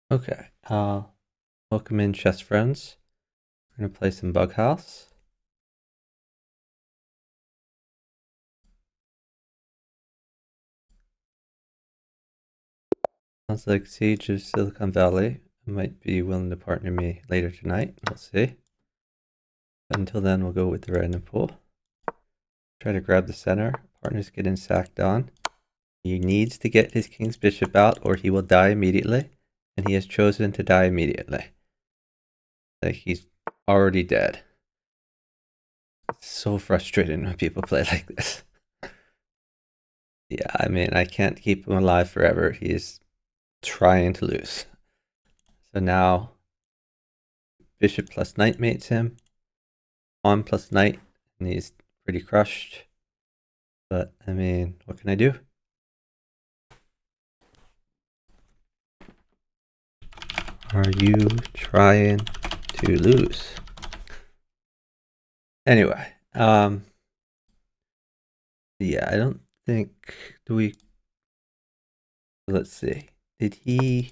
Okay, welcome in chess friends. We're gonna play some bughouse. Sounds like Sage of Silicon Valley might be willing to partner me later tonight. We'll see. But until then, we'll go with the random pool. Try to grab the center. Partner's getting sacked on. He needs to get his king's bishop out or he will die immediately. And he has chosen to die immediately. Like he's already dead. It's so frustrating when people play like this. Yeah, I mean, I can't keep him alive forever. He's trying to lose. So now bishop plus knight mates him. Pawn plus knight, and he's pretty crushed. But I mean, what can I do? Are you trying to lose? Anyway, yeah, I don't think let's see. Did he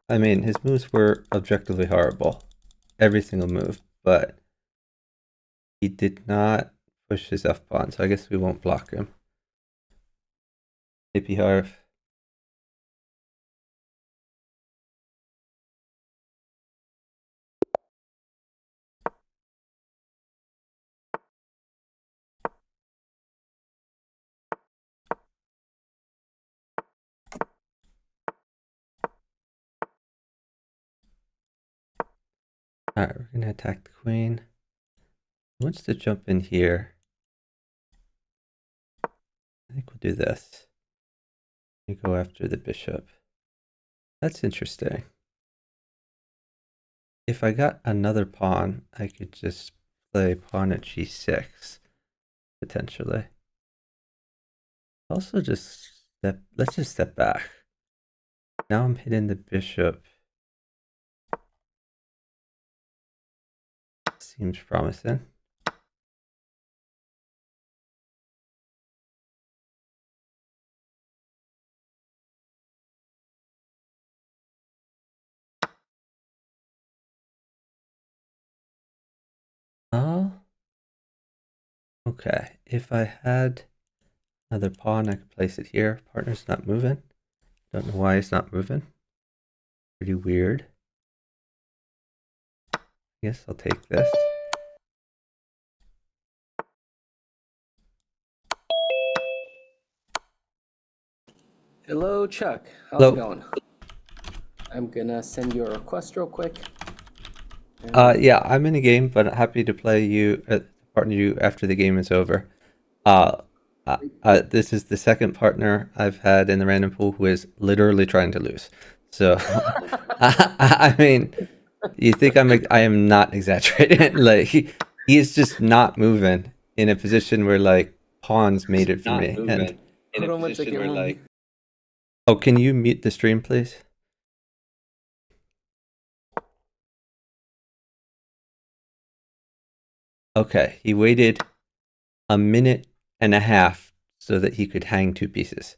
I mean, his moves were objectively horrible. Every single move, but he did not push his F pawn, so I guess we won't block him. Maybe Harv. Alright, we're gonna attack the queen. He wants to jump in here. I think we'll do this. We go after the bishop. That's interesting. If I got another pawn, I could just play pawn at g6, potentially. Also let's just step back. Now I'm hitting the bishop. Seems promising. Oh, okay. If I had another pawn, I could place it here. Partner's not moving. Don't know why it's not moving. Pretty weird. I guess I'll take this. Hello, Chuck. How's Hello. it going? I'm gonna send you a request real quick. Yeah, I'm in a game, but happy to play you, partner you after the game is over. Uh, this is the second partner I've had in the random pool who is literally trying to lose. So, I mean, you think I am not exaggerating. Like he is just not moving in a position where like pawns made it for me. And Hold on one second. oh, can you mute the stream, please? Okay, he waited a minute and a half so that he could hang two pieces.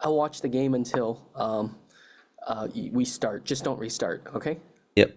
I'll watch the game until we start. Just don't restart, okay? Yep.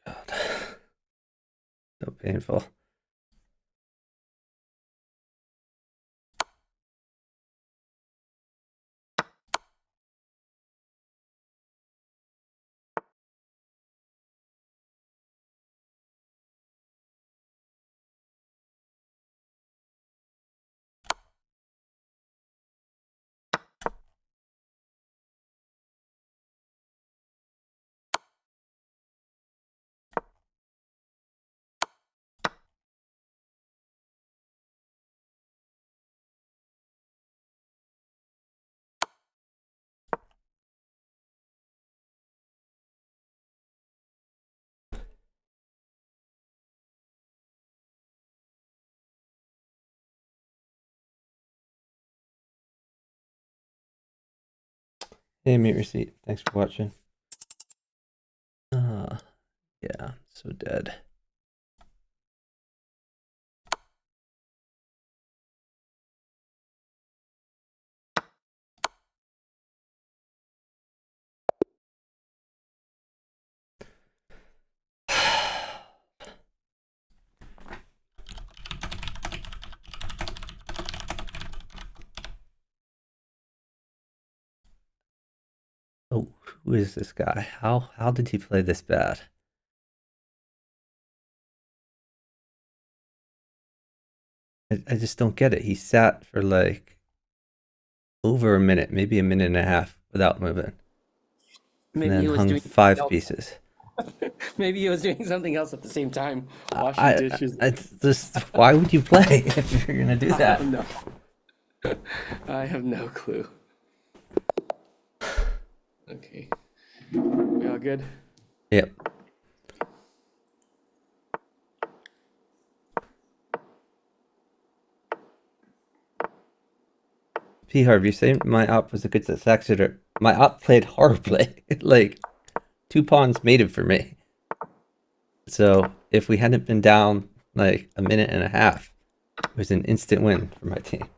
God. So painful. Hey, meat receipt. Thanks for watching. Yeah, so dead. Oh, who is this guy? How did he play this bad? I just don't get it. He sat for like over a minute, maybe a minute and a half without moving, and Maybe then he was hung doing something 5 else. pieces. Maybe he was doing something else at the same time, I, washing I, dishes. I just why would you play if you're gonna do I that? don't know. I have no clue. Okay. We all good? Yep. P. Harvey, you say my op was a good sax hitter. My op played horribly. Like 2 pawns mated for me. So if we hadn't been down like a minute and a half, it was an instant win for my team.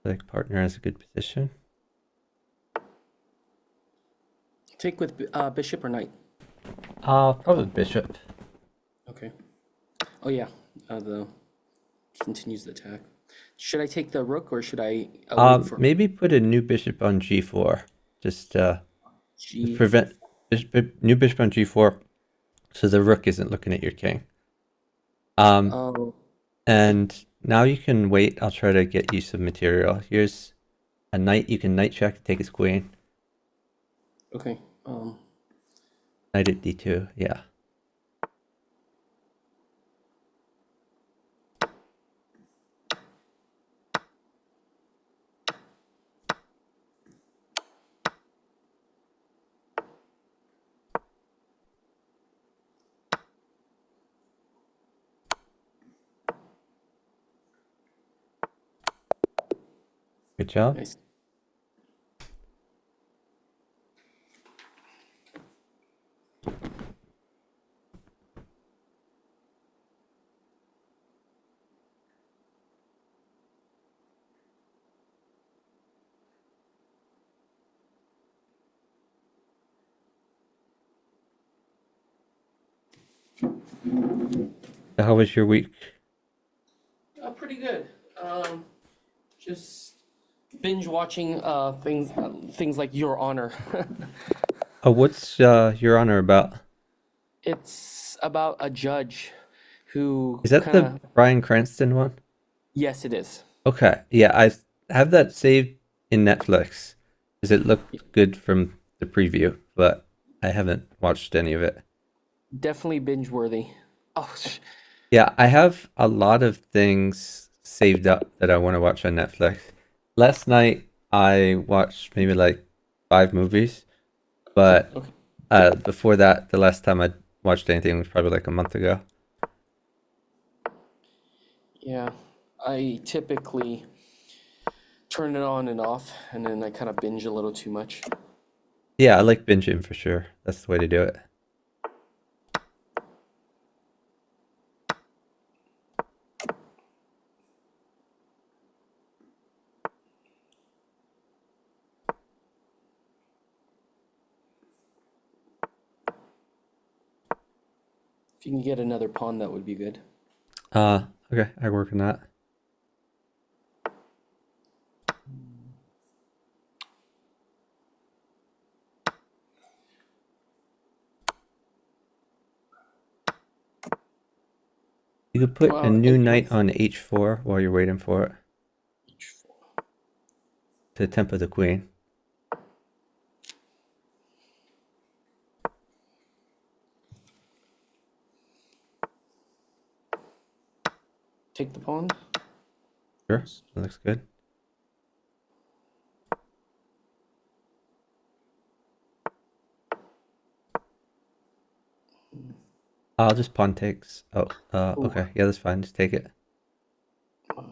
Like partner has a good position. Take with bishop or knight? Probably bishop. Okay. Oh yeah, the continues the attack. Should I take the rook or should I wait for Maybe put a new bishop on g4. Just G? prevent new bishop on g4, so the rook isn't looking at your king. Oh, And now you can wait. I'll try to get you some material. Here's a knight. You can knight check, take his queen. okay. Knight at d2. Yeah. Good job. Nice. So how was your week? Pretty good. Just binge watching things like Your Honor. Oh, what's your honor about? It's about a judge who Is that kind the of, Bryan Cranston one? yes, it is. Okay. Yeah, I have that saved in Netflix because it looked good from the preview, but I haven't watched any of it. Definitely binge worthy. Oh, Yeah, I have a lot of things saved up that I want to watch on Netflix. Last night I watched maybe like 5 movies, but Okay. before that, the last time I watched anything was probably like a month ago. Yeah. I typically turn it on and off, and then I kind of binge a little too much. Yeah, I like binging for sure. That's the way to do it. If you can get another pawn, that would be good. Okay, I work on that. You could put a Well, new and knight with on h4 while you're waiting for it h4. to tempo the queen. Take the pawn. Sure, that looks good. I'll just pawn takes. Oh, Ooh. okay. Yeah, that's fine. Just take it. Uh,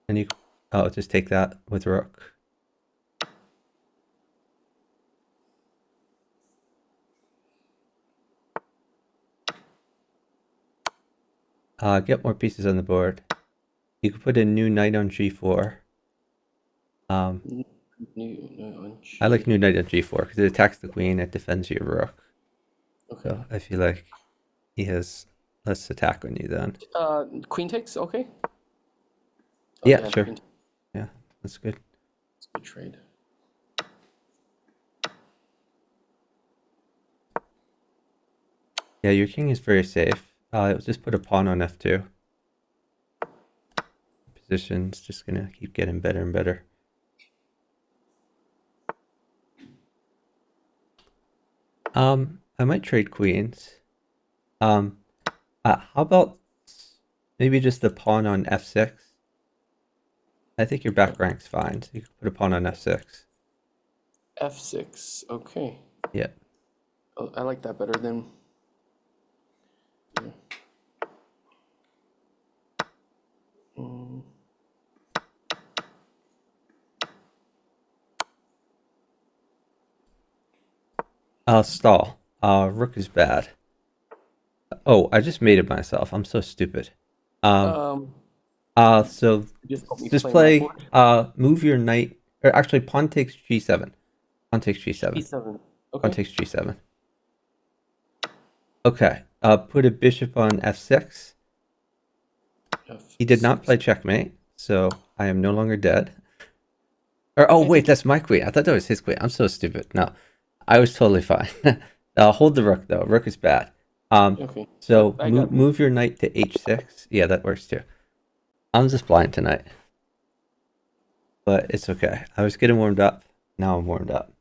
And you, oh, just take that with rook. Get more pieces on the board. You could put a new knight on g4. Um, new on I like G. new knight on g4 because it attacks the queen, it defends your rook. Okay. So I feel like he has less attack on you then. Queen takes. Okay. Oh Yeah, yeah, sure. queen takes. Yeah, that's good. It's a good trade. Yeah, your king is very safe. Just put a pawn on f2. Position's just gonna keep getting better and better. I might trade queens. Um, how about maybe just the pawn on f6? I think your back rank's fine, so you can put a pawn on f6. F6. Okay. Yeah. Oh, I like that better than. Yeah. Mm, Stall. Rook is bad. Oh, I just made it myself. I'm so stupid. Um, um, so just help me just play my play, board. move your knight, or actually pawn takes g7. Pawn takes g7. G7. Pawn Okay. takes g7. Okay, put a bishop on f6. He did not F6. play checkmate, so I am no longer dead. Or, oh Okay, I wait, think. that's my queen. I thought that was his queen. I'm so stupid. No, I was totally fine. Hold the rook though. Rook is bad. Okay. So I got. move your knight to h6. Yeah, that works too. I'm just blind tonight, but it's okay. I was getting warmed up. Now I'm warmed up.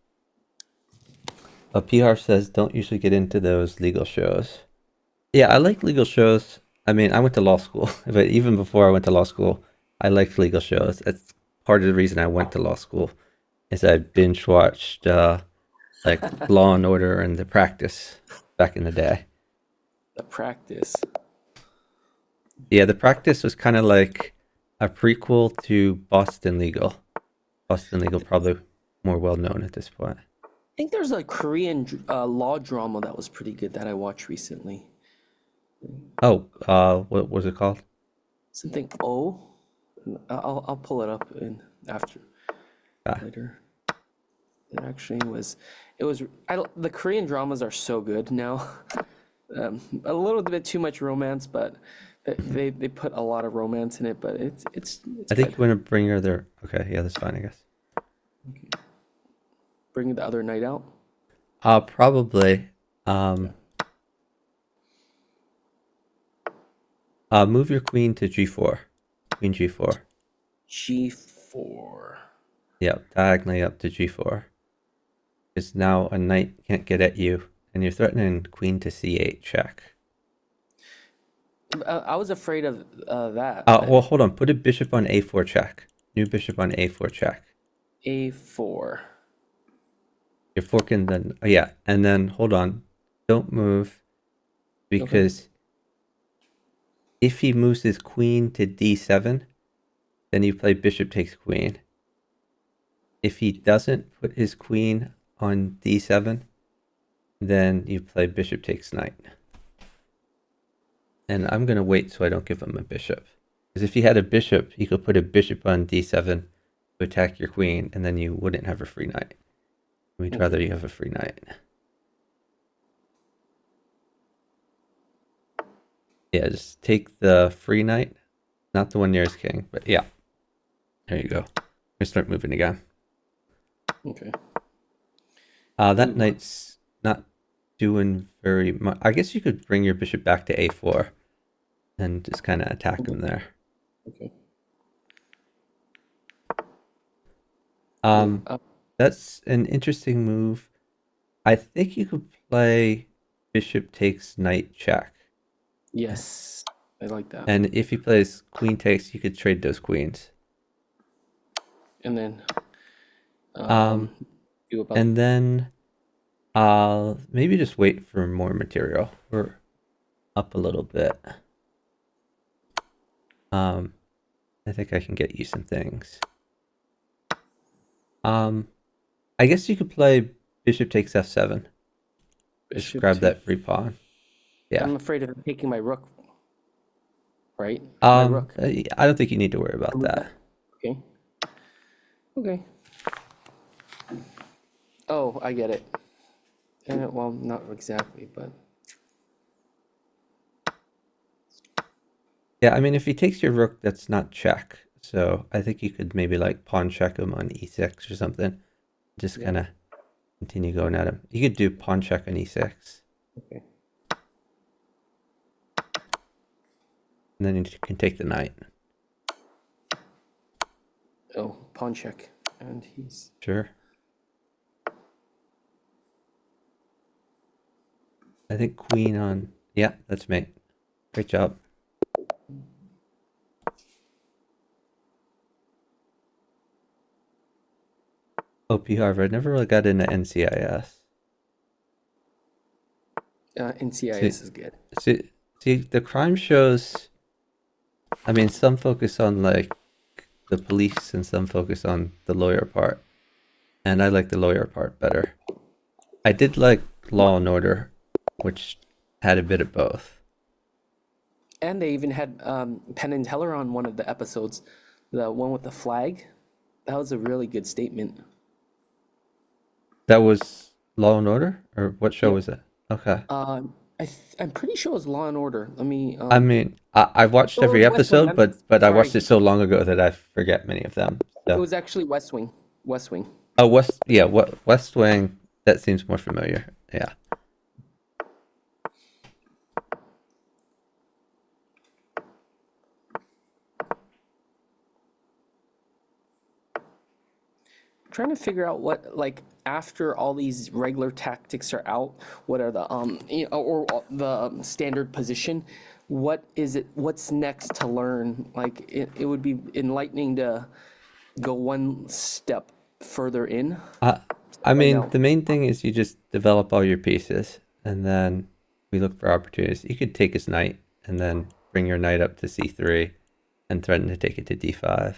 A PR says don't usually get into those legal shows. Yeah, I like legal shows. I mean, I went to law school, but even before I went to law school, I liked legal shows. That's part of the reason I went to law school. Is I binge watched like Law and Order and The Practice back in the day. The practice. Yeah, The Practice was kind of like a prequel to Boston Legal. Boston Legal probably more well known at this point. I think there's a Korean law drama that was pretty good that I watched recently. Oh, what was it called? Something O. I'll pull it up in after Ah, later. It actually was. It was. The Korean dramas are so good now. A little bit too much romance, but they put a lot of romance in it. But it's I think good. you want to bring her there. Okay, yeah, that's fine, I guess. Bring the other night out. Probably. Yeah. Um, move your queen to g4. Queen g4. G4. Yep, diagonally up to g4. Because now a knight can't get at you, and you're threatening queen to c8 check. I was afraid of that. Well, hold on. Put a bishop on a4 check. New bishop on a4 check. A4. You're forking the yeah, and then hold on. Don't move because if he moves his queen to d7, then you play bishop takes queen. If he doesn't put his queen on d7, then you play bishop takes knight. And I'm going to wait so I don't give him a bishop. Because if he had a bishop, he could put a bishop on d7 to attack your queen, and then you wouldn't have a free knight. We'd rather you have a free knight. Yeah, just take the free knight. Not the one nearest king, but yeah. There you go. We start moving again. Okay. That knight's not doing very much. I guess you could bring your bishop back to a4 and just kind of attack him there. Okay. That's an interesting move. I think you could play bishop takes knight check. Yes, I like that. And if he plays queen takes, you could trade those queens. And then do about and then I'll maybe just wait for more material. We're up a little bit. I think I can get you some things. I guess you could play bishop takes f7. Just grab that free pawn. Yeah. I'm afraid of taking my rook. Right? My rook. I don't think you need to worry about that. Okay. Okay. Oh, I get it. Well, not exactly, but yeah. I mean, if he takes your rook, that's not check. So I think you could maybe like pawn check him on e6 or something. Just kind of continue going at him. You could do pawn check on e6. Okay. And then you can take the knight. Oh, pawn check. And he's... Sure. I think queen on... Yeah, that's mate. Great job. OP Harvard. Never really got into NCIS. NCIS is good. See, the crime shows... I mean, some focus on, like, the police and some focus on the lawyer part. And I like the lawyer part better. I did like Law and Order, which had a bit of both. And they even had Penn and Teller on one of the episodes, the one with the flag. That was a really good statement. That was Law and Order? Or what show was it? Okay. I'm pretty sure it was Law and Order. Let me. I mean, I've watched Oh, every it was West Wing. episode, but I watched Sorry. it so long ago that I forget many of them. It So. was actually West Wing. West Wing. Oh, West Wing. That seems more familiar. Yeah. Trying to figure out what, like, after all these regular tactics are out, what are the or the standard position, what is it, what's next to learn? Like, it would be enlightening to go one step further in. I mean, the main thing is you just develop all your pieces, and then we look for opportunities. You could take his knight, and then bring your knight up to c3, and threaten to take it to d5.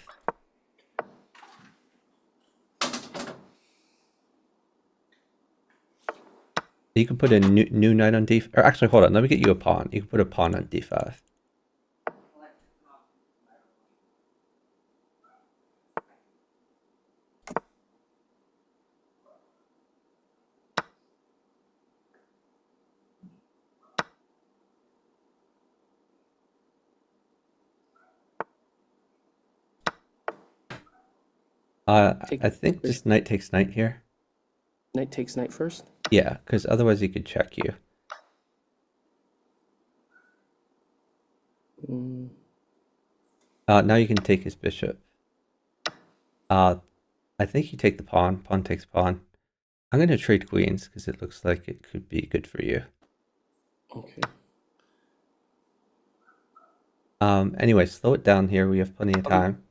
You can put a new knight on d5. Or actually, hold on. Let me get you a pawn. You can put a pawn on d5. I think just knight takes knight here. Knight takes knight first? Yeah, because otherwise he could check you. Now you can take his bishop. I think you take the pawn. Pawn takes pawn. I'm going to trade queens because it looks like it could be good for you. Okay. Anyway, slow it down here. We have plenty of time.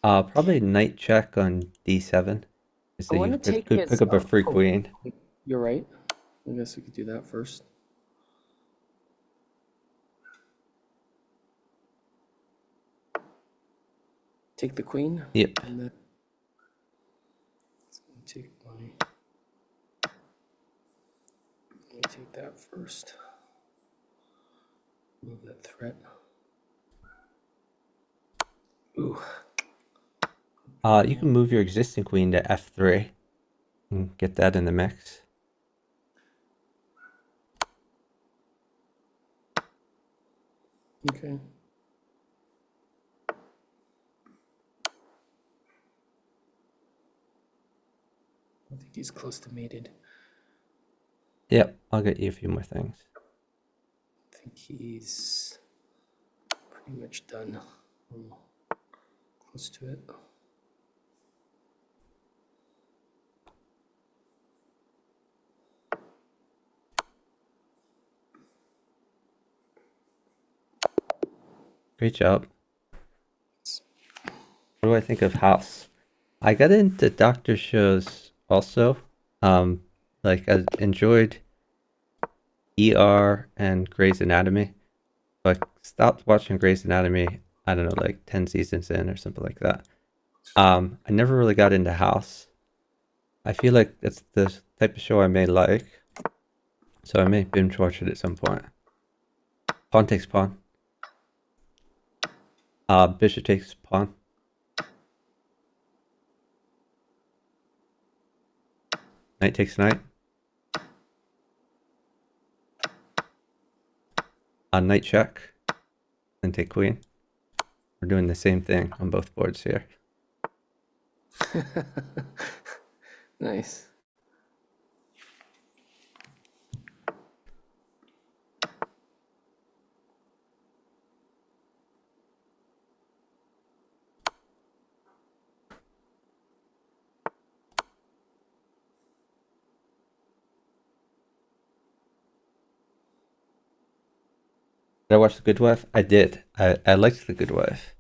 Probably knight check on d7. Is I that you want to take could pick his. up a free Oh, queen. you're right. I guess we could do that first. Take the queen. Yep. And then take my. Let me take that first. Move that threat. Ooh. You can move your existing queen to f3 and get that in the mix. Okay. I think he's close to mated. Yep, I'll get you a few more things. I think he's pretty much done. Close to it. Great job. What do I think of House? I got into doctor shows also. Like I enjoyed ER and Grey's Anatomy. But I stopped watching Grey's Anatomy, I don't know, like 10 seasons in or something like that. I never really got into House. I feel like it's the type of show I may like. So I may binge watch it at some point. Pawn takes pawn. Bishop takes pawn. Knight takes knight. Knight check. Then take queen. We're doing the same thing on both boards here. Nice. Did I watch The Good Wife? I did. I liked The Good Wife.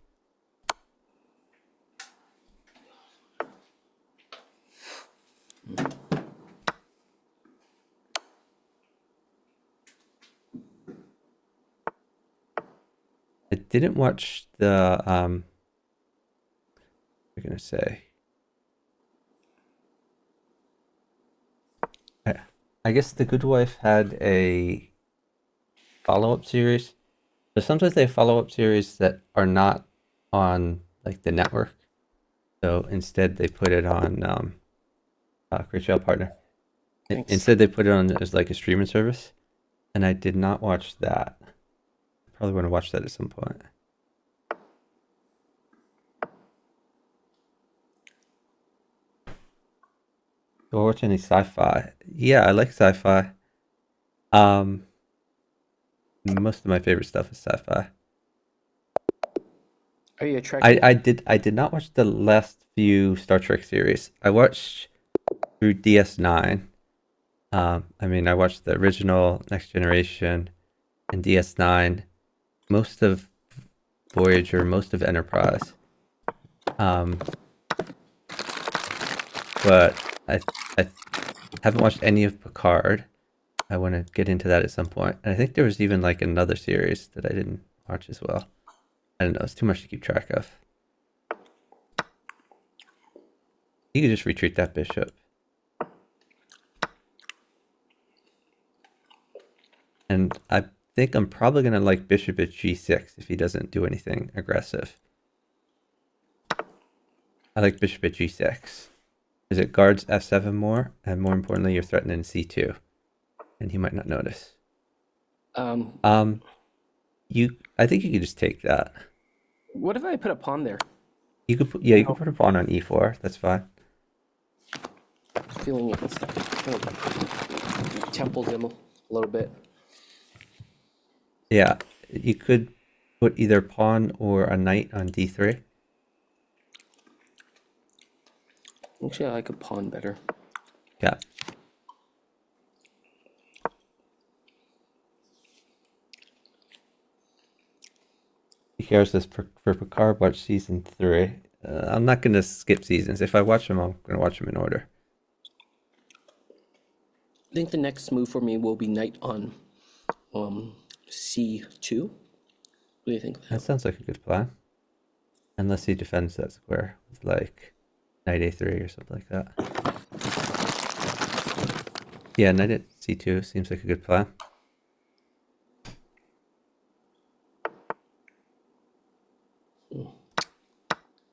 I didn't watch the I'm gonna say I guess The Good Wife had a follow-up series. So sometimes they have follow-up series that are not on like the network. So instead they put it on Great Show Partner. Thanks. Instead they put it on as like a streaming service. And I did not watch that. Probably want to watch that at some point. Do I watch any sci-fi? Yeah, I like sci-fi. Most of my favorite stuff is sci-fi. Are you a Trekkie? I did not watch the last few Star Trek series. I watched through DS9. I mean, I watched the original, Next Generation, and DS9. Most of Voyager, most of Enterprise. But I haven't watched any of Picard. I want to get into that at some point. And I think there was even like another series that I didn't watch as well. I don't know. It's too much to keep track of. You could just retreat that bishop. And I think I'm probably going to like bishop at g6 if he doesn't do anything aggressive. I like bishop at g6 because it guards f7 more, and more importantly, you're threatening c2, and he might not notice. I think you could just take that. What if I put a pawn there? You could you could put a pawn on e4. That's fine. Feeling it temples him a little bit. Yeah, you could put either pawn or a knight on d3. Actually, I like a pawn better. Yeah. Here's this for Picard. Watch season 3. I'm not gonna skip seasons. If I watch them, I'm gonna watch them in order. I think the next move for me will be knight on c2. What do you think of That that? sounds like a good plan. Unless he defends that square with like knight a3 or something like that. Yeah, knight at c2 seems like a good plan.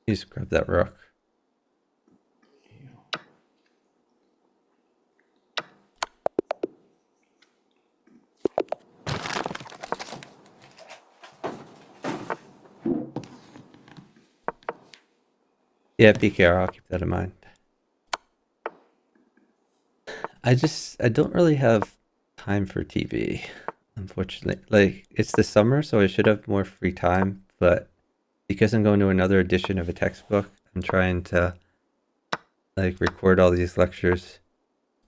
You just grab that rook. Yeah, PKR, I'll keep that in mind. I don't really have time for TV, unfortunately. Like, it's the summer, so I should have more free time, but because I'm going to another edition of a textbook, I'm trying to like record all these lectures,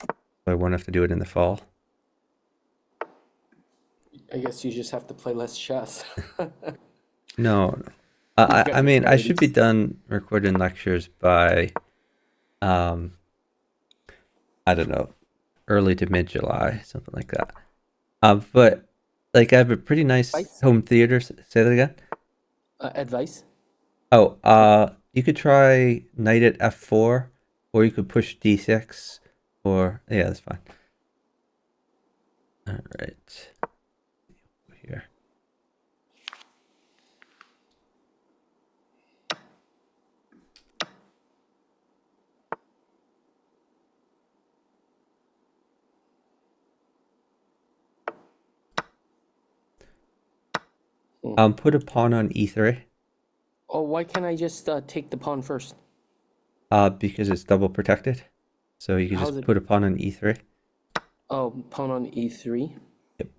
so I won't have to do it in the fall. I guess you just have to play less chess. No, no. You've got I your mean, I should be priorities. done recording lectures by, um, I don't know, early to mid July, something like that. But like I have a pretty nice Advice? home theater. Say that again. Advice? Oh, you could try knight at f4, or you could push d6, or yeah, that's fine. All right, here. Put a pawn on e3. Oh, why can't I just take the pawn first? Because it's double protected, so you could How's just it? put a pawn on e3. Oh, pawn on e3. Yep.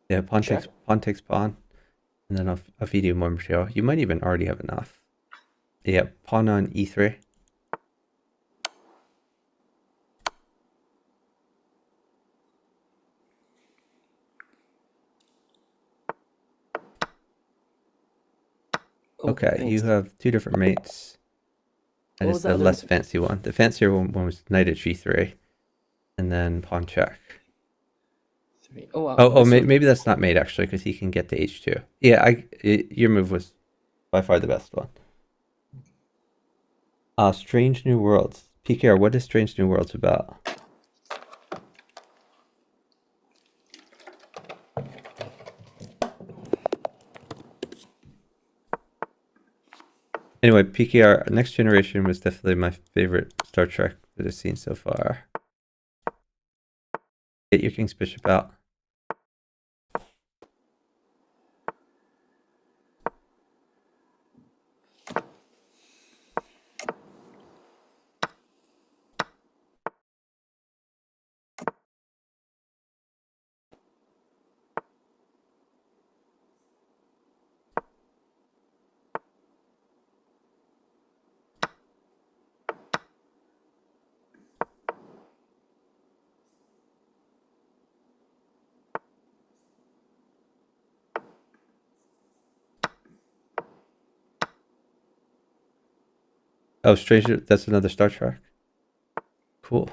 Yeah, Check. pawn takes pawn, and then I'll feed you more material. You might even already have enough. Yeah, pawn on e3. Oh, Okay, you thanks. have two different mates. That What is was the the other? less fancy one. The fancier one was knight at g3, and then pawn check. Three. Oh, wow. Oh, This was. maybe that's not mate actually, because he can get to h2. Yeah, your move was by far the best one. Strange New Worlds. PKR, what is Strange New Worlds about? Anyway, PKR Next Generation was definitely my favorite Star Trek that I've seen so far. Get your King's Bishop out. Oh, Stranger, that's another Star Trek. Cool.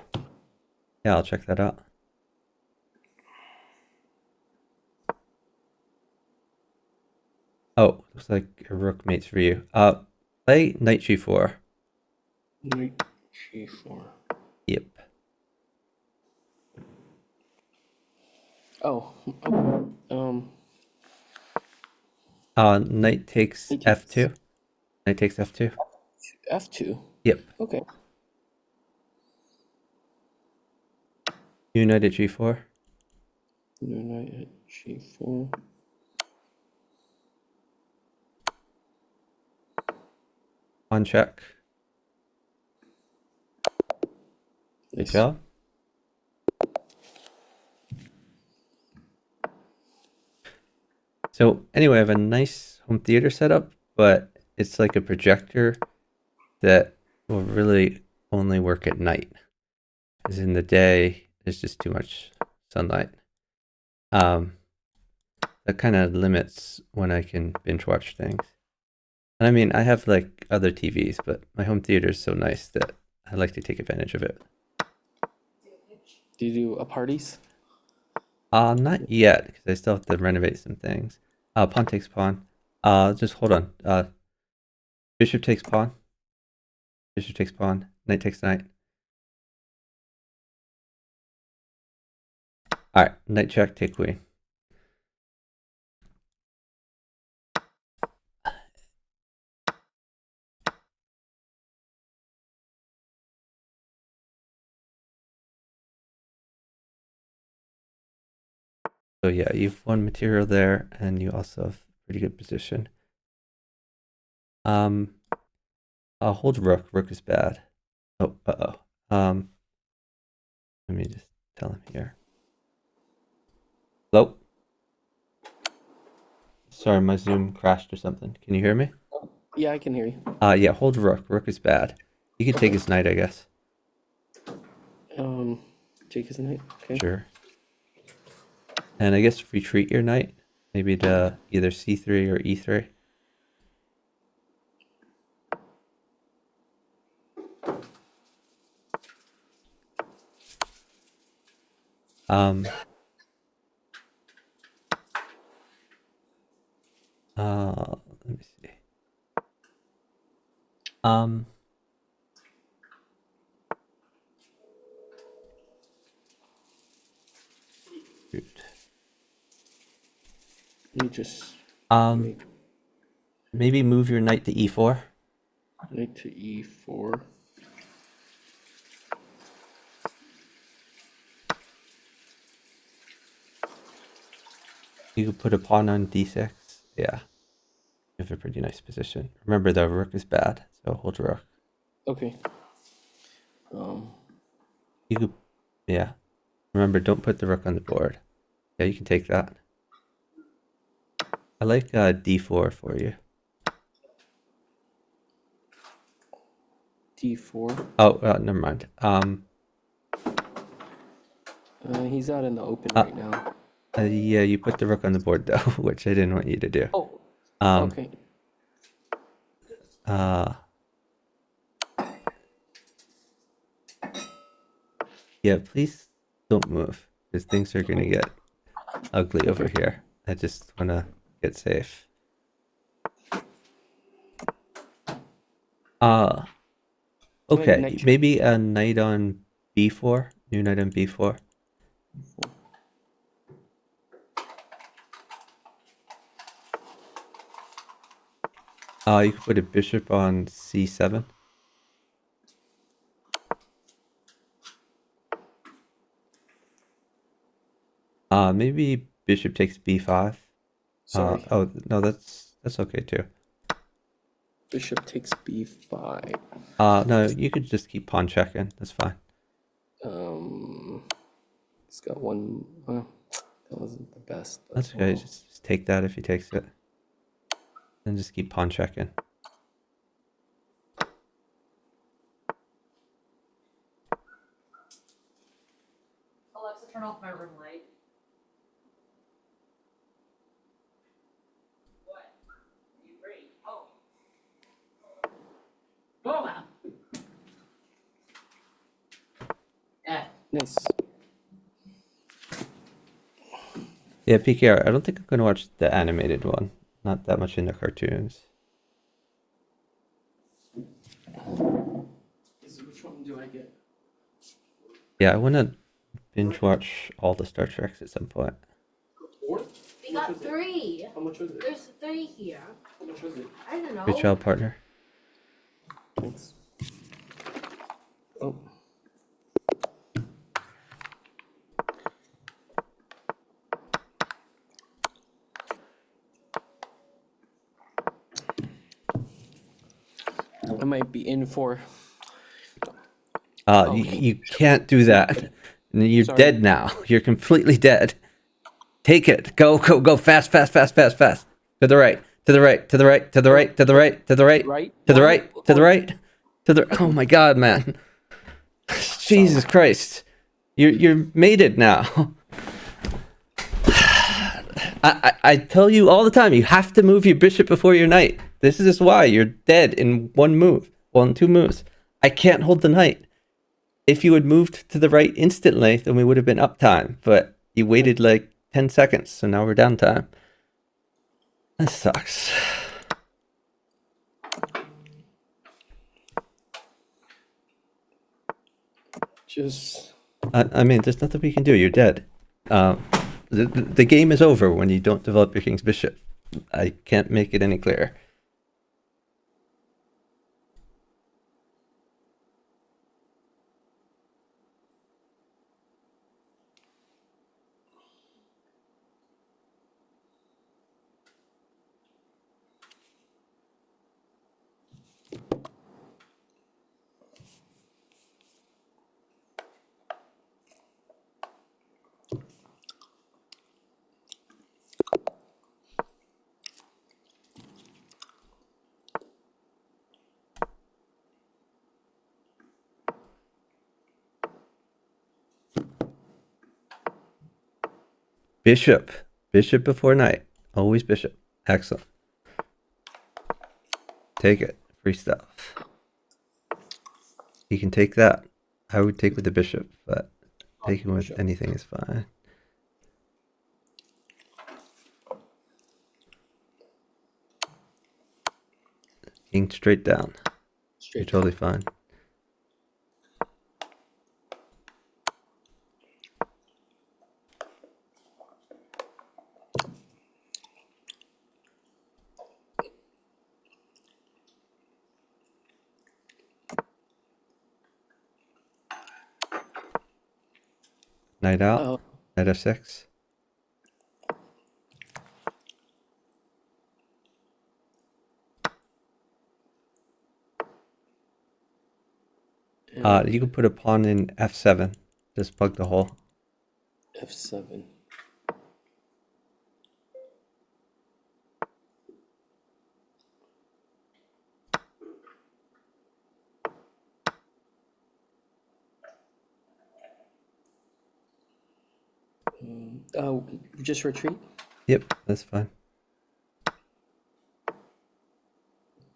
Yeah, I'll check that out. Oh, looks like a rook mates for you. Play knight g4. Knight g4. Yep. Oh, okay. Knight takes Knight takes f2. Knight takes f2. f2. Yep. Okay. You knight at g4. No, knight at g4. Pawn check. Good Nice. job. So anyway, I have a nice home theater setup, but it's like a projector that will really only work at night. Because in the day, there's just too much sunlight. That kind of limits when I can binge watch things. And I mean, I have like other TVs, but my home theater is so nice that I like to take advantage of it. Do you do parties? Not yet, because I still have to renovate some things. Pawn takes pawn. Just hold on. Bishop takes pawn. Bishop takes pawn. Knight takes knight. All right, knight check, take queen. So yeah, you've won material there, and you also have pretty good position. Hold rook. Rook is bad. Oh, uh-oh. Let me just tell him here. Hello? Sorry, my Zoom crashed or something. Can you hear me? Yeah, I can hear you. Yeah, hold rook. Rook is bad. You can take his knight, I guess. Jake is a knight. Okay. Sure. And I guess retreat your knight, maybe to either c3 or e3. Let me see. Shoot. You just Maybe move your knight to e4. knight to e4. You could put a pawn on d6. Yeah. You have a pretty nice position. Remember, the rook is bad, so hold rook. Okay. You could, yeah. Remember, don't put the rook on the board. Yeah, you can take that. I like d4 for you. d4. Oh, never mind. He's out in the open right now. Yeah, you put the rook on the board though, which I didn't want you to do. Oh. Um, Okay. Yeah, please don't move, because things are gonna get ugly over here. I just wanna get safe. Okay, Knight maybe a knight on b4. New knight on b4. You could put a bishop on c7. Maybe bishop takes b5. Sorry. Oh no, that's okay too. Bishop takes b5. No, you could just keep pawn checking. That's fine. It's got one. That wasn't the best. But That's okay. Just take that if he takes it. Then just keep pawn checking. Alexa, turn off my room light. What? Are you free? Oh. Oh, wow. Yeah. nice. Yeah, PKR. I don't think I'm gonna watch the animated one. Not that much into cartoons. Which one do I get? Yeah, I wanna binge watch all the Star Treks at some point. Four? We got 3. How much was it? There's 3 here. How much was it? I don't know. Good job, partner. Thanks. Oh. I might be in for. You can't do that. You're Sorry. dead now. You're completely dead. Take it. Go, go, go. Fast, fast, fast, fast, fast. To the right. To the right. To the right. To the right. To the right. To the right. Right? To the One? right. To the right. To the. Oh my God, man. Jesus Christ. You're mated now. I tell you all the time, you have to move your bishop before your knight. This is why you're dead in one move. Well, in two moves. I can't hold the knight. If you had moved to the right instantly, then we would have been up time. But you waited like 10 seconds, so now we're down time. That sucks. Just. I mean, there's nothing we can do. You're dead. The game is over when you don't develop your king's bishop. I can't make it any clearer. Bishop. Bishop before knight. Always bishop. Excellent. Take it. Free stuff. You can take that. I would take with the bishop, but taking with anything is fine. King straight down. You're totally fine. Knight out. Knight f6. You can put a pawn in f7. Just plug the hole. F7. Just retreat. Yep, that's fine.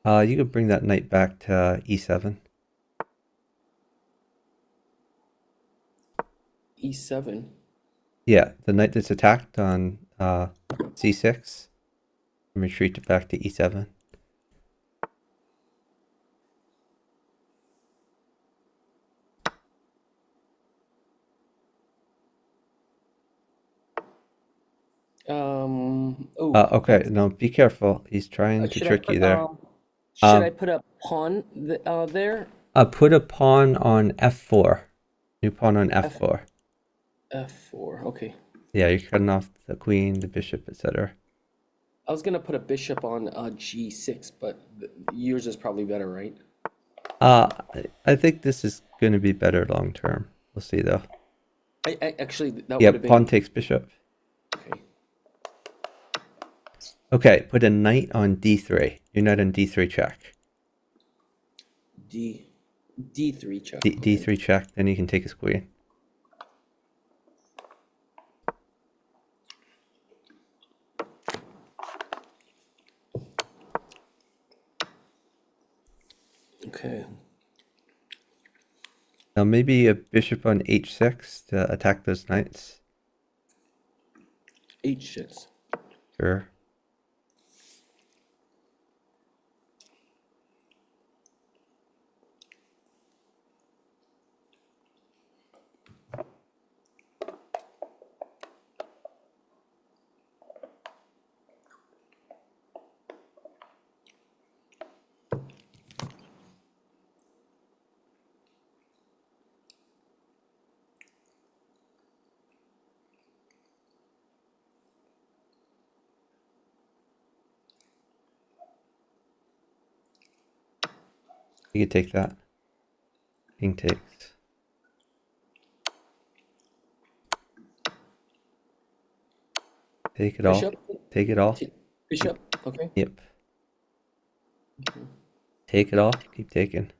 You could bring that knight back to e7. E7. Yeah, the knight that's attacked on c6. And retreat it back to e7. Okay, no, be careful. He's trying to trick you there. Should I put a pawn there? Put a pawn on f4. New pawn on f4. F4. Okay. Yeah, you're cutting off the queen, the bishop, etc. I was gonna put a bishop on G6, but yours is probably better, right? I think this is going to be better long term. We'll see though. I actually that Yeah, would have been. pawn takes bishop. Okay. Okay, put a knight on d3. You're not on d3 check. D3 check. D3 check, then you can take his queen. Okay. Now maybe a bishop on h6 to attack those knights. H6. Sure. You can take that. King takes. Take it all. Bishop. Take it all. Bishop. Okay. Yep. Take it all. Keep taking.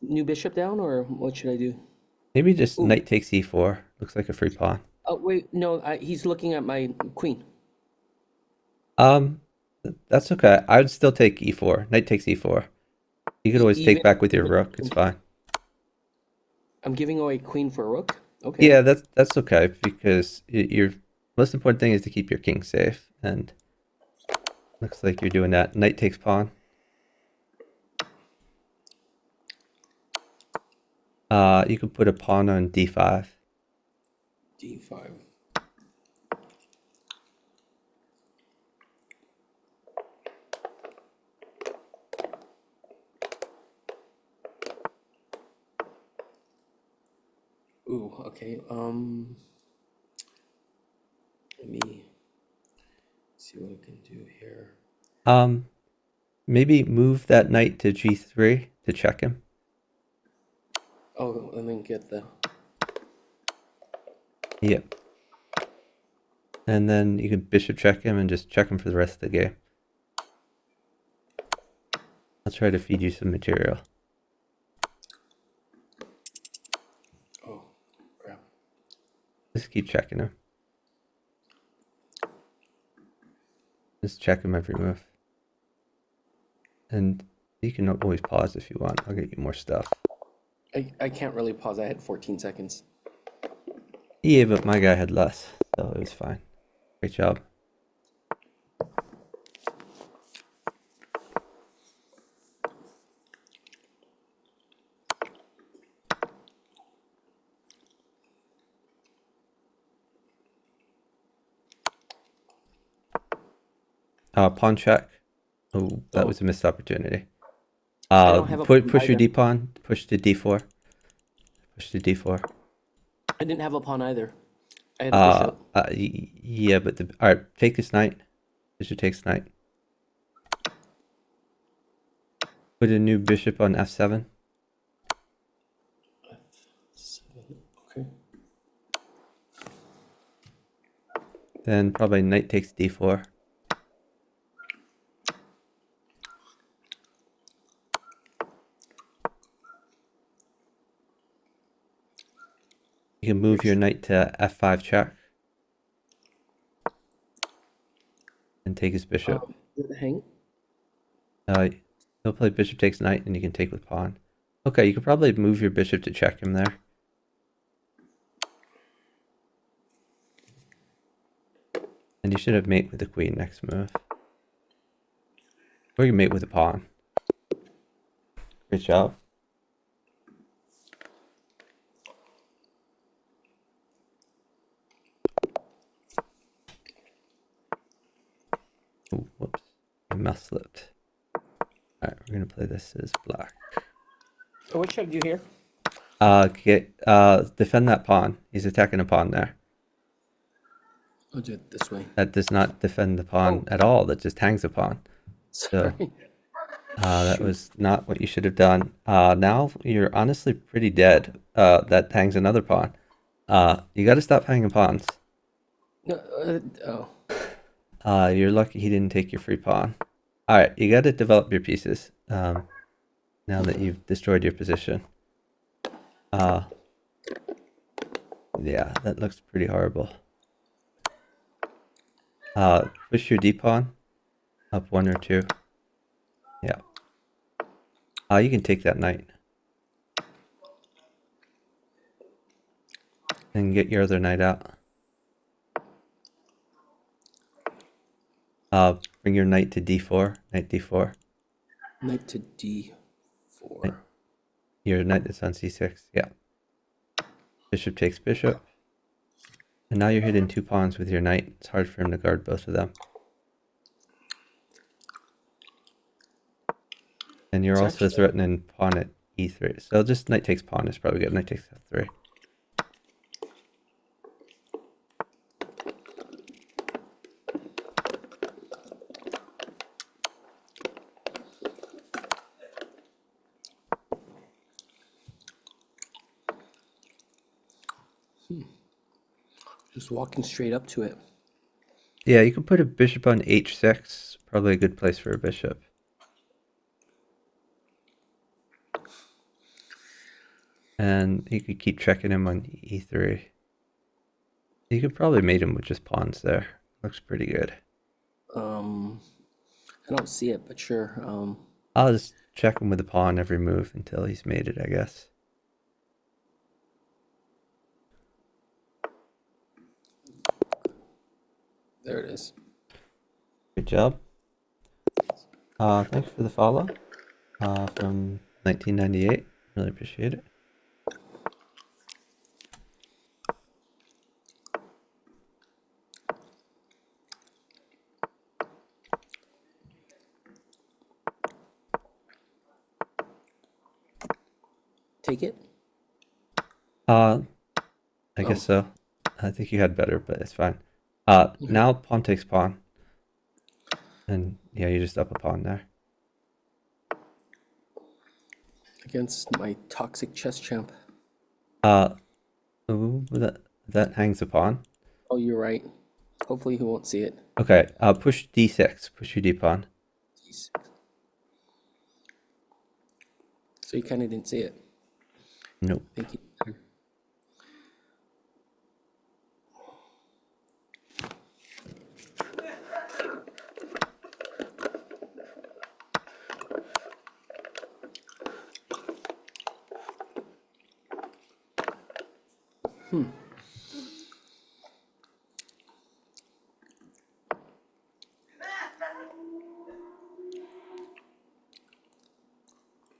New bishop down, or what should I do? Maybe just Ooh. knight takes e4. Looks like a free pawn. Oh wait, no, he's looking at my queen. That's okay. I would still take e4. Knight takes e4. You could always take back with your rook. It's fine. I'm giving away queen for a rook. Okay. Yeah, that's okay because your most important thing is to keep your king safe, and looks like you're doing that. Knight takes pawn. You could put a pawn on d5. D5. Ooh, okay. Let me see what I can do here. Maybe move that knight to g3 to check him. Oh, and then get the. Yep. And then you can bishop check him and just check him for the rest of the game. I'll try to feed you some material. Oh, crap. Just keep checking him. Just check him every move. And you can always pause if you want. I'll get you more stuff. I can't really pause. I had 14 seconds. Yeah, but my guy had less, so it was fine. Great job. Pawn check. Oh, that was a missed opportunity. I don't have a pawn Push your either. d pawn. Push to d4. Push to d4. I didn't have a pawn either. I had a bishop. Yeah, but all right. Take this knight. Bishop takes knight. Put a new bishop on f7. Okay. Then probably knight takes d4. You can move your knight to f5 check. And take his bishop. Hang. He'll play bishop takes knight and you can take with pawn. Okay, you could probably move your bishop to check him there. And you should have mate with the queen next move. Or you mate with a pawn. Great job. Ooh, whoops. I mouse slipped. Alright, we're gonna play this as black. So what should I do here? Defend that pawn. He's attacking a pawn there. I'll do it this way. That does not defend the pawn at all. That just hangs a pawn. Sorry. So that was not what you should have done. Now you're honestly pretty dead. That hangs another pawn. You got to stop hanging pawns. No, You're lucky he didn't take your free pawn. All right, you got to develop your pieces. Now that you've destroyed your position. Yeah, that looks pretty horrible. Push your d pawn up 1 or 2. Yeah. You can take that knight. And get your other knight out. Bring your knight to d4. Knight d4. Knight to d4. Your knight that's on c6. Yeah. Bishop takes bishop. And now you're hitting 2 pawns with your knight. It's hard for him to guard both of them. And you're also threatening pawn at e3. So just knight takes pawn is probably good. Knight takes f3. Just walking straight up to it. Yeah, you could put a bishop on h6. Probably a good place for a bishop. And you could keep checking him on e3. You could probably mate him with just pawns there. Looks pretty good. I don't see it, but sure. I'll just check him with a pawn every move until he's mated, I guess. There it is. Good job. Thanks for the follow from 1998. Really appreciate it. Take it? I Oh. guess so. I think you had better, but it's fine. Now pawn takes pawn. And yeah, you just up a pawn there. Against my toxic chess champ. Ooh, that hangs a pawn. Oh, you're right. Hopefully he won't see it. Okay, push d6. Push your d pawn. Jeez. So you kind of didn't see it. Nope. Thank you.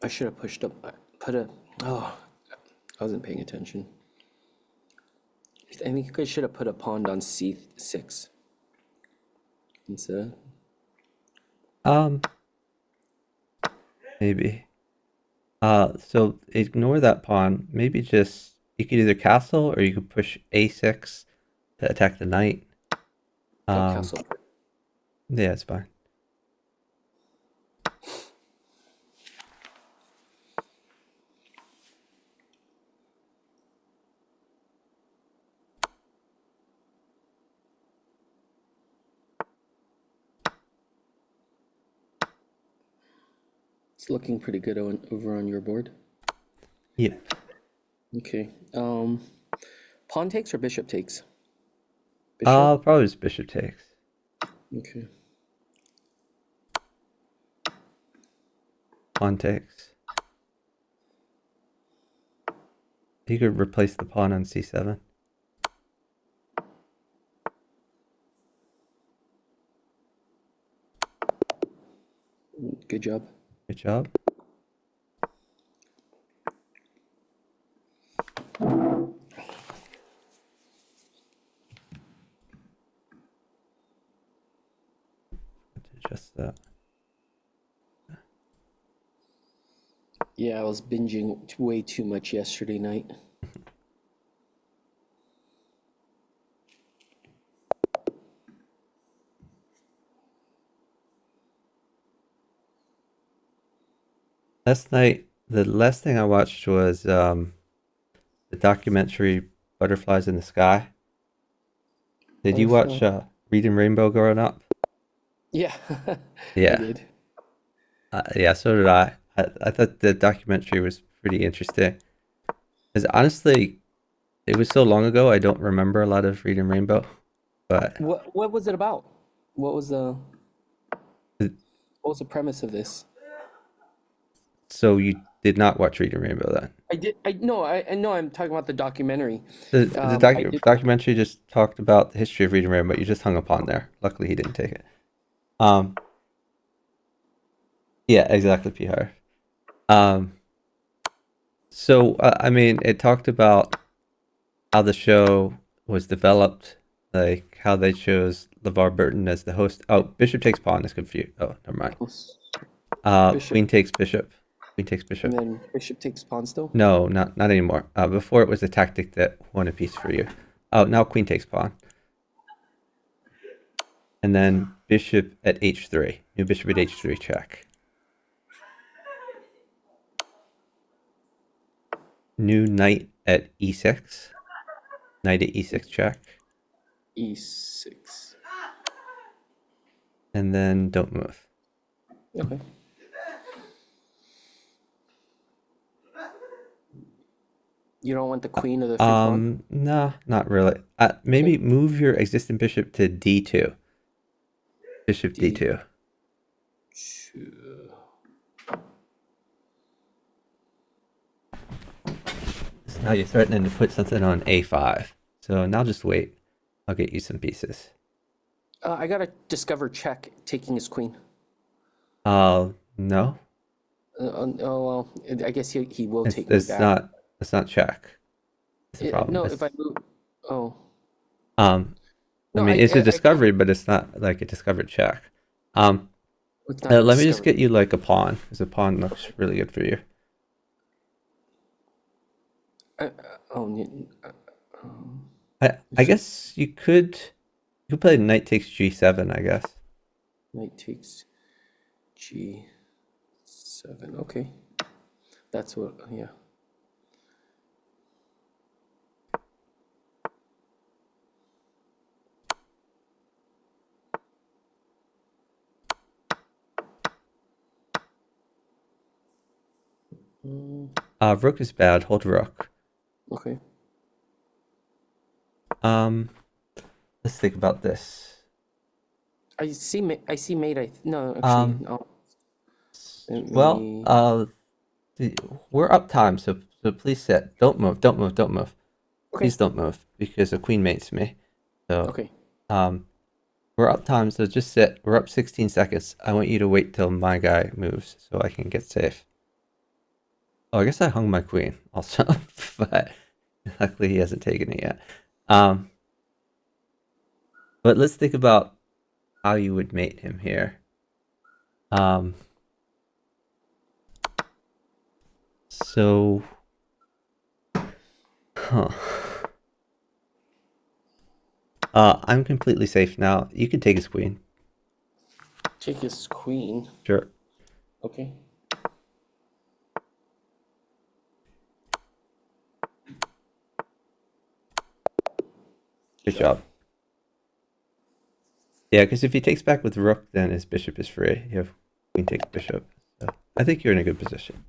I should have pushed up, oh, I wasn't paying attention. I think I should have put a pawn on c6 instead. Maybe. So ignore that pawn. Maybe just you could either castle or you could push a6 to attack the knight. Castle. Yeah, it's fine. It's looking pretty good over on your board. Yep. Okay. Pawn takes or bishop takes? Bishop? Probably just bishop takes. Okay. Pawn takes. You could replace the pawn on c7. Good job. Good job. Adjust that. Yeah, I was binging way too much yesterday night. Last night, the last thing I watched was the documentary Butterflies in the Sky. Did you watch Reading Rainbow growing up? Yeah. Yeah. I did. Yeah, so did I. I thought the documentary was pretty interesting. Because honestly, it was so long ago, I don't remember a lot of Reading Rainbow. But What was it about? What was the It- what was the premise of this? so you did not watch Reading Rainbow then? I did. I know. I know. I'm talking about the documentary. The I did. documentary just talked about the history of Reading Rainbow. You just hung upon there. Luckily, he didn't take it. Yeah, exactly, PR. So I mean, it talked about how the show was developed, like how they chose LeVar Burton as the host. Oh, Bishop takes pawn is confused. Oh, never mind. Bishop. Queen takes bishop. Queen takes bishop. And then bishop takes pawn still. No, not anymore. Before it was a tactic that won a piece for you. Oh, now queen takes pawn. And then bishop at h3. New bishop at h3 check. New knight at e6. Knight at e6 check, E6. and then don't move. Okay. You don't want the queen or the free pawn? No, not really. Maybe move your existing bishop to d2. Bishop d2. So now you're threatening to put something on a5. So now just wait. I'll get you some pieces. I got a discover check taking his queen. No. Oh well, I guess he will take me It's back. not check. It's a problem. No, if I move. Oh. I No, mean, it's a discovery, but it's not like a discovered check. It's not Let me just discovery. get you like a pawn, because a pawn looks really good for you. I guess you could play knight takes g7, I guess. Knight takes g7. Okay. That's what, yeah. Rook is bad. Hold rook. Okay. Let's think about this. I see mate. No, actually, no. Well, we're up time, so please sit. Don't move. Don't move. Don't move. Okay. Please don't move, because the queen mates me. So Okay. we're up time, so just sit. We're up 16 seconds. I want you to wait till my guy moves so I can get safe. Oh, I guess I hung my queen also, but luckily he hasn't taken it yet. But let's think about how you would mate him here. So, I'm completely safe now. You can take his queen. Take his queen. Sure. Okay. Good job. Yeah, because if he takes back with rook, then his bishop is free. You have queen takes bishop. So I think you're in a good position.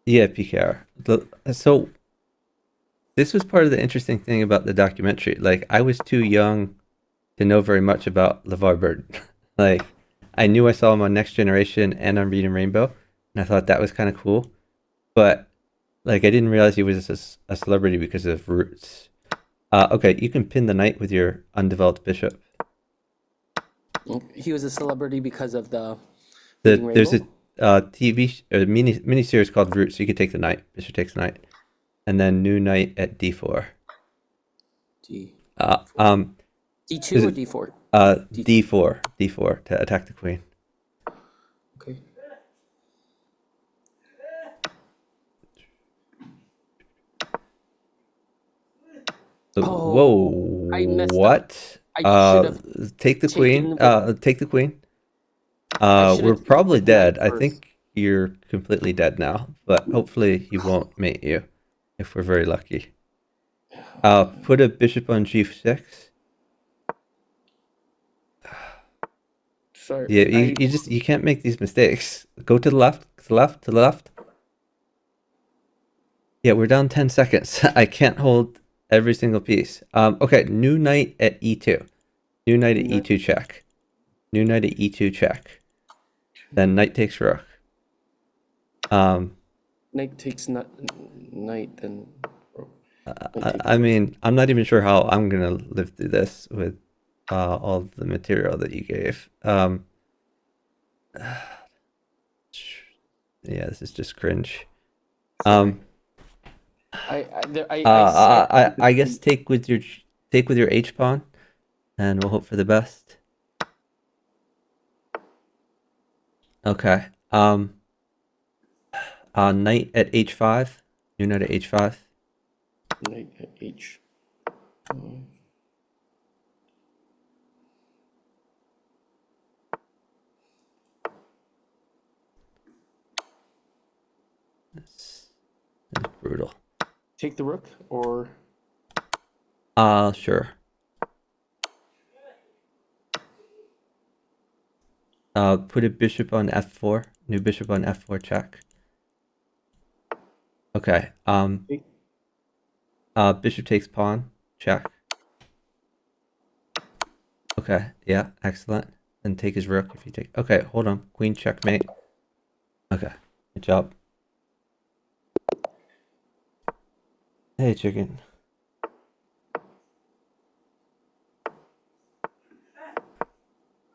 Yeah, PKR. So this was part of the interesting thing about the documentary. Like, I was too young to know very much about LeVar Burton. Like, I knew I saw him on Next Generation and on Reading Rainbow, and I thought that was kind of cool. But like, I didn't realize he was a celebrity because of Roots. Okay, you can pin the knight with your undeveloped bishop. He was a celebrity because of the There's a TV mini series called Roots. So you can take the knight. Bishop takes the knight, and then new knight at d4. D. is D2 or it- D4? d4 to attack the queen. Okay. So, Oh, whoa! I messed up. What? I should have Take the queen. Take the queen. should We're have probably taken knight dead. I first. think you're completely dead now, but hopefully he won't mate you if we're very lucky. Put a bishop on g6. Sorry. Yeah, you can't make these mistakes. Go to the left, to the left, to the left. Yeah, we're down 10 seconds. I can't hold every single piece. Okay, new knight at e2. New knight at e2 check. New knight at e2 check. Then knight takes rook. Knight takes knight, then. I mean, I'm not even sure how I'm gonna live through this with all the material that you gave. Yeah, this is just cringe. I guess take with your H pawn, and we'll hope for the best. Okay. Knight at h5. New knight at h5. Knight at H. That's brutal. Take the rook or Sure. Put a bishop on f4. New bishop on f4 check. Okay. take. Bishop takes pawn. Check. Okay. Yeah. Excellent. Then take his rook if you take. Okay. Hold on. Queen checkmate. Okay. Good job. Hey, chicken.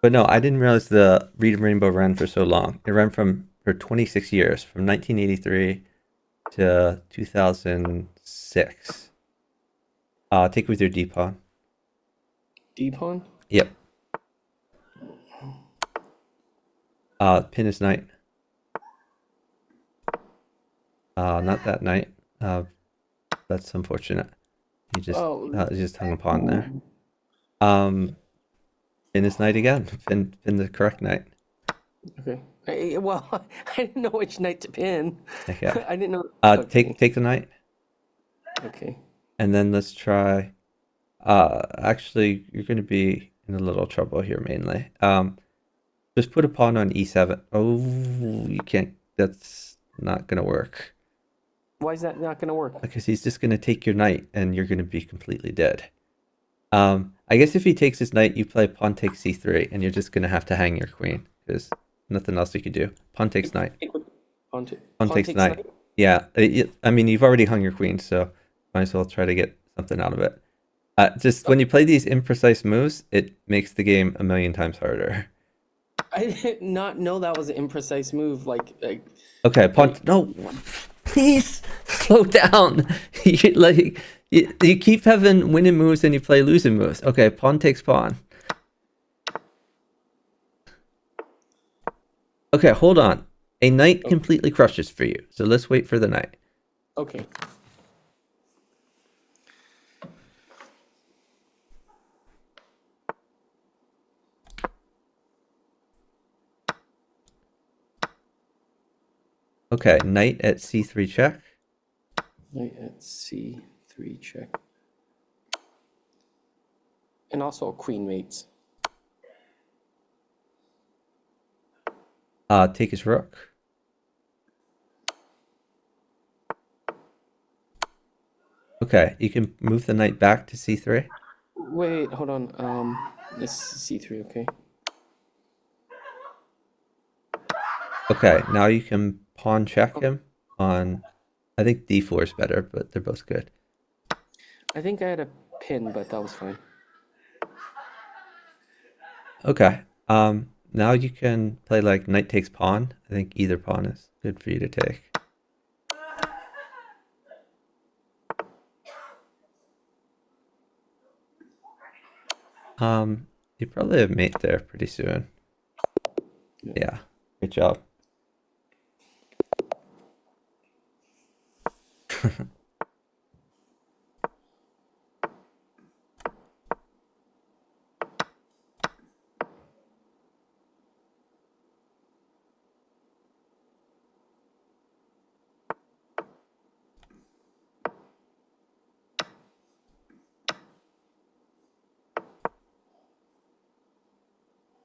But no, I didn't realize the Read Rainbow ran for so long. It ran for 26 years, from 1983 to 2006. Take with your D pawn. D pawn. Yep. Pin his knight. Not that knight. That's unfortunate. He just hung a pawn there. Pin his knight again. Pin the correct knight. Okay. Well, I didn't know which knight to pin. Okay. I didn't know. Okay. Take the knight. Okay. And then let's try. Actually, you're going to be in a little trouble here mainly. Just put a pawn on e7. Oh, you can't. That's not going to work. Why is that not going to work? Because he's just going to take your knight, and you're going to be completely dead. I guess if he takes his knight, you play pawn takes c3, and you're just going to have to hang your queen, because nothing else you could do. Pawn takes knight. Pawn Takes knight. Yeah, I mean, you've already hung your queen, so might as well try to get something out of it. Just when you play these imprecise moves, it makes the game a million times harder. I did not know that was an imprecise move. Okay, pawn. No, please slow down. You keep having winning moves and you play losing moves. Okay, pawn takes pawn. Okay, hold on. A knight completely crushes for you. So let's wait for the knight. Okay. Okay, knight at c3 check. Knight at c3 check. And also queen mates. Take his rook. Okay, you can move the knight back to c3. Wait, hold on. This is c3, okay. Okay, now you can pawn check him on, I think d4 is better, but they're both good. I think I had a pin, but that was fine. Okay, now you can play like knight takes pawn. I think either pawn is good for you to take. You probably have mate there pretty soon. Yeah, good job.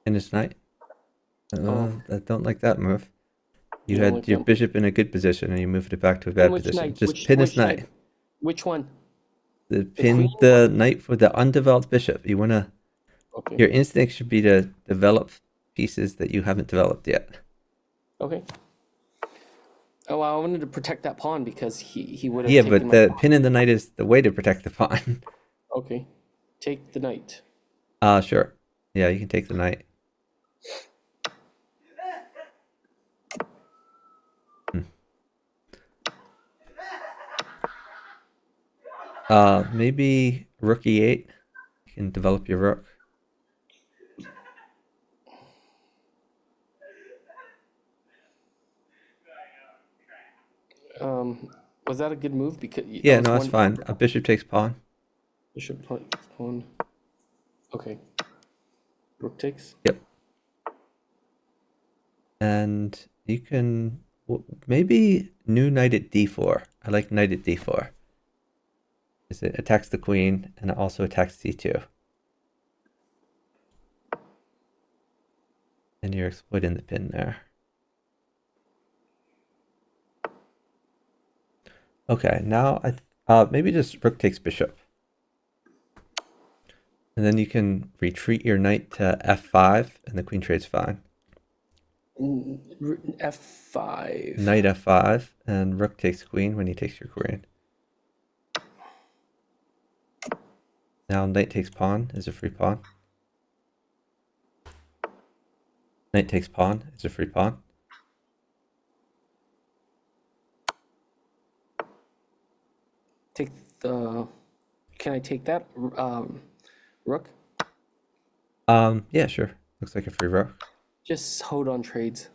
And his knight. I don't like that move. You had your bishop in a good position and you moved it back to a bad position. Just pin his knight. Which one? Pin the knight for the undeveloped bishop. You want to. Okay. Your instinct should be to develop pieces that you haven't developed yet. Okay. Oh, I wanted to protect that pawn because he would have. Yeah, but the pin in the knight is the way to protect the pawn. Okay. Take the knight. Sure. Yeah, you can take the knight. Maybe rook e8. You can develop your rook. Was that a good move? Because Yeah, that was no, that's one fine. A bishop takes pawn. bishop pawn. Okay. Rook takes. Yep. And you can maybe new knight at d4. I like knight at d4. Because it attacks the queen and it also attacks c2. And you're exploiting the pin there. Okay, now maybe just rook takes bishop. And then you can retreat your knight to f5 and the queen trade's fine. F5. Knight f5 and rook takes queen when he takes your queen. Now knight takes pawn is a free pawn. Knight takes pawn is a free pawn. Take the. Can I take that? Rook? Yeah, sure. Looks like a free rook. Just hold on trades.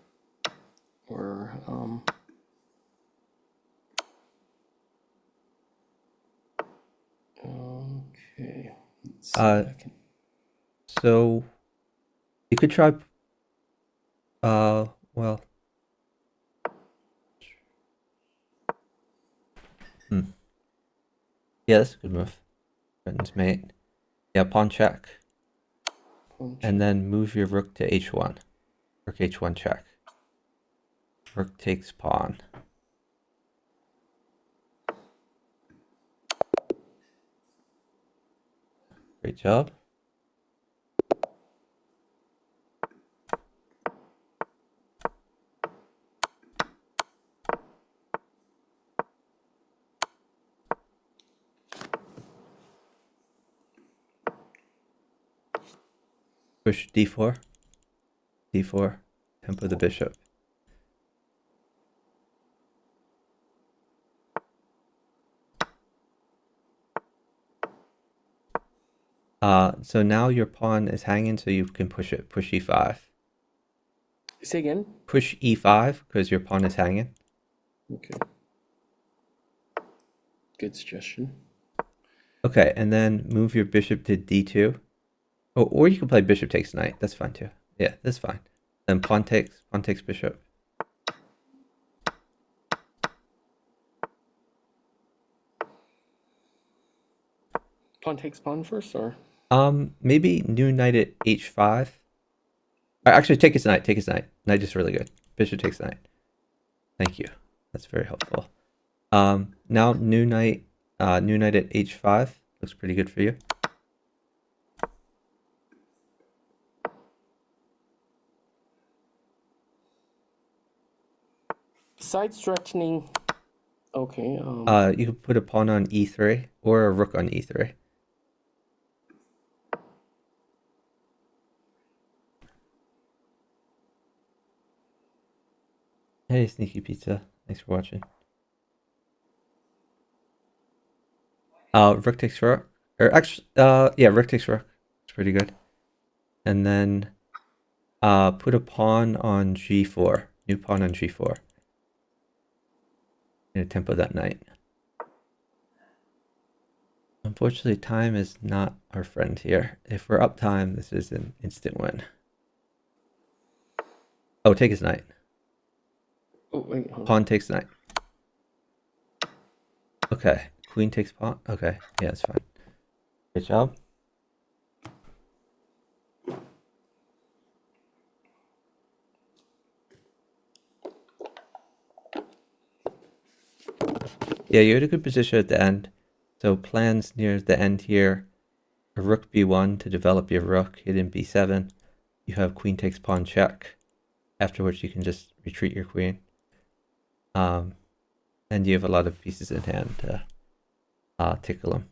Or okay. Let's see if I can. So you could try well. Yeah, that's a good move. Britain's mate. Yeah, pawn check. And then move your rook to h1. Rook h1 check. Rook takes pawn. Great job. Push d4. d4. Tempo the bishop. So now your pawn is hanging, so you can push it. Push e5. Say again? Push e5 because your pawn is hanging. Okay. Good suggestion. Okay, and then move your bishop to d2. Oh, or you can play bishop takes knight. That's fine too. Yeah, that's fine. Then pawn takes bishop. Pawn takes pawn first, or? Maybe new knight at h5. Actually, take his knight. Take his knight. Knight is really good. Bishop takes knight. Thank you. That's very helpful. Now new knight at h5 looks pretty good for you. Besides threatening. Okay. You could put a pawn on e3 or a rook on e3. Hey, Sneaky Pizza. Thanks for watching. Rook takes rook. Or actually, yeah, rook takes rook. It's pretty good. And then put a pawn on g4. New pawn on g4. And tempo that knight. Unfortunately, time is not our friend here. If we're up time, this is an instant win. Oh, take his knight. Oh, wait, Pawn takes knight. Okay. Queen takes pawn. Okay. Yeah, it's fine. Good job. Yeah, you're in a good position at the end. So plans near the end here. A rook b1 to develop your rook. Hit in b7. You have queen takes pawn check. After which you can just retreat your queen. And you have a lot of pieces in hand to tickle them.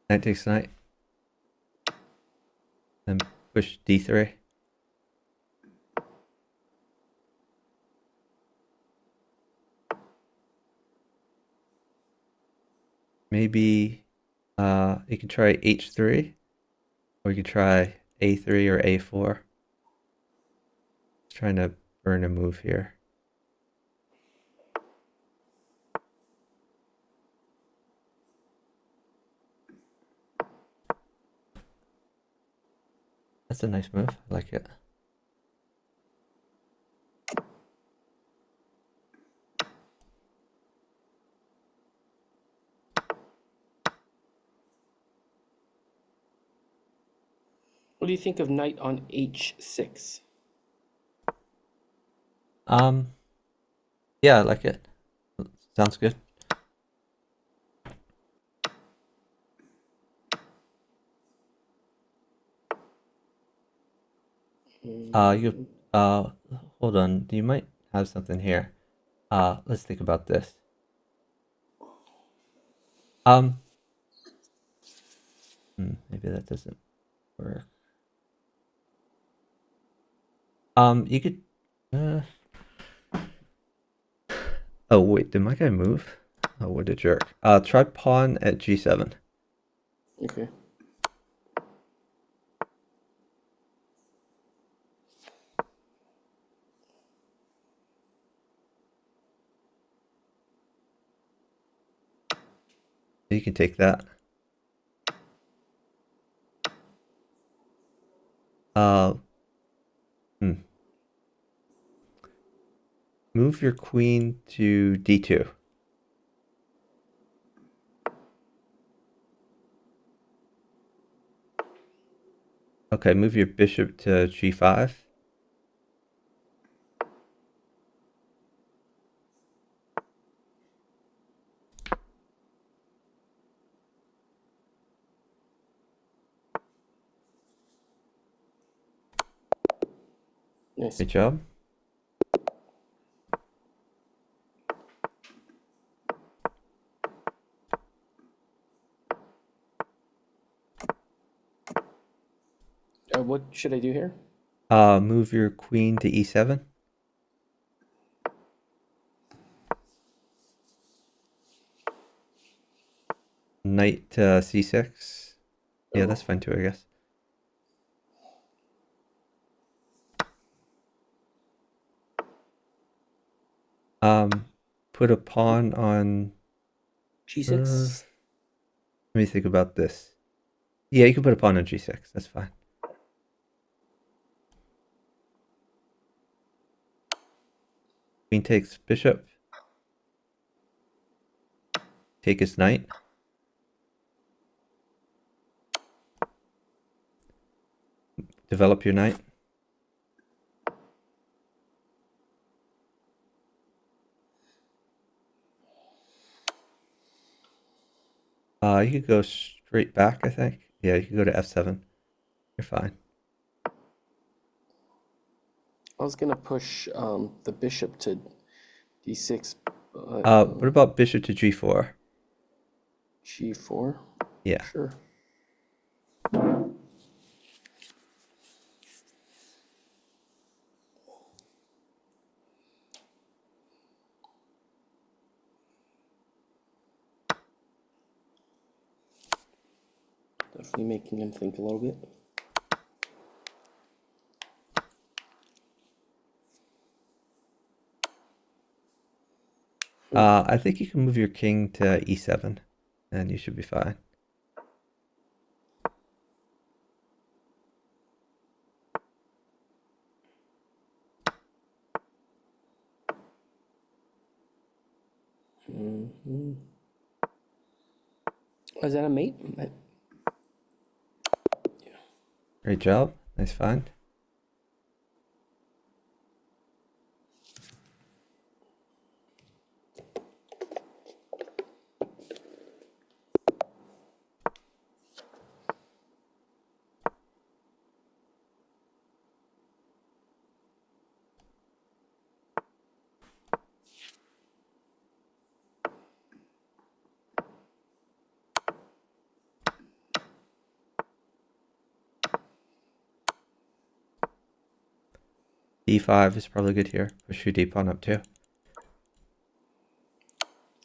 Knight takes knight. Then push d3. Maybe you can try h3, or you could try a3 or a4. Just trying to burn a move here. That's a nice move. I like it. What do you think of knight on h6? Yeah, I like it. Sounds good. You hold on. You might have something here. Let's think about this. Maybe that doesn't work. You could. Oh wait, did my guy move? Oh, what a jerk. Try pawn at g7. Okay. You can take that. Move your queen to d2. Okay, move your bishop to g5. Nice. Good job. What should I do here? Move your queen to e7. Knight to c6. Yeah, that's fine too, I guess. Put a pawn on G6. let me think about this. Yeah, you can put a pawn on g6. That's fine. Queen takes bishop. Take his knight. Develop your knight. You could go straight back, I think. Yeah, you can go to f7. You're fine. I was gonna push the bishop to d6. What about bishop to g4? G4. Yeah. Sure. Definitely making him think a little bit. I think you can move your king to e7, and you should be fine. Mm-hmm. Is that a mate? Great job. Nice find. D5 is probably good here. Push your D pawn up too.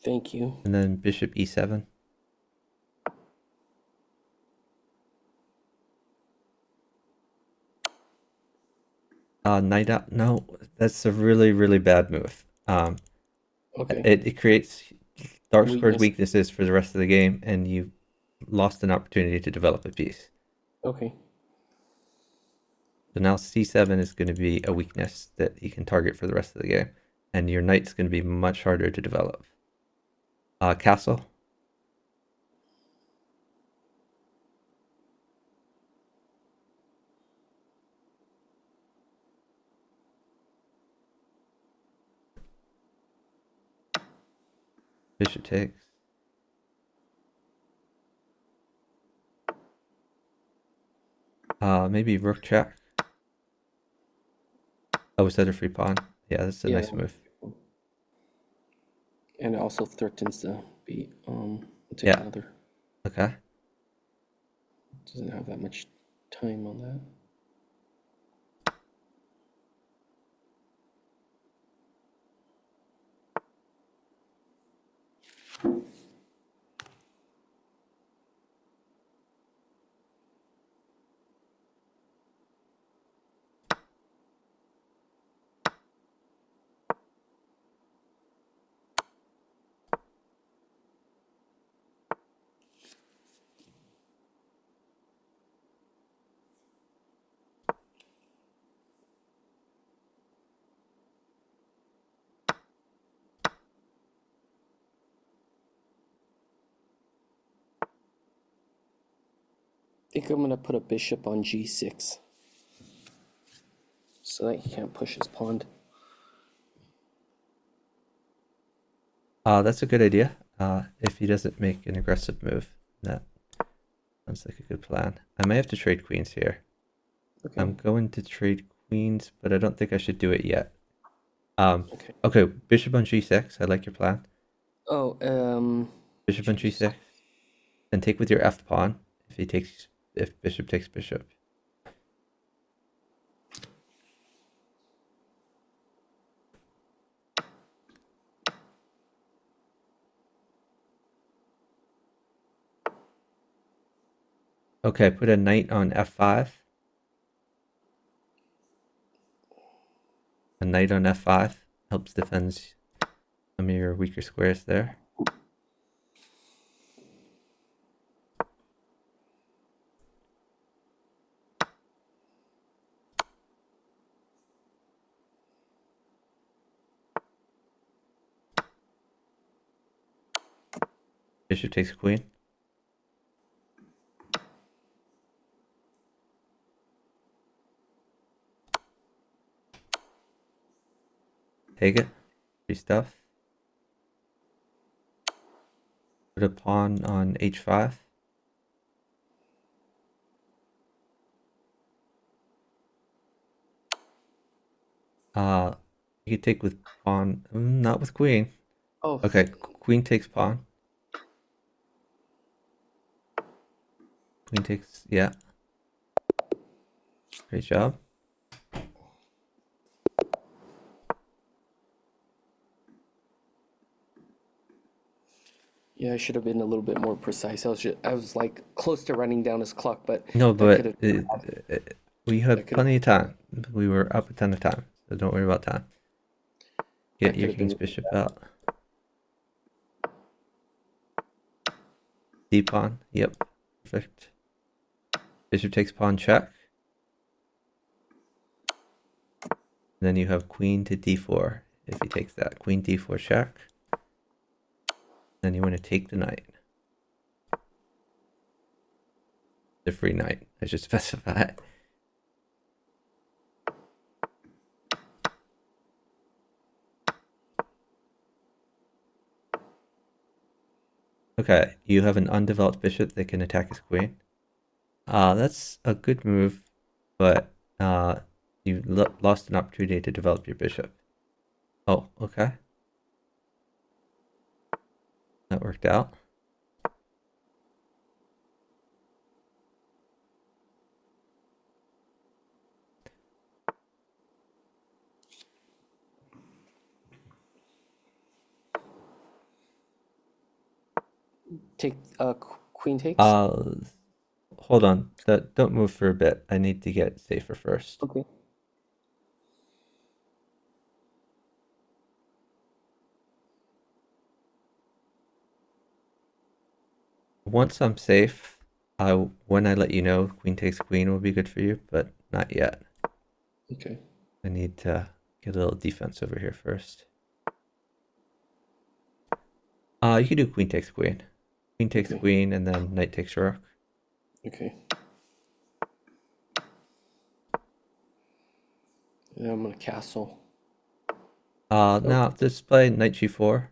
Thank you. And then bishop E7. Knight out. No, that's a really, really bad move. Okay. It creates dark squared Weakness. weaknesses for the rest of the game, and you lost an opportunity to develop a piece. Okay. So now C7 is going to be a weakness that you can target for the rest of the game, and your knight's going to be much harder to develop. Castle. Bishop takes. Maybe rook check. Oh, is that a free pawn? Yeah, that's a nice move. And it also threatens to be we'll take Yeah. another. Okay. Doesn't have that much time on that. I think I'm going to put a bishop on G6 so that he can't push his pawn. That's a good idea. If he doesn't make an aggressive move, that sounds like a good plan. I may have to trade queens here. Okay. I'm going to trade queens, but I don't think I should do it yet. Okay. Okay, bishop on G6. I like your plan. Oh, Bishop on G6. Then take with your F pawn. If bishop takes bishop. Okay, put a knight on F5. A knight on F5 helps defend some of your weaker squares there. Bishop takes queen. Take it. Free stuff. Put a pawn on H5. You could take with pawn, not with queen. oh, Okay, queen takes pawn. Queen takes, yeah. Great job. yeah, I should have been a little bit more precise. I was like close to running down his clock, but No, that could but have. we had plenty of time. We were up a ton of time, so don't worry about time. Get your king's bishop out. D pawn, yep, perfect. Bishop takes pawn check. Then you have queen to d4 if he takes that. Queen d4 check. Then you want to take the knight. The free knight, I should specify. Okay, you have an undeveloped bishop that can attack his queen. That's a good move, but you lost an opportunity to develop your bishop. Oh, okay. That worked out. Take queen takes. Hold on. Don't move for a bit. I need to get safer first. Okay. Once I'm safe, when I let you know queen takes queen will be good for you, but not yet. Okay. I need to get a little defense over here first. You can do queen takes queen. Queen takes Okay. queen, and then knight takes rook. Okay. And I'm gonna castle. Now let's play knight g4.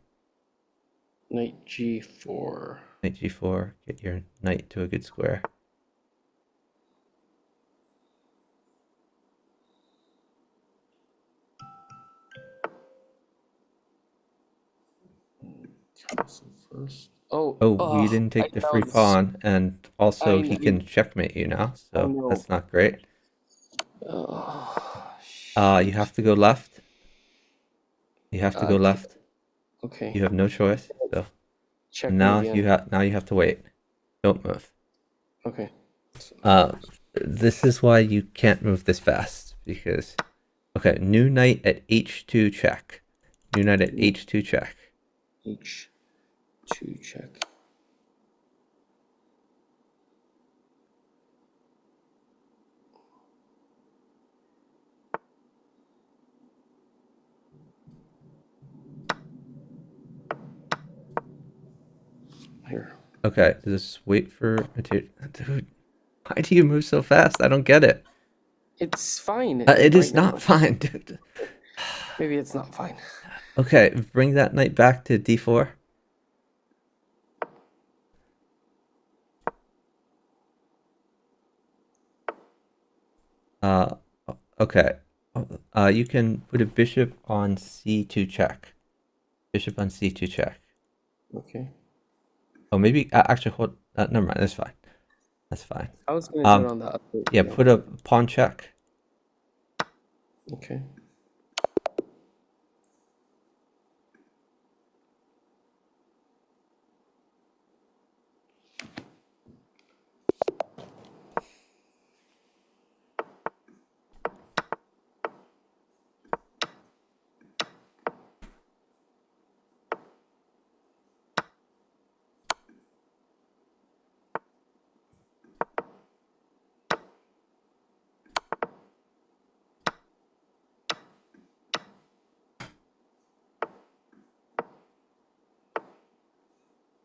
Knight g4. Knight g4. Get your knight to a good square. Castle first. Oh, Oh, you didn't take the free pawn, and also he can checkmate you now, so know. that's not great. Oh, You have to go left. You have to go left. okay. You have no choice. So Check me now again. you have to wait. Don't move. Okay. This is why you can't move this fast because okay, new knight at h2 check. New knight at h2 check. H2 check. Here. Okay, just wait for material. Dude, why do you move so fast? I don't get it. It's fine. It is right now. not fine, dude. Maybe it's not fine. Okay, bring that knight back to d4. Uh, okay. You can put a bishop on c2 check. Bishop on c2 check. Okay. Oh, maybe actually hold. Never mind. That's fine. That's fine. I was gonna do it on the other. Yeah, put a pawn check. Okay.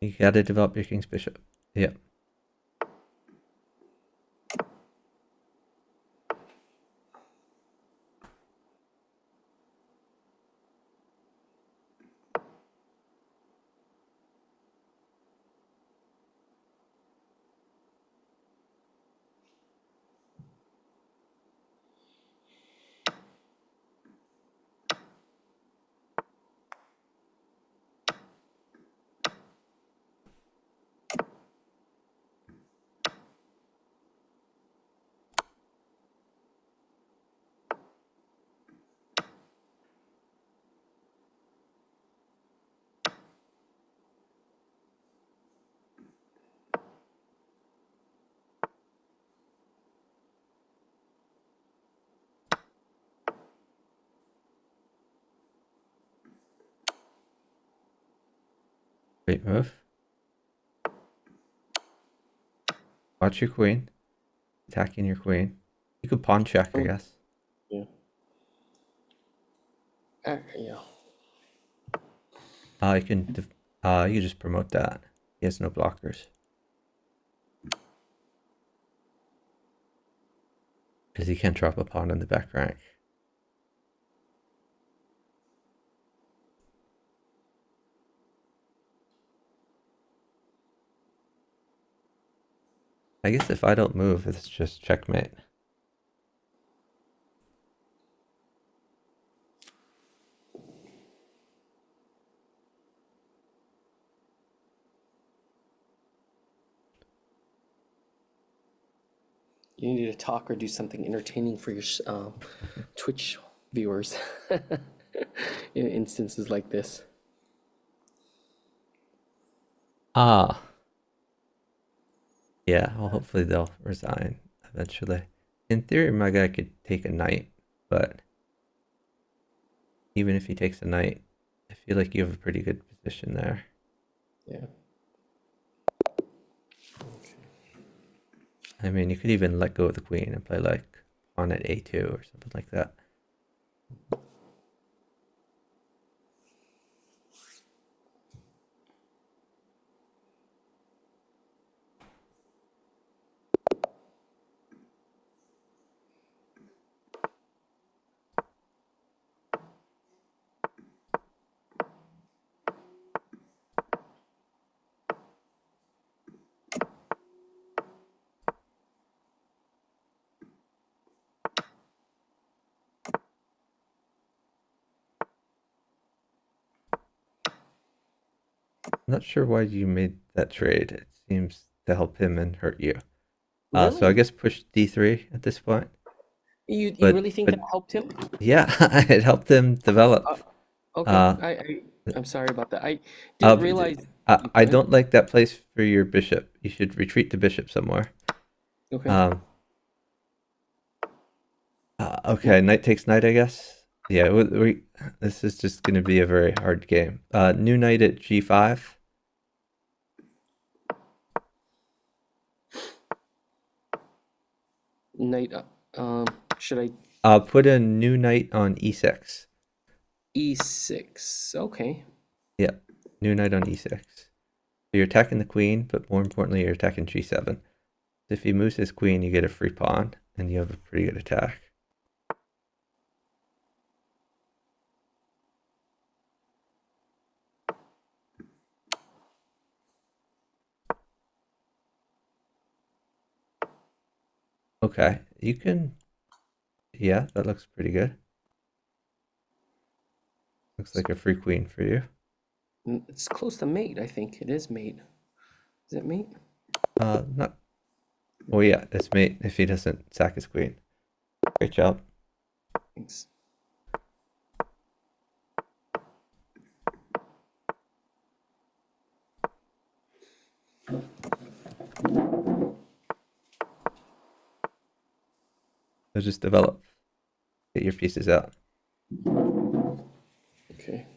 You gotta develop your king's bishop. Yep. Great move. Watch your queen. Attacking your queen. You could pawn check, I guess. Yeah. Yeah. You can you just promote that. He has no blockers. Because he can't drop a pawn in the back rank. I guess if I don't move, it's just checkmate. You need to talk or do something entertaining for your Twitch viewers in instances like this. Ah, yeah. Well, hopefully they'll resign eventually. In theory, my guy could take a knight, but even if he takes a knight, I feel like you have a pretty good position there. Yeah. I mean, you could even let go of the queen and play like pawn at a2 or something like that. I'm not sure why you made that trade. It seems to help him and hurt you. So I Really? guess push d3 at this point. You But really think but that helped him? yeah, it helped him develop. Uh, okay. Uh, I'm sorry about that. I uh, didn't realize. I Go ahead. don't like that place for your bishop. You should retreat the bishop somewhere. Okay. Um, okay, knight takes knight, I guess. Yeah, this is just going to be a very hard game. New knight at g5. Knight. Should I Put a new knight on e6. e6? Okay. Yeah, new knight on e6. So you're attacking the queen, but more importantly, you're attacking g7. If he moves his queen, you get a free pawn, and you have a pretty good attack. Okay, you can... Yeah, that looks pretty good. Looks like a free queen for you. It's close to mate, I think. It is mate. Is it mate? Not... Oh yeah, it's mate if he doesn't sack his queen. Great job. Thanks. So just develop. Get your pieces out. Okay.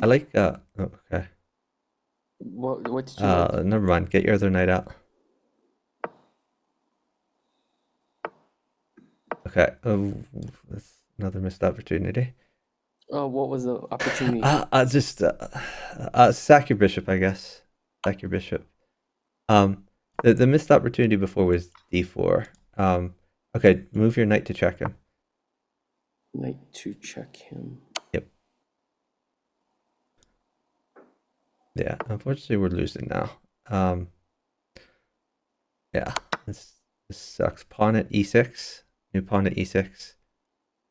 I like... Oh, okay. What did you like? Never mind. Get your other knight out. Okay. Oh, that's another missed opportunity. What was the opportunity? Just sack your bishop, I guess. Sack your bishop. The missed opportunity before was d4. Okay, move your knight to check him. Knight to check him. Yep. Yeah, unfortunately we're losing now. Yeah, this sucks. Pawn at e6. New pawn at e6.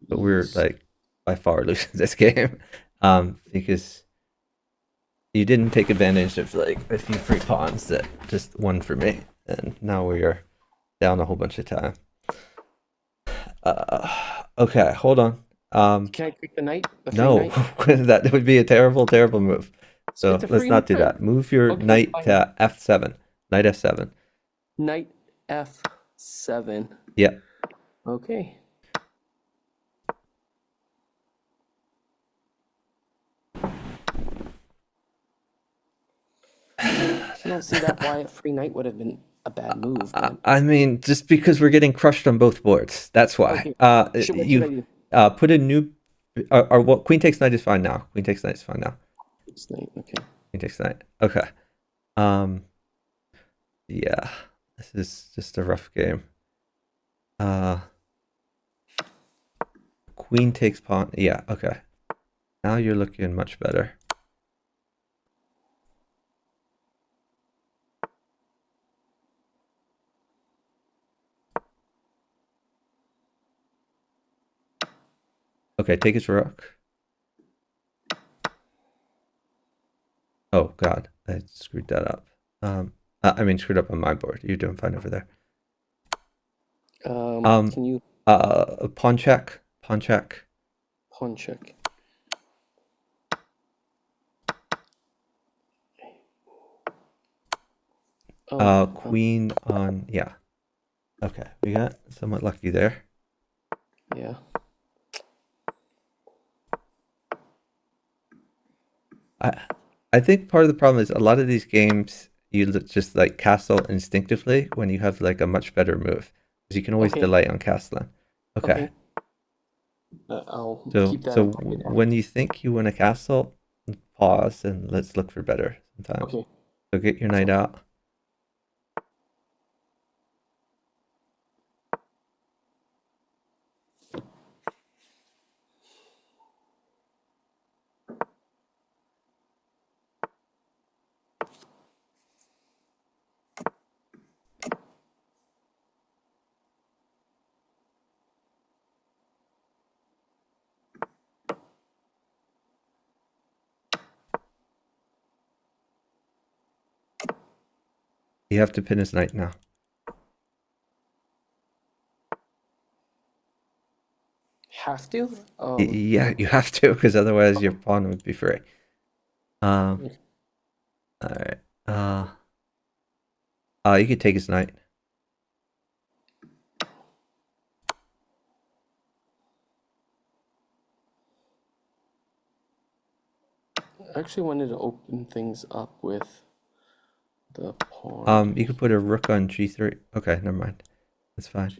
But we're like by far losing this game. Because you didn't take advantage of like a few free pawns that just won for me, and now we are down a whole bunch of time. Okay, hold on. Can I pick the knight? The free No, knight? that would be a terrible, terrible move. So It's a let's free not do knight. that. Move your Okay, knight fine. to f7. Knight f7. Knight f7. Yeah. Okay. I don't see that why a free knight would have been a bad move. But... I mean, just because we're getting crushed on both boards. That's why. Okay. What should I do? Put a new... Or what? Queen takes knight is fine now. Queen takes knight is fine now. It's knight. Okay. Queen takes knight. Okay. Yeah. This is just a rough game. Queen takes pawn. Yeah, okay. Now you're looking much better. Okay, take his rook. Oh god, I screwed that up. I mean screwed up on my board. You're doing fine over there. Can you Pawn check. Pawn check. Pawn check. Oh, Queen on, yeah. Okay, we got somewhat lucky there. yeah. I think part of the problem is a lot of these games you just like castle instinctively when you have like a much better move, because you can always Okay. delay on castling. Okay, Okay. I'll so keep that in mind. when you think you win a castle, pause and let's look for better sometimes. Okay. So get your knight out. You have to pin his knight now. Have to? Yeah, you have to, because otherwise your pawn would be free. All right. You could take his knight. I actually wanted to open things up with the pawn. You could put a rook on g3. Okay, never mind. That's fine.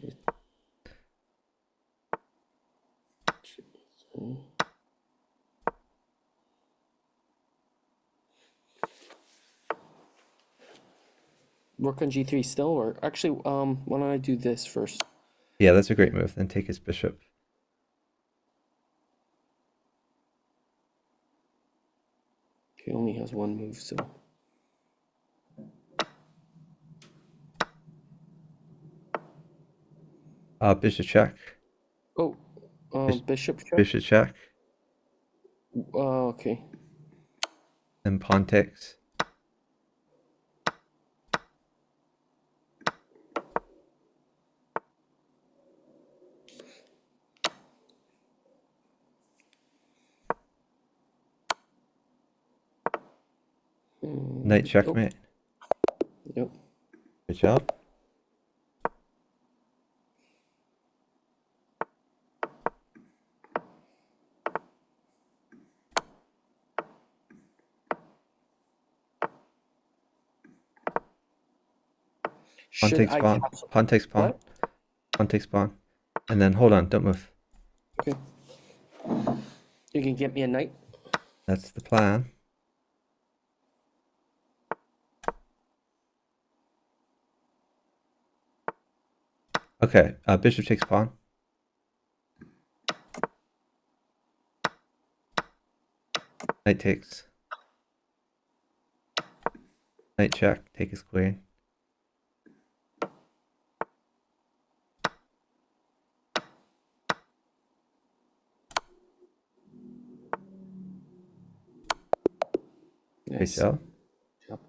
Rook on g3 still, or actually, why don't I do this first? Yeah, that's a great move. Then take his bishop. He only has one move, so. Bishop check. Oh, bishop check? Bishop check. Okay. Then pawn takes. Knight checkmate. Yep. Good job. Pawn Should takes I pawn. capsule? Pawn takes pawn. What? Pawn takes pawn. And then hold on, don't move. Okay. You can get me a knight? That's the plan. Okay, bishop takes pawn. Knight takes. Knight check. Take his queen. Great Nice. job. Yep.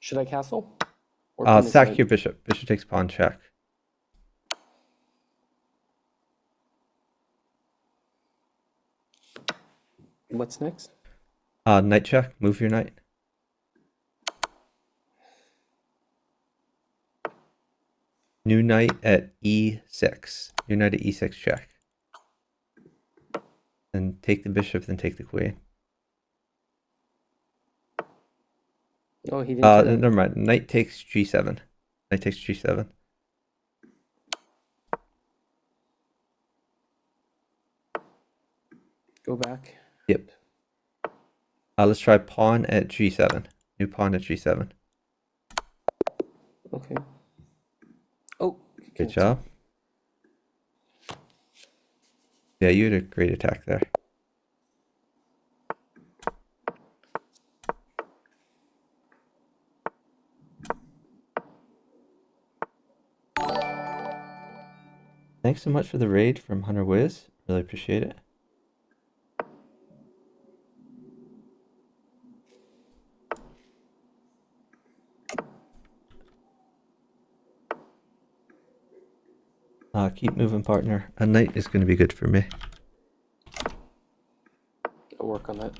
Should I castle? Or pin his Sack knight? your bishop. Bishop takes pawn check. What's next? Knight check. Move your knight. New knight at e6. New knight at e6 check. Then take the bishop, then take the queen. Oh, he didn't do that. Never mind. Knight takes g7. Knight takes g7. Go back. Yep. Let's try pawn at g7. New pawn at g7. Okay. Oh. Good job. Yeah, you had a great attack there. Thanks so much for the raid from Hunter Wiz. Really appreciate it. Keep moving, partner. A knight is going to be good for me. I'll work on that.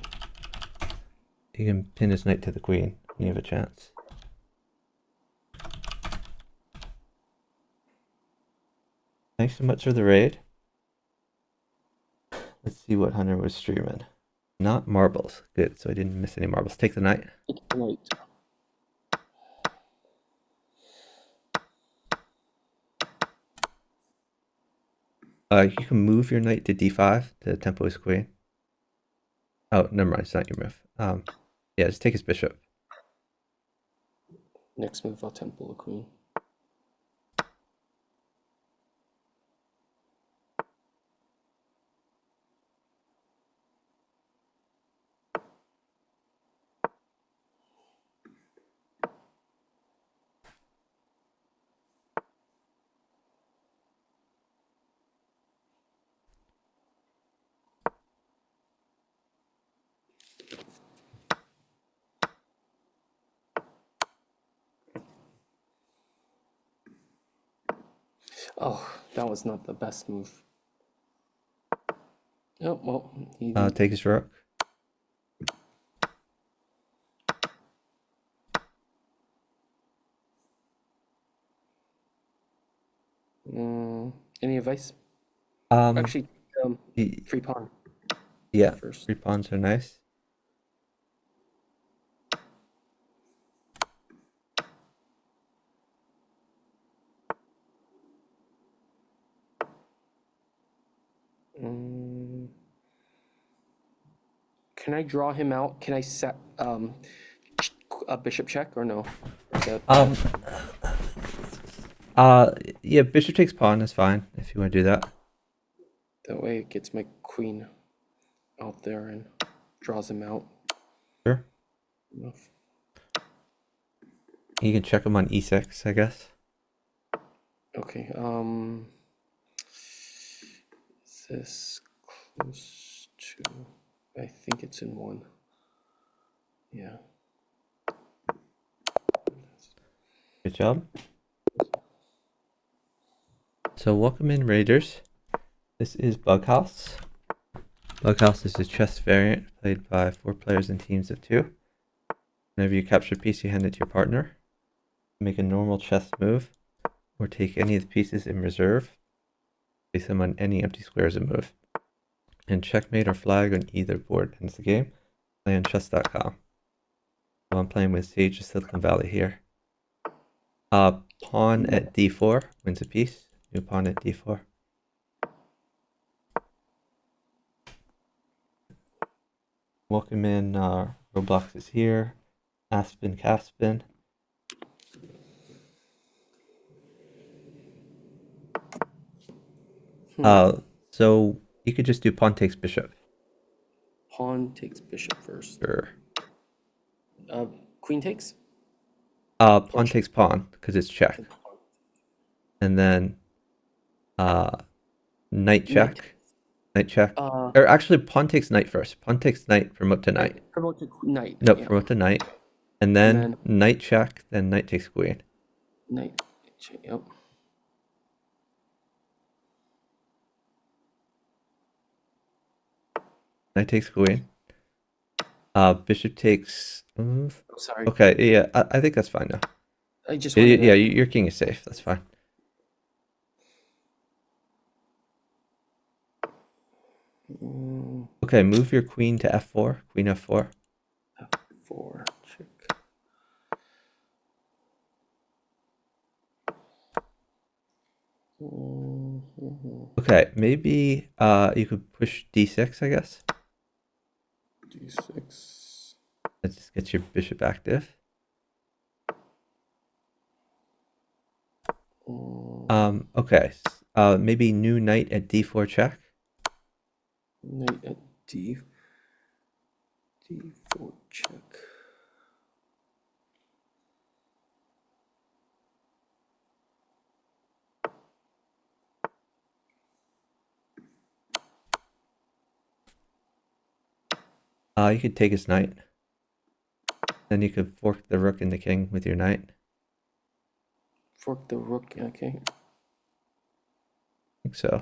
You can pin his knight to the queen when you have a chance. Thanks so much for the raid. Let's see what Hunter was streaming. Not marbles. Good, so I didn't miss any marbles. Take the knight. Take the knight. You can move your knight to d5 to tempo his queen. Oh, never mind. It's not your move. Yeah, just take his bishop. Next move, I'll temple the queen. Oh, that was not the best move. Oh, well, he Take his rook. any advice? Actually, free pawn Yeah, first. free pawns are nice. Can I draw him out? Can I set a bishop check or no? Is that, Yeah, bishop takes pawn is fine if you want to do that. that way it gets my queen out there and draws him out. Sure. Enough. You can check him on e6, I guess. Okay. Is this close to? I think it's in one. Yeah. Good job. So welcome in, Raiders. This is Bughouse. Bughouse is a chess variant played by 4 players in teams of 2. Whenever you capture a piece, you hand it to your partner. Make a normal chess move, or take any of the pieces in reserve. Place them on any empty squares and move. And checkmate or flag on either board ends the game. Play on chess.com. So I'm playing with Sage of Silicon Valley here. Pawn at d4 wins a piece. New pawn at d4. Welcome in. Roblox is here. Aspen, Caspin. So you could just do pawn takes bishop. Pawn takes bishop first. Sure. Queen takes? Pawn takes pawn because it's check. And then knight check. Knight check. Or actually, pawn takes knight first. Pawn takes knight, promote to knight. Promote to knight. No, yeah. promote to knight. And then knight check, then knight takes queen. Knight check, yep. Knight takes queen. Bishop takes. Sorry. Okay, yeah, I think that's fine now. I just Yeah, your king is safe. That's fine. Okay, move your queen to f4. Queen f4. F4 check. Okay, maybe you could push d6, I guess. D6. That just gets your bishop active. Okay. Maybe new knight at d4 check. Knight at d4 check. You could take his knight. Then you could fork the rook and the king with your knight. Fork the rook. Okay. I think so.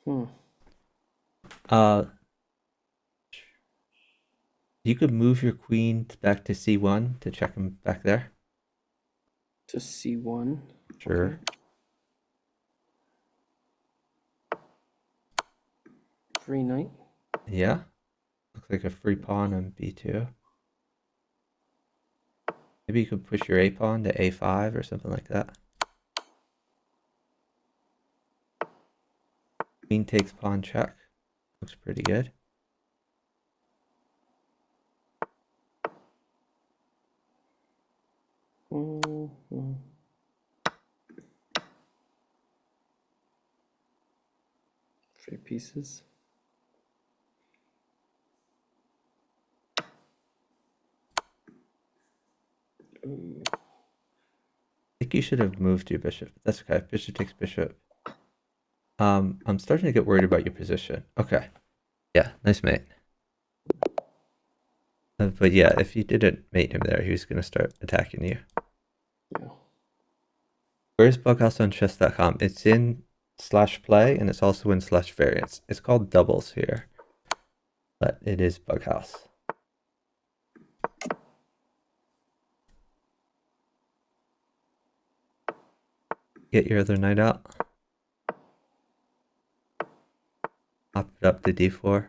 Hmm. You could move your queen back to c1 to check him back there. To c1. Sure. Okay. Free knight. Yeah. Looks like a free pawn on b2. Maybe you could push your a pawn to a5 or something like that. Queen takes pawn check. Looks pretty good. Mm-hmm. Free pieces. Ooh. I think you should have moved your bishop. That's okay. Bishop takes bishop. I'm starting to get worried about your position. Okay. Yeah, nice mate. But yeah, if you didn't mate him there, he was going to start attacking you. Yeah. Where's bughouse on chess.com? It's in /play and it's also in /variants. It's called doubles here, but it is bughouse. Get your other knight out. Pop it up to d4.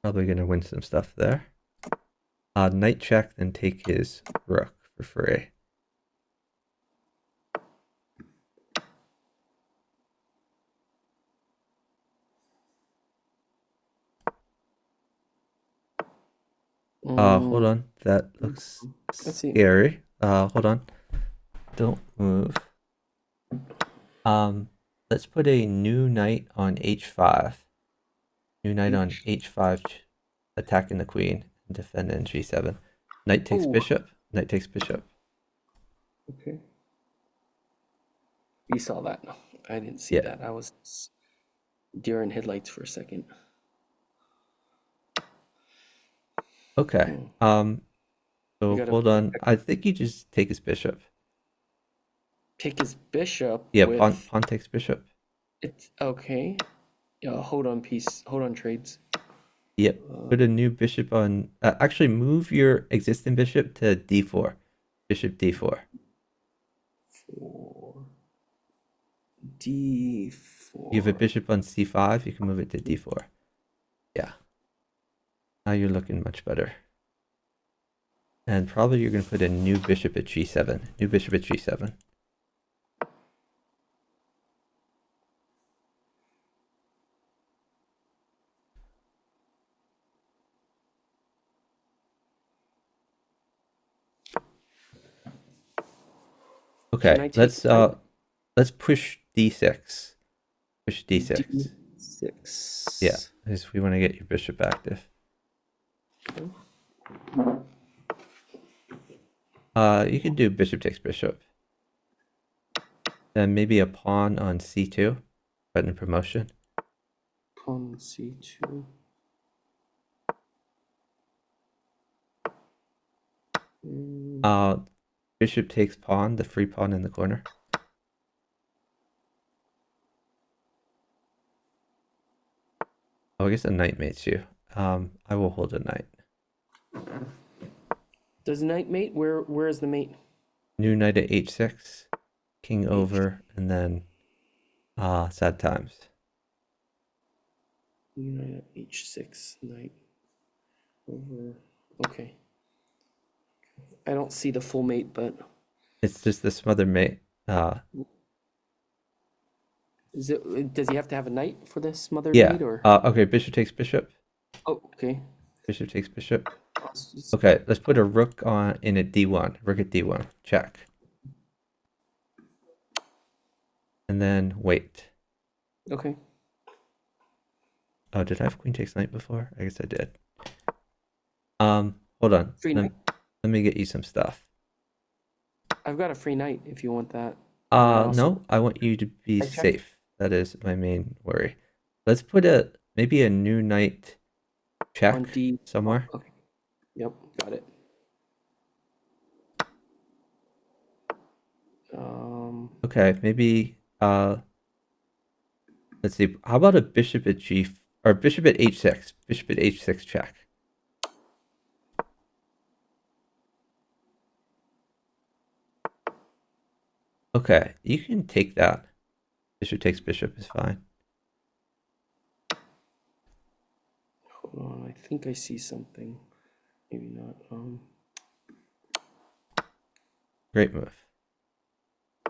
Probably going to win some stuff there. Knight check, then take his rook for free. Hold on. That looks Let's see. scary. Hold on. Don't move. Let's put a new knight on h5. New knight on h5, attacking the queen and defending g7. Knight takes Ooh. bishop. Knight takes bishop. Okay. You saw that. I didn't see Yeah. that. I was deer in headlights for a second. Okay. So gotta hold on. I think you just take his bishop. Take his bishop. Yeah, with pawn takes bishop. It's okay. Hold on, piece. Hold on, trades. Yep. Put a new bishop on. Actually, move your existing bishop to d4. Bishop d4. D4. You have a bishop on c5. You can move it to d4. Yeah. Now you're looking much better. And probably you're going to put a new bishop at g7. New bishop at g7. Okay, let's push d6. Push d6. D6. Yeah, because we want to get your bishop active. You can do bishop takes bishop. Then maybe a pawn on c2, button promotion. Pawn c2. Bishop takes pawn, the free pawn in the corner. Oh, I guess a knight mates you. I will hold a knight. Does knight mate? Where is the mate? New knight at h6, king over, and then sad times. New knight at h6, knight over. Okay. I don't see the full mate, but It's just the smother mate. does he have to have a knight for this smothered Yeah. mate or? Okay, bishop takes bishop. Oh, okay. Bishop takes bishop. Okay, let's put a rook in at d1. Rook at d1. Check. And then wait. Okay. Oh, did I have queen takes knight before? I guess I did. Hold on. Free knight. Let me get you some stuff. I've got a free knight if you want that. And also No, I want you to be I check. safe. That is my main worry. Let's put maybe a new knight On check D. Oh, somewhere. okay. Yep, got it. Okay, maybe let's see. How about a bishop at G or bishop at H6? Bishop at H6 check. Okay, you can take that. Bishop takes bishop is fine. Hold on, I think I see something. Maybe not. Great move.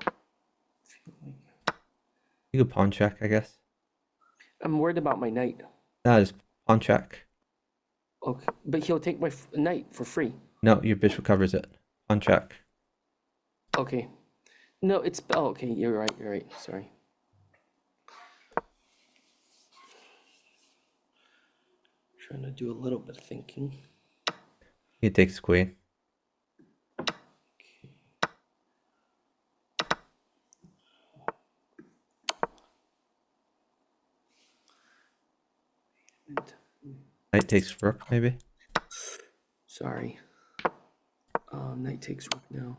Feel like You could pawn check, I guess. I'm worried about my knight. That is pawn check. Okay, but he'll take my knight for free. No, your bishop covers it. Pawn check. Okay. No, it's okay. You're right. You're right. Sorry. Trying to do a little bit of thinking. He takes queen. Knight takes rook, maybe. Sorry. Knight takes rook now.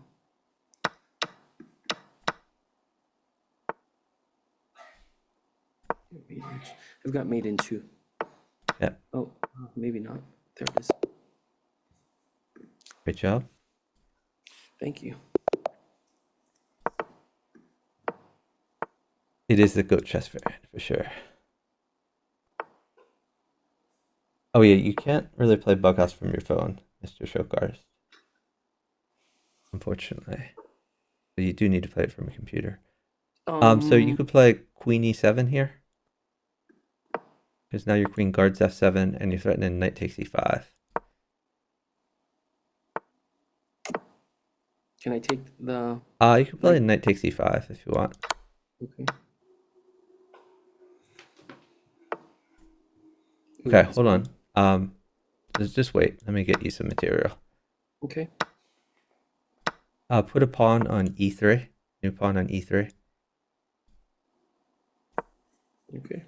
I've got mate in 2. Yeah. Oh, maybe not. There it is. Great job. Thank you. It is the goat chess variant for sure. Oh yeah, you can't really play bughouse from your phone, Mr. Shokars. Unfortunately. But you do need to play it from a computer. So you could play queen e7 here. Because now your queen guards f7 and you're threatening knight takes e5. Can I take the? You could play knight takes e5 if you want. Okay. Okay, hold on. Just wait. Let me get you some material. Okay. Put a pawn on e3. New pawn on e3. Okay.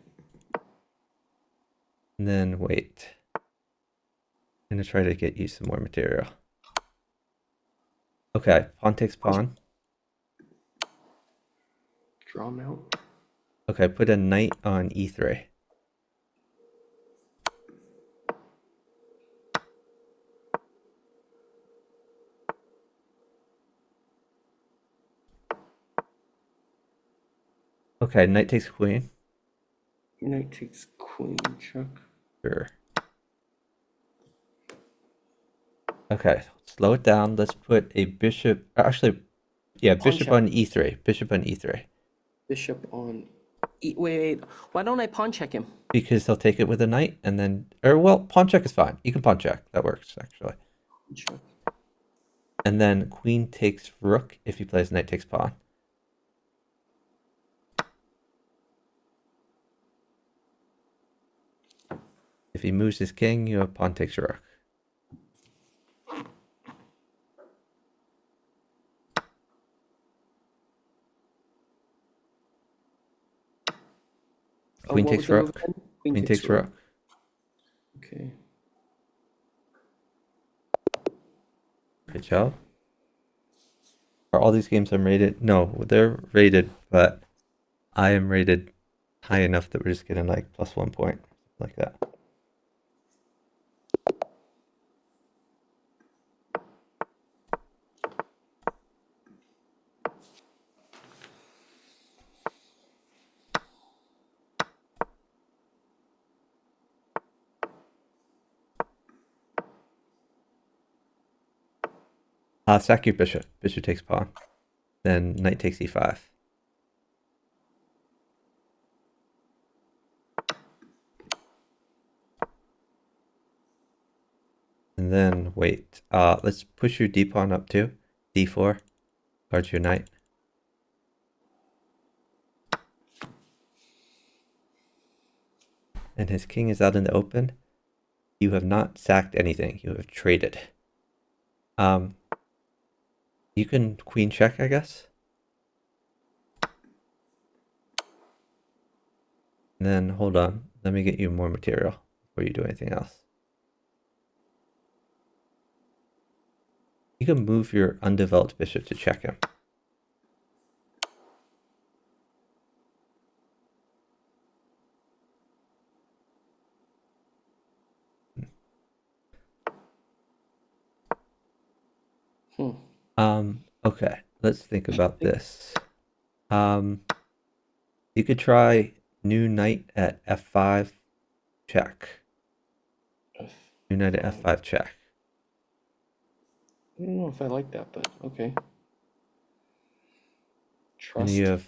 And then wait. I'm gonna try to get you some more material. Okay, pawn takes pawn. Draw mount. Okay, put a knight on e3. Okay, knight takes queen. Knight takes queen. Check. Sure. Okay, slow it down. Let's put a bishop. Actually, yeah, Pawn bishop check. on e3. Bishop on e3. Bishop on. Wait. Why don't I pawn check him? Because he'll take it with a knight, and then, well, pawn check is fine. You can pawn check. That works actually. Check. And then queen takes rook if he plays knight takes pawn. If he moves his king, you have pawn takes rook. Queen What was takes the move rook. again? Queen takes rook. Okay. Good job. Are all these games I'm rated? No, they're rated, but I am rated high enough that we're just getting like +1 point, like that. Sack your bishop. Bishop takes pawn. Then knight takes e5. And then wait. Let's push your d pawn up to d4. Guards your knight. And his king is out in the open. You have not sacked anything. You have traded. You can queen check, I guess. And then hold on. Let me get you more material before you do anything else. You can move your undeveloped bishop to check him. Okay, let's think about this. You could try new knight at f5 check. New knight at f5 check. I don't know if I like that, but okay. And Trust. you have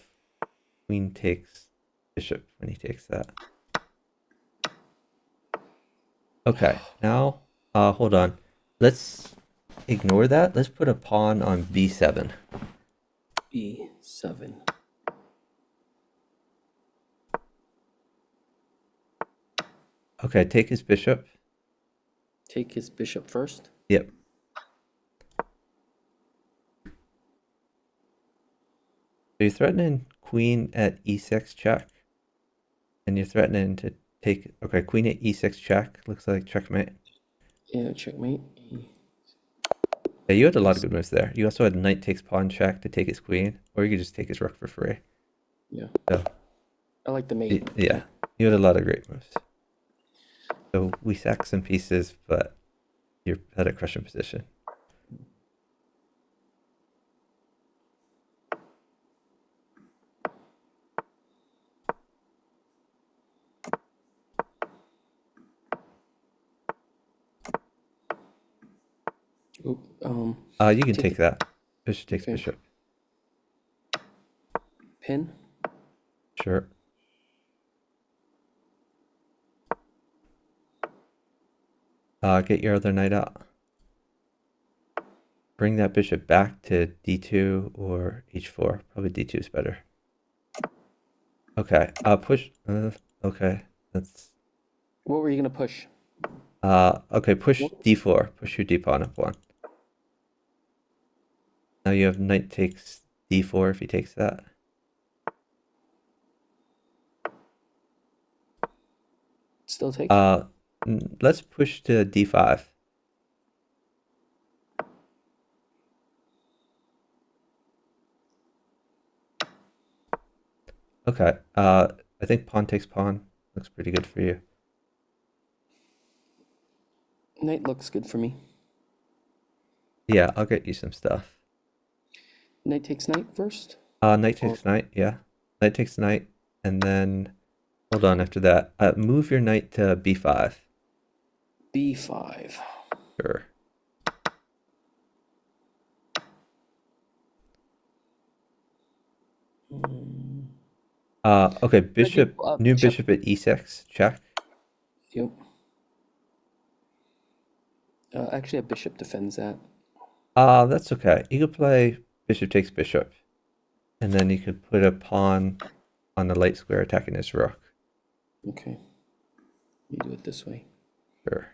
queen takes bishop when he takes that. Okay, now, hold on. Let's ignore that. Let's put a pawn on b7. B7. Okay, take his bishop. Take his bishop first. Yep. So you're threatening queen at e6 check. And you're threatening to take... Okay, queen at e6 check. Looks like checkmate. Yeah, checkmate. Yeah, you had a lot of good moves there. You also had knight takes pawn check to take his queen. Or you could just take his rook for free. Yeah. So, I like the mate. yeah, you had a lot of great moves. So we sacked some pieces, but you're at a crushing position. Oop, You can take that. Bishop takes Okay. bishop. Pin. Sure. Get your other knight out. Bring that bishop back to d2 or h4. Probably d2 is better. Okay. Push. Okay. That's. What were you gonna push? Okay. Push d4. Push your d pawn up one. Now you have knight takes d4 if he takes that. Still take? Let's push to d5. Okay. I think pawn takes pawn. Looks pretty good for you. Knight looks good for me. Yeah, I'll get you some stuff. Knight takes knight first? Knight takes knight, yeah. Knight takes knight, and then hold on after that. Move your knight to b5. B5. Sure. Okay, bishop, new check. bishop at e6, check. Yep. Actually, a bishop defends that. That's okay. You could play bishop takes bishop, and then you could put a pawn on the light square attacking his rook. Okay. You do it this way. Sure.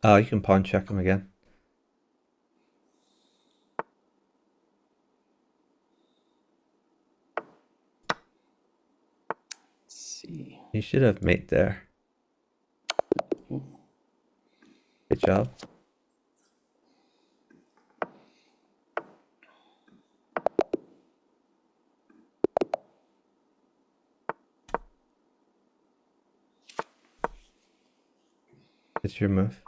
You can pawn check him again. Let's see. You should have mate there. Good job. It's your move.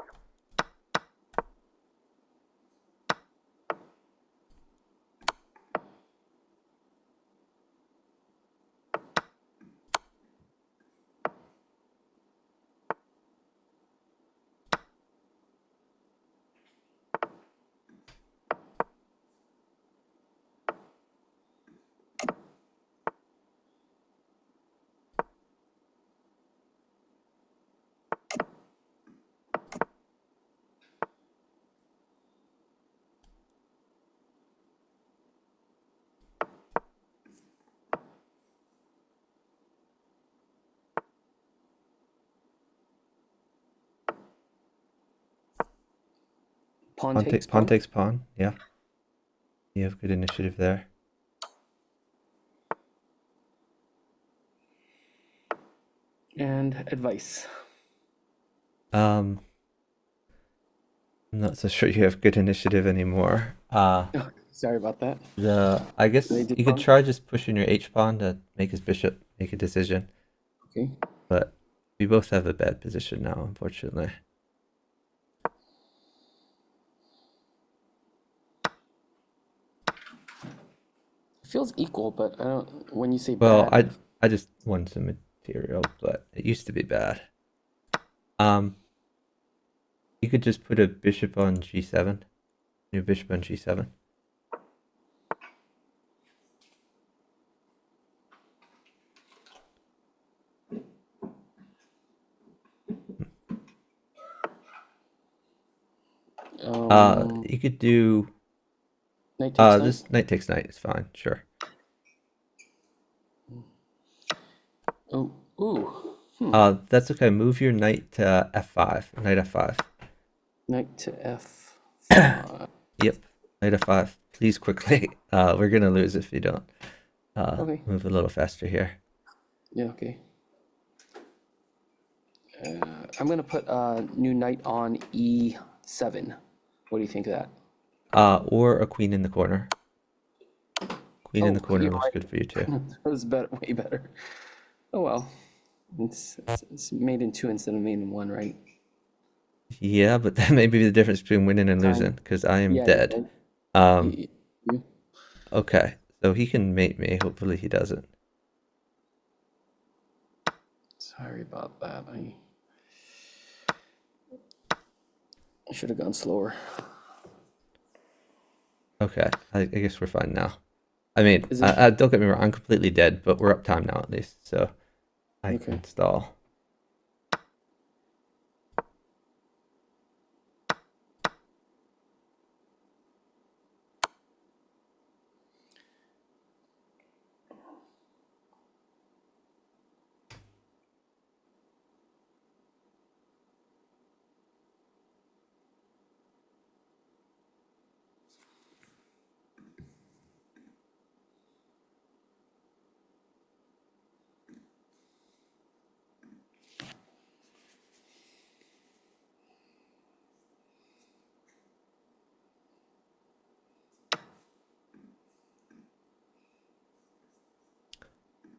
Pawn Pawn, takes pawn pawn. takes pawn. Yeah. You have good initiative there. And advice. I'm not so sure you have good initiative anymore. Oh, sorry about that. I guess They did you could pawn? try just pushing your H pawn to make his bishop make a decision, Okay. but we both have a bad position now, unfortunately. It feels equal, but I don't. When you say Well, bad, I just won some material, but it used to be bad. You could just put a bishop on G7. Your bishop on G7. You could do knight takes knight. this knight takes knight is fine, sure. Oh, ooh. That's okay. Move your knight to F5. Knight F5. Knight to F5. Yep. Knight F5. Please quickly. We're gonna lose if you don't Okay. move a little faster here. Yeah, okay. I'm gonna put new knight on E7. What do you think of that? Or a queen in the corner. Queen in the corner you're looks right. good for you too. That was better, way better. Oh well. It's made in two instead of made in one, right? Yeah, but that may be the difference between winning and Time. losing, because I am Yeah, dead. yeah. Okay, so he can mate me. Hopefully he doesn't. Sorry about that. I should have gone slower. Okay, I guess we're fine now. I mean, Is it- don't get me wrong, I'm completely dead, but we're up time now at least, so I Okay. can stall.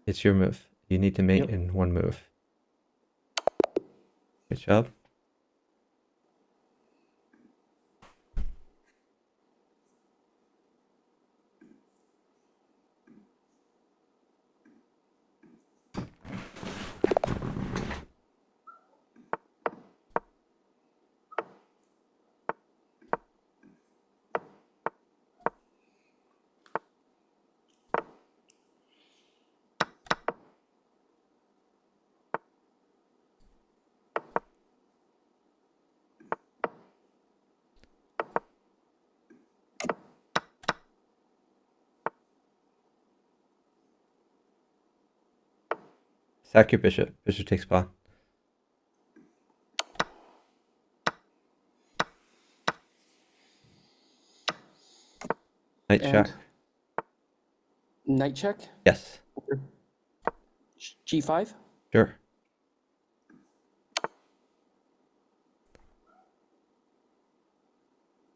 It's your move. You need to mate Yep. in one move. Good job. Sack your bishop. Bishop takes pawn. Knight check. Knight check. Yes. G5. Sure.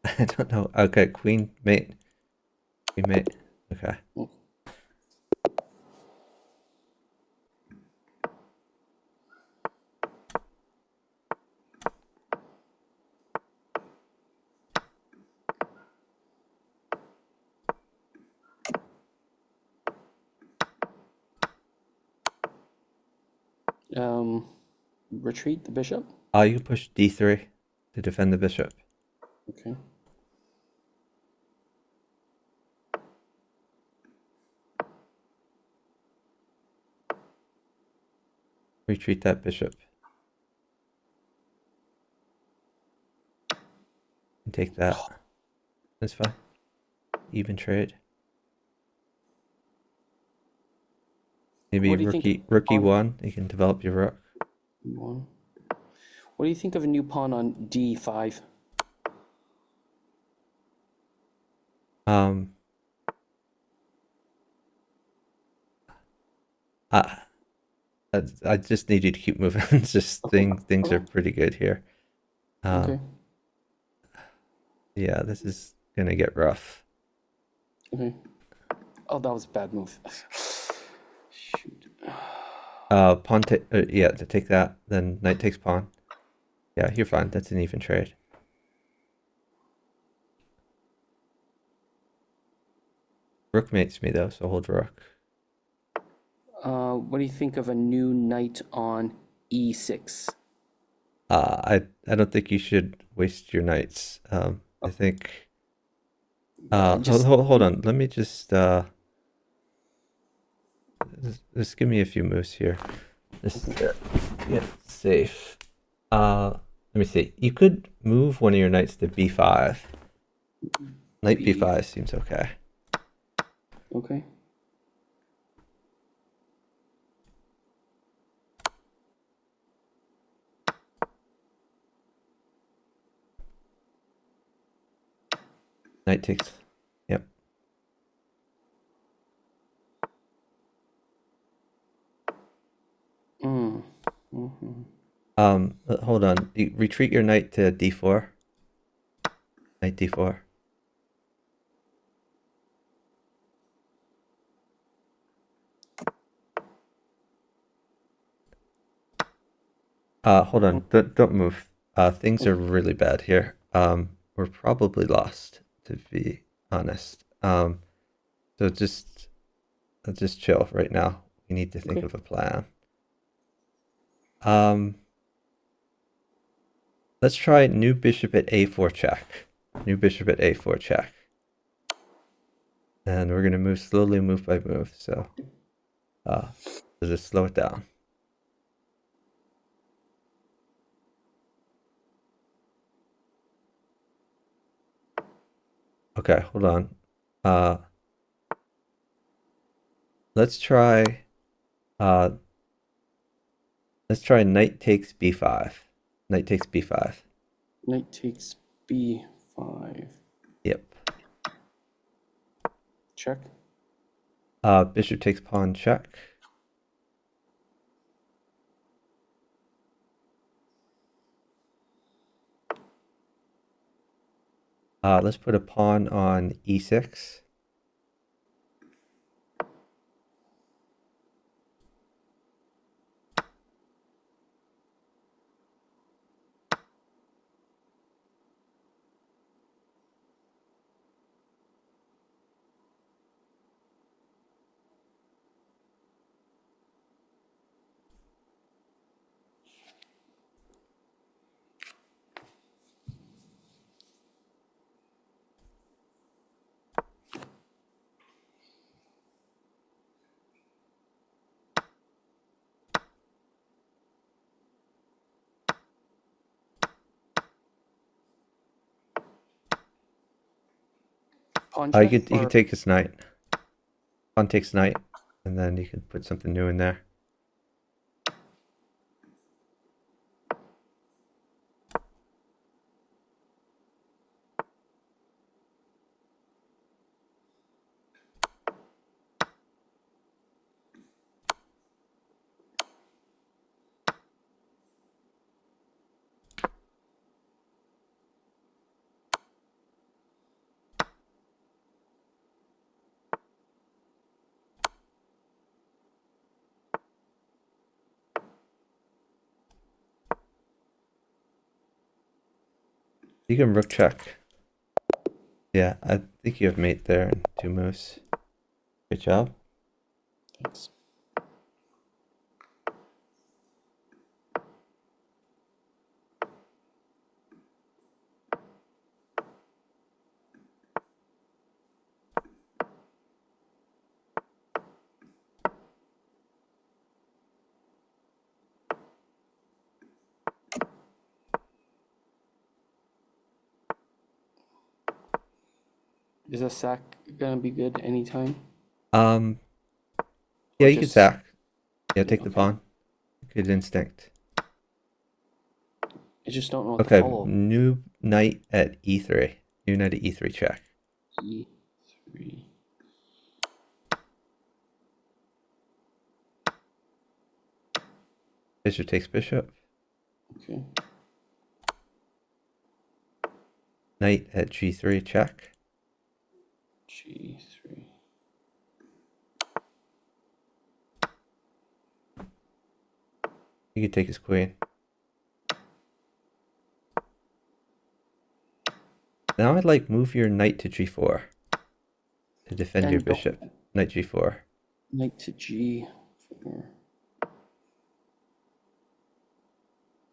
I don't know. Okay, queen mate. Queen mate. Okay. Retreat the bishop. You can push d3 to defend the bishop. Okay. Retreat that bishop. And take that. That's fine. Even trade. Maybe What do you think rookie on- 1. You can develop your rook. What do you think of a new pawn on D5? Um, I, I just need you to keep moving. It's just Okay. things are Okay. pretty good here. Okay. Yeah, this is gonna get rough. Okay. Oh, that was a bad move. Shoot. Pawn yeah, to take that, then knight takes pawn. Yeah, you're fine. That's an even trade. Rook mates me though, so hold rook. What do you think of a new knight on e6? I don't think you should waste your knights. I think. Just Hold on. Let me just give me a few moves here. Just get safe. Let me see. You could move one of your knights to b5. Knight b5 seems okay. okay. Knight takes. Yep. Mm-hmm. Hold on. You retreat your knight to d4. Knight d4. Hold on. Don't move. Things are really bad here. We're probably lost, to be honest. So just chill right now. We need to think Okay. of a plan. Um, let's try new bishop at a4 check. New bishop at a4 check. And we're gonna move slowly, move by move. So just slow it down. Okay, hold on. Uh, let's try uh let's try knight takes b5. Knight takes b5. Knight takes b5. Yep. Check. Bishop takes pawn check. Let's put a pawn on e6. Pawn You check. could take his knight. Pawn takes knight, and then you can put something new in there. You can rook check. Yeah, I think you have mate there in 2 moves. Good job. Thanks. Is a sack gonna be good anytime? Yeah, Or you can just sack. Yeah, take the okay. pawn. Good instinct. I just don't know what the Okay, follow new knight at e3. New knight at e3 check. E 3. Bishop takes bishop. Okay. Knight at g3, check. G3. You could take his queen. Now I'd like move your knight to g4 to defend And your don't- bishop. Knight g4. Knight to G4.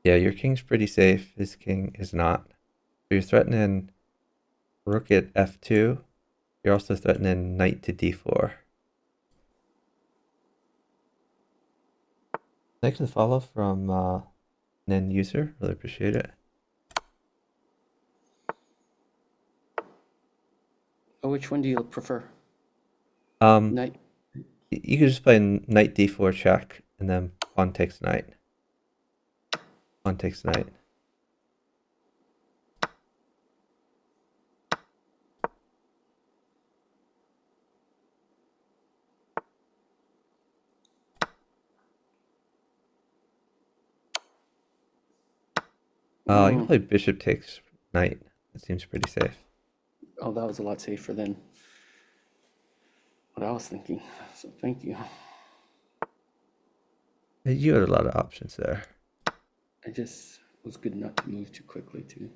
Yeah, your king's pretty safe. His king is not. So you're threatening rook at f2. You're also threatening knight to d4. Thanks for the follow from Nen user. Really appreciate it. Oh, which one do you prefer? Um, Knight. you could just play knight d4 check, and then pawn takes knight. Pawn takes knight. You can play bishop takes knight. That seems pretty safe. Oh, that was a lot safer than what I was thinking. So thank you. You had a lot of options there. I just was good not to move too quickly too.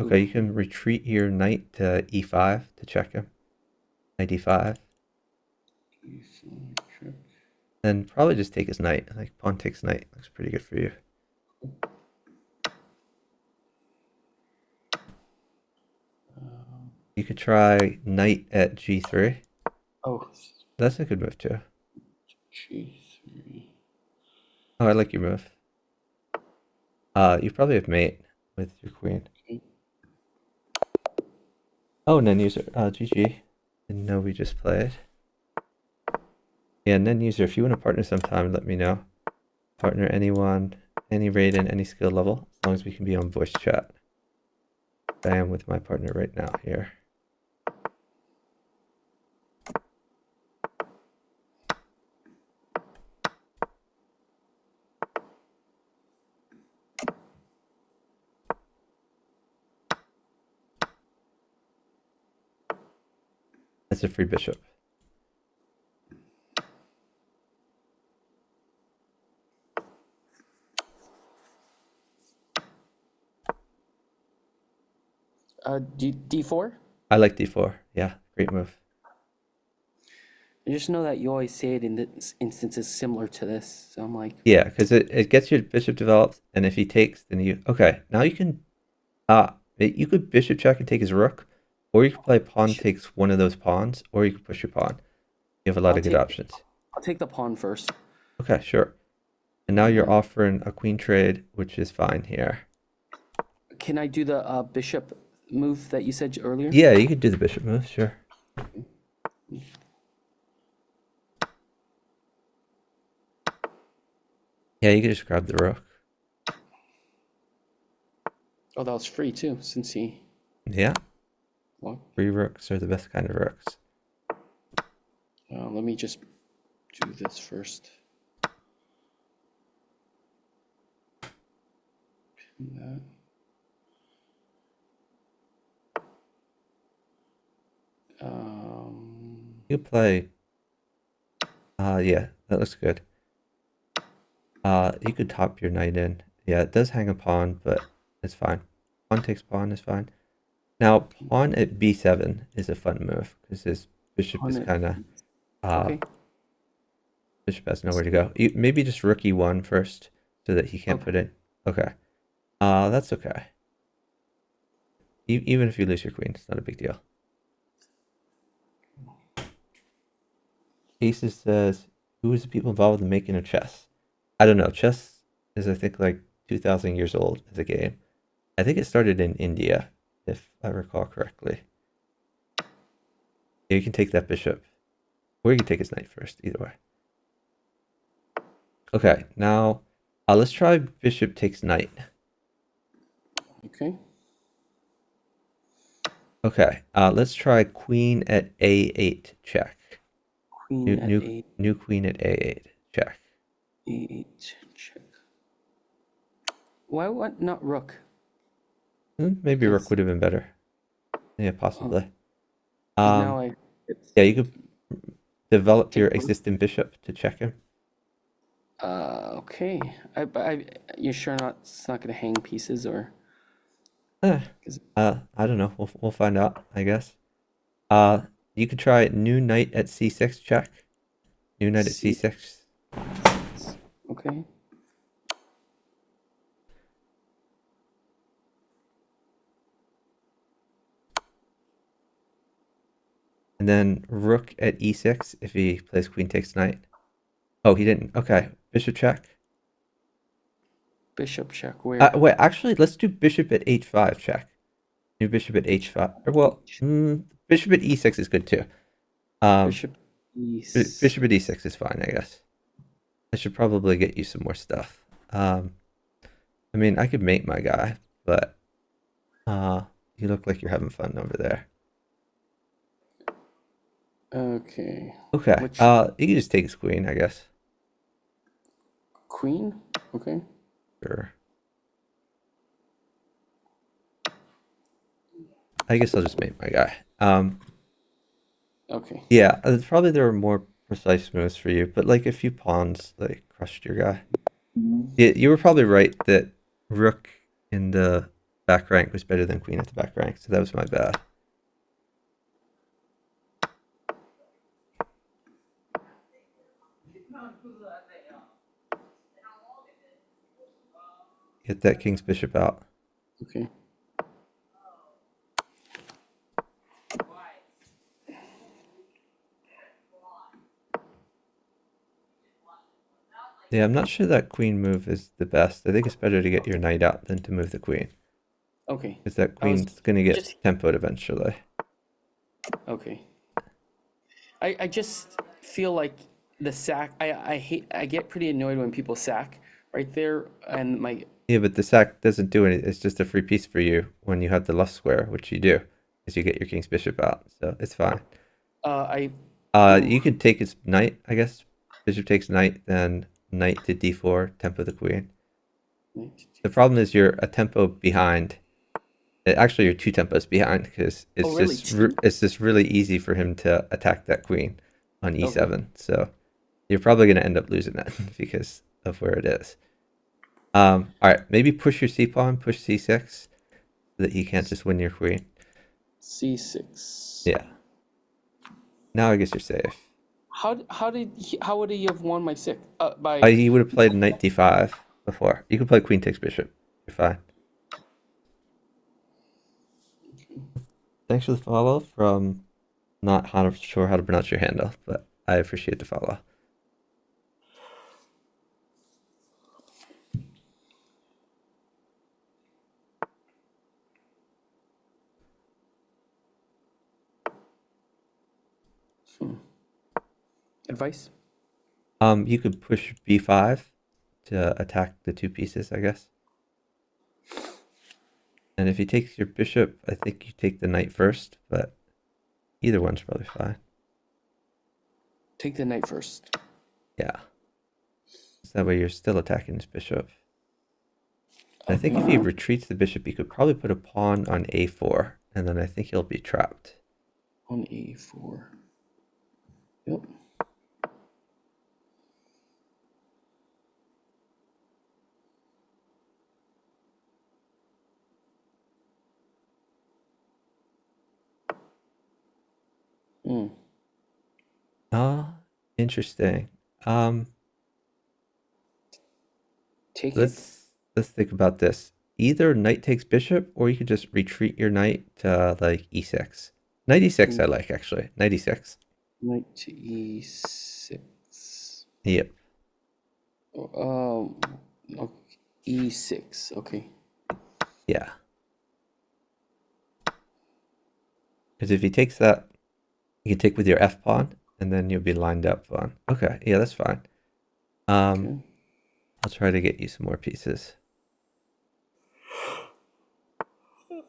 Okay, you can retreat your knight to e5 to check him. Knight e5. Check. Then probably just take his knight. Like pawn takes knight. Looks pretty good for you. You could try knight at g3. Oh, That's a good move too. G3. Oh, I like your move. You probably have mate with your queen. Okay. Oh, Nen user. GG. Didn't know we just played. Yeah, Nen user, if you want to partner sometime, let me know. Partner anyone, any rating, any skill level, as long as we can be on voice chat. I am with my partner right now here. That's a free bishop. D4? I like d4. Yeah, great move. I just know that you always say it in this instances similar to this. So I'm like, Yeah, because it gets your bishop developed, and if he takes, then you... Okay, now you can... you could bishop check and take his rook, or you could play pawn takes one of those pawns, or you could push your pawn. You have a lot of good options. I'll take the pawn first. Okay, sure. And now you're offering a queen trade, which is fine here. Can I do the bishop move that you said earlier? Yeah, you could do the bishop move, sure. Yeah, you could just grab the rook. Oh, that was free too, since he... Yeah, Well, free rooks are the best kind of rooks. let me just do this first. Pin that. You could play... yeah, that looks good. You could top your knight in. Yeah, it does hang a pawn, but it's fine. Pawn takes pawn is fine. Now, pawn at b7 is a fun move, because his bishop is kind of... Okay. Bishop has nowhere to go. Maybe just rook e1 first, so that he can't put in... Okay. That's okay. Even if you lose your queen, it's not a big deal. Aces says, who is the people involved in the making of chess? I don't know. Chess is, I think, like 2,000 years old as a game. I think it started in India, if I recall correctly. Yeah, you can take that bishop. Or you can take his knight first, either way. Okay, now let's try bishop takes knight. Okay. Okay, let's try queen at a8 check. Queen at New queen at a8 check. a8 check. Why what not rook? Maybe rook Because would have been better. Yeah, possibly. now I Yeah, you could develop your take rook. existing bishop to check him. Okay. You're sure it's not gonna hang pieces or? Eh, 'Cause- I don't know. We'll find out, I guess. You could try new knight at c6 check. New knight at C- c6. Okay. And then rook at e6 if he plays queen takes knight. Oh, he didn't. Okay, bishop check. Bishop check. Where? Wait, actually, let's do bishop at h5 check. New bishop at h5. Or, well, bishop at e6 is good too. Bishop Bishop at e6 is fine, I guess. I should probably get you some more stuff. I mean, I could mate my guy, but you look like you're having fun over there. Okay. Okay. Which You can just take his queen, I guess. queen? Okay. Sure. I guess I'll just mate my guy. Okay. Yeah, probably there are more precise moves for you, but like a few pawns like crushed your guy. Yeah, you were probably right that rook in the back rank was better than queen at the back rank, so that was my bad. Get that king's bishop out. Okay. Yeah, I'm not sure that queen move is the best. I think it's better to get your knight out than to move the queen. Okay. Because that queen's going to get tempoed eventually. Okay. I just feel like the sack. I get pretty annoyed when people sack right there, and my Yeah, but the sack doesn't do anything. It's just a free piece for you when you have the left square, which you do, is you get your king's bishop out. So it's fine. You could take his knight, I guess. Bishop takes knight, then knight to d4, tempo the queen. The problem is you're a tempo behind. Actually, you're two tempos behind because it's just really easy for him to attack that queen on e7. Okay. So you're probably going to end up losing that because of where it is. All right, maybe push your c pawn, push c6, so that he can't just win your queen. c6. Yeah. Now I guess you're safe. How would he have won my six? He would have played knight d5 before. You could play queen takes bishop. You're fine. Thanks for the follow from not sure how to pronounce your handle, but I appreciate the follow. Advice? You could push b5 to attack the two pieces, I guess. And if he takes your bishop, I think you take the knight first, but either one's probably fine. Take the knight first. Yeah. So that way you're still attacking his bishop. And I think if he retreats the bishop, he could probably put a pawn on a4, and then I think he'll be trapped. On a4. Yep. Interesting. Take let's think about this. Either knight takes bishop, or you could just retreat your knight to like e6. Knight e6 I like, actually. Knight e6. Knight to e6. Yep. E6. Okay. Yeah. Because if he takes that, you can take with your f pawn, and then you'll be lined up on. Okay, yeah, that's fine. Okay. I'll try to get you some more pieces.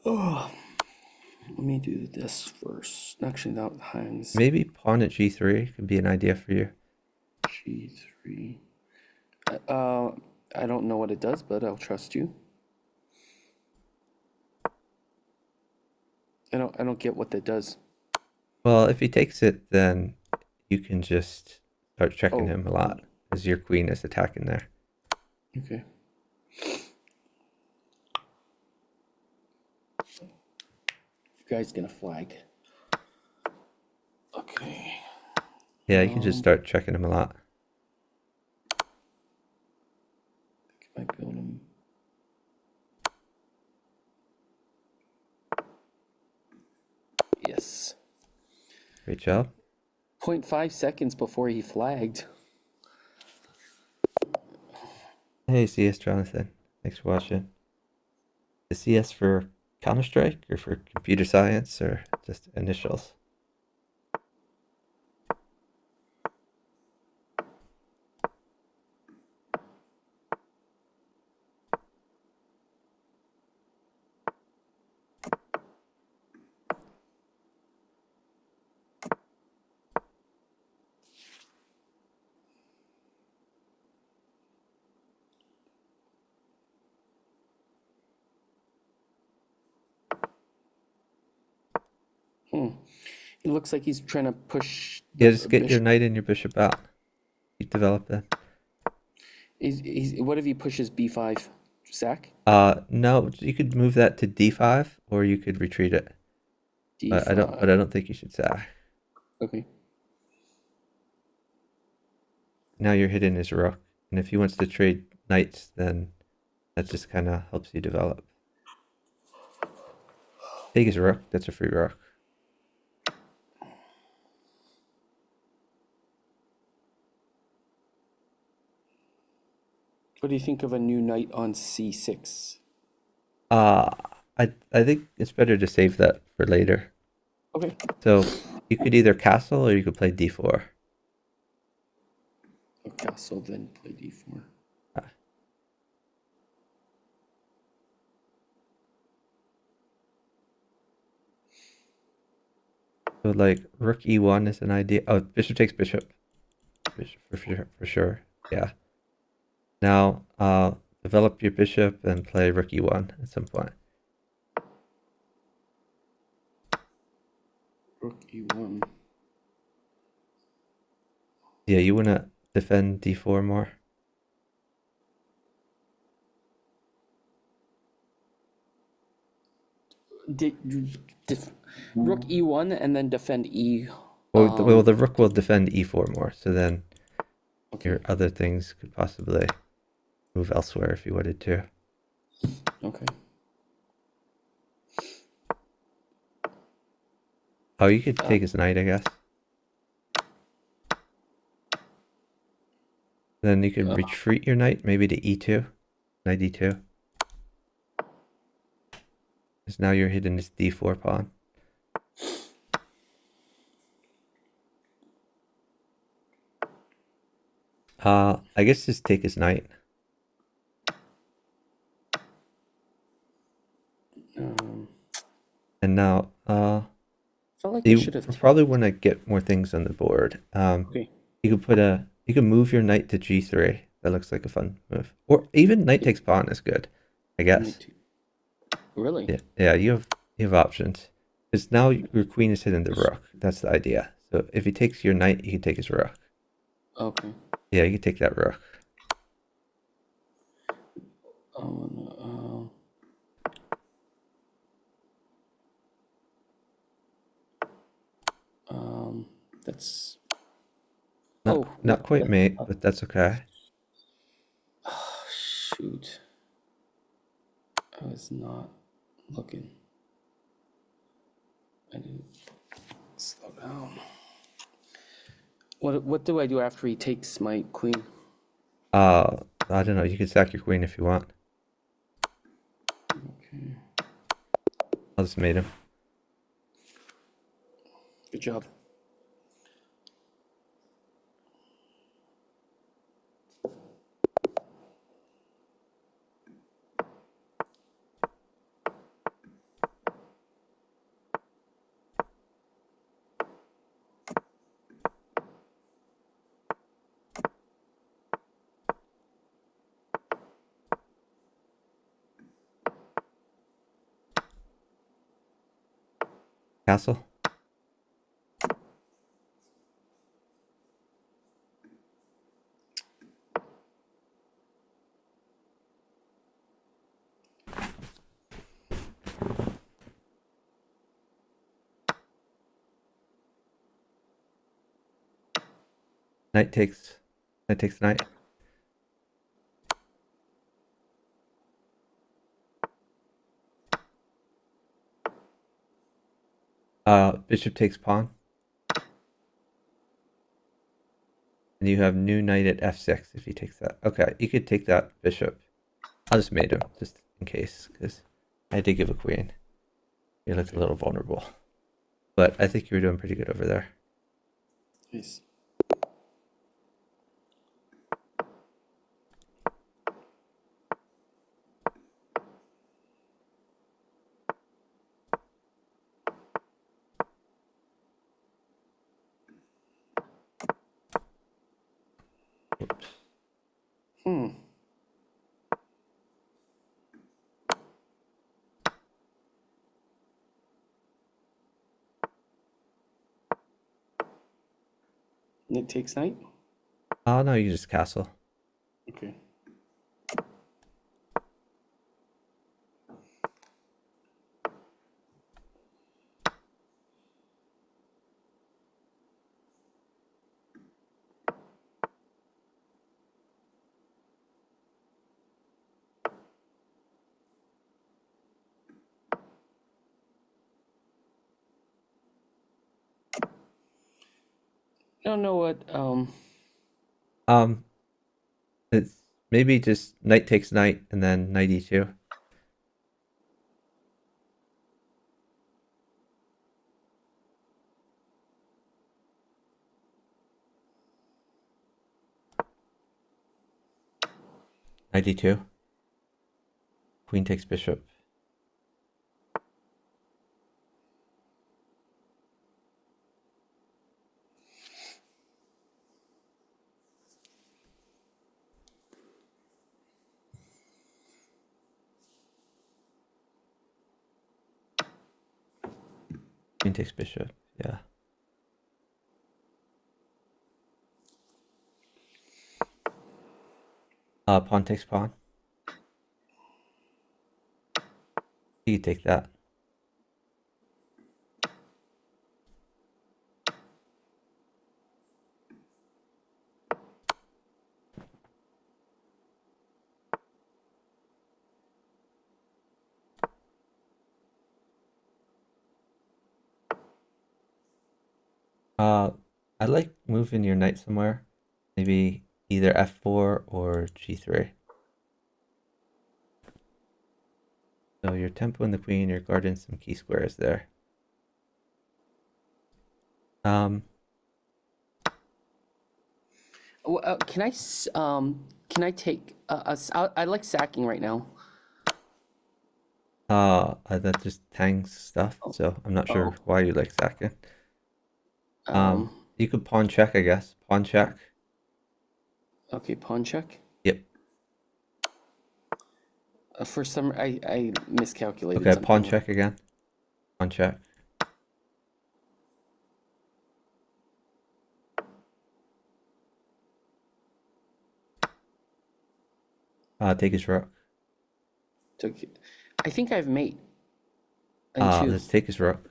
Oh, let me do this first. Actually, that hangs Maybe pawn at g3 could be an idea for you. G3. I don't know what it does, but I'll trust you. I don't get what that does. Well, if he takes it, then you can just start checking Oh. him a lot as your queen is attacking there. Okay. Guy's gonna flag. Okay. Yeah, you can just start checking him a lot. I build him. Yes. Great job. 0.5 seconds before he flagged. Hey, CS Jonathan. Thanks for watching. Is CS for Counter-Strike or for computer science or just initials? It looks like he's trying to push. Yeah, just get your knight and your bishop out. Keep developing. What if he pushes b5? Sack? No, you could move that to d5 or you could retreat it. D5. But I don't think you should sack. Okay. Now you're hitting his rook, and if he wants to trade knights, then that just kind of helps you develop. Take his rook. That's a free rook. What do you think of a new knight on c6? I think it's better to save that for later. Okay. So you could either castle or you could play d4. Castle, then play d4. So like rook e1 is an idea. Oh, bishop takes bishop. Bishop for sure. Yeah. Now develop your bishop and play rook e1 at some point. Rook e1. Yeah, you want to defend d4 more. Rook e1 and then defend e. Well, the rook will defend e4 more, so then Okay. your other things could possibly move elsewhere if you wanted to. Okay. Oh, you could take his knight, I guess. Then you could retreat your knight, maybe to e2. Knight e2. Because now you're hitting his d4 pawn. I guess just take his knight. And now, Felt like I you should have probably want to get more things on the board. Okay. You could move your knight to g3. That looks like a fun move. Or even knight takes pawn is good, I guess. Really? Yeah, you have options. Because now your queen is hitting the rook. That's the idea. So if he takes your knight, you can take his rook. Okay. Yeah, you can take that rook. Oh no. That's. Not quite mate, but that's okay. Oh, shoot. I was not looking. I didn't slow down. What do I do after he takes my queen? I don't know. You can sack your queen if you want. Okay. I'll just mate him. Good job. Castle. Knight takes knight. Bishop takes pawn. And you have new knight at f6 if he takes that. Okay, you could take that bishop. I'll just mate him, just in case, because I did give a queen. You look a little vulnerable. But I think you were doing pretty good over there. Nice. Oops. Knight takes knight. Oh, no, you just castle. Okay. I don't know what. It's maybe just knight takes knight and then knight e2. Knight e2. Queen takes bishop. Queen takes bishop. Yeah. Pawn takes pawn. You could take that. I like moving your knight somewhere. Maybe either f4 or g3. So you're tempoing the queen, you're guarding some key squares there. Can I take? I like sacking right now. That just tanks stuff, so I'm not sure why you like sacking. You could pawn check, I guess. Pawn check. Okay, pawn check. Yep. For some, I miscalculated. Okay, something. pawn check again. Pawn check. Take his rook. Took it. I think I have mate. And two. Let's take his rook.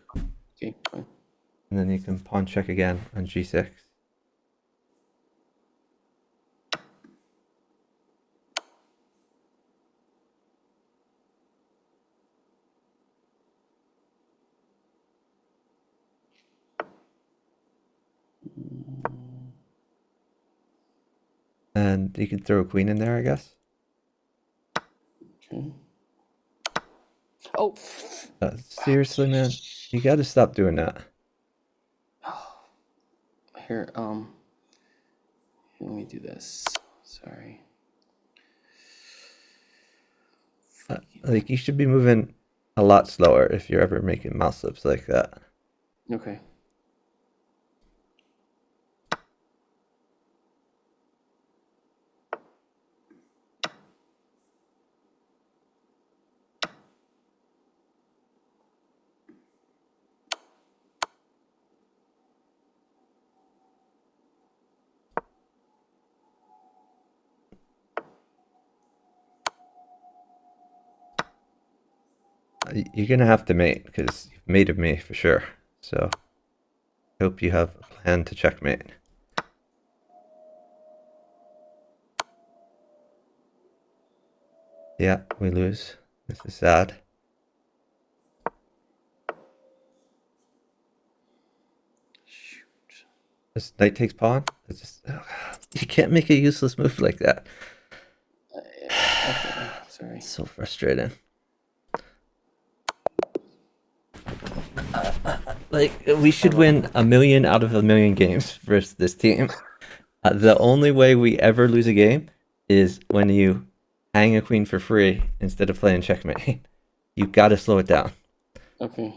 Okay, fine. And then you can pawn check again on g6. And you can throw a queen in there, I guess. Okay. Oh. Seriously, man, you got to stop doing that. Here, let me do this. Sorry. Like, you should be moving a lot slower if you're ever making mouse slips like that. Okay. You're gonna have to mate because you've mated me for sure. So I hope you have a plan to checkmate. Yeah, we lose. This is sad. Shoot. This knight takes pawn. It's just, you can't make a useless move like that. Okay, sorry. It's so frustrating. Like, we should win 1,000,000 out of 1,000,000 games versus this team. The only way we ever lose a game is when you hang a queen for free instead of playing checkmate. You gotta slow it down. Okay.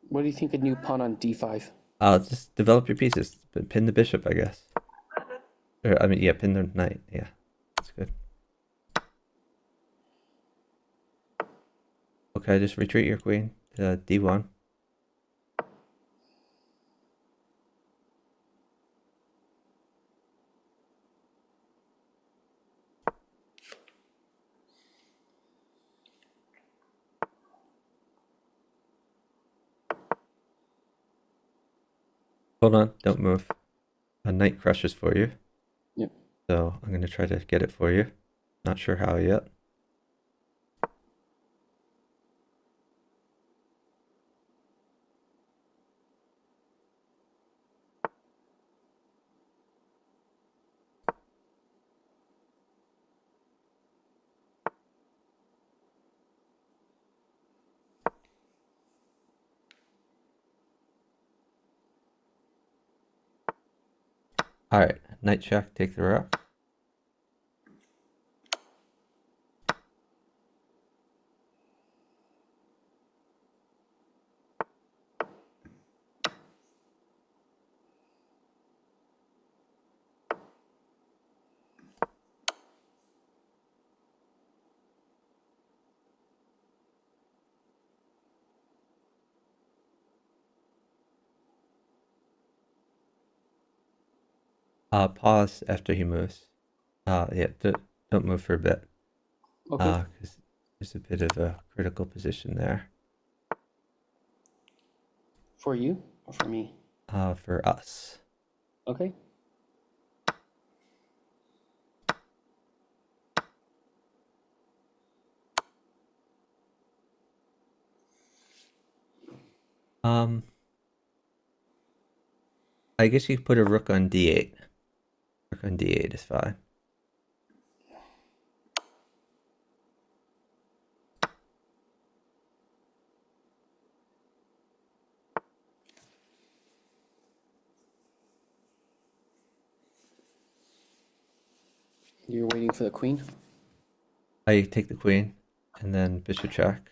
What do you think a new pawn on d5? Just develop your pieces. Pin the bishop, I guess. Or, I mean, yeah, pin the knight. Yeah, that's good. Okay, just retreat your queen to d1. Hold on, don't move. A knight crushes for you. Yep. So I'm going to try to get it for you. Not sure how yet. All right, knight check, take the rook. Pause after he moves. Yeah, don't move for a bit. Okay. Because there's a bit of a critical position there. For you or for me? For us. Okay. I guess you could put a rook on d8. Rook on d8 is fine. You're waiting for the queen? I take the queen and then bishop check.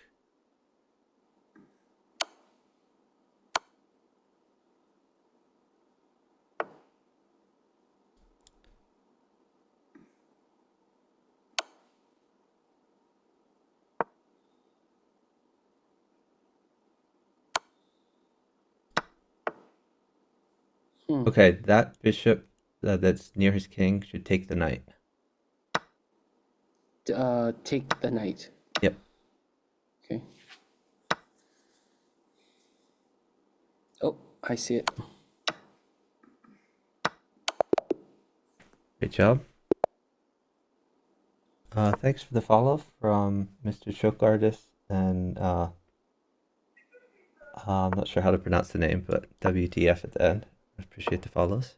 Okay, that bishop that's near his king should take the knight. Take the knight. Yep. Okay. Oh, I see it. Great job. Thanks for the follow from Mr. Choke Artist and I'm not sure how to pronounce the name, but WTF at the end. I appreciate the follows.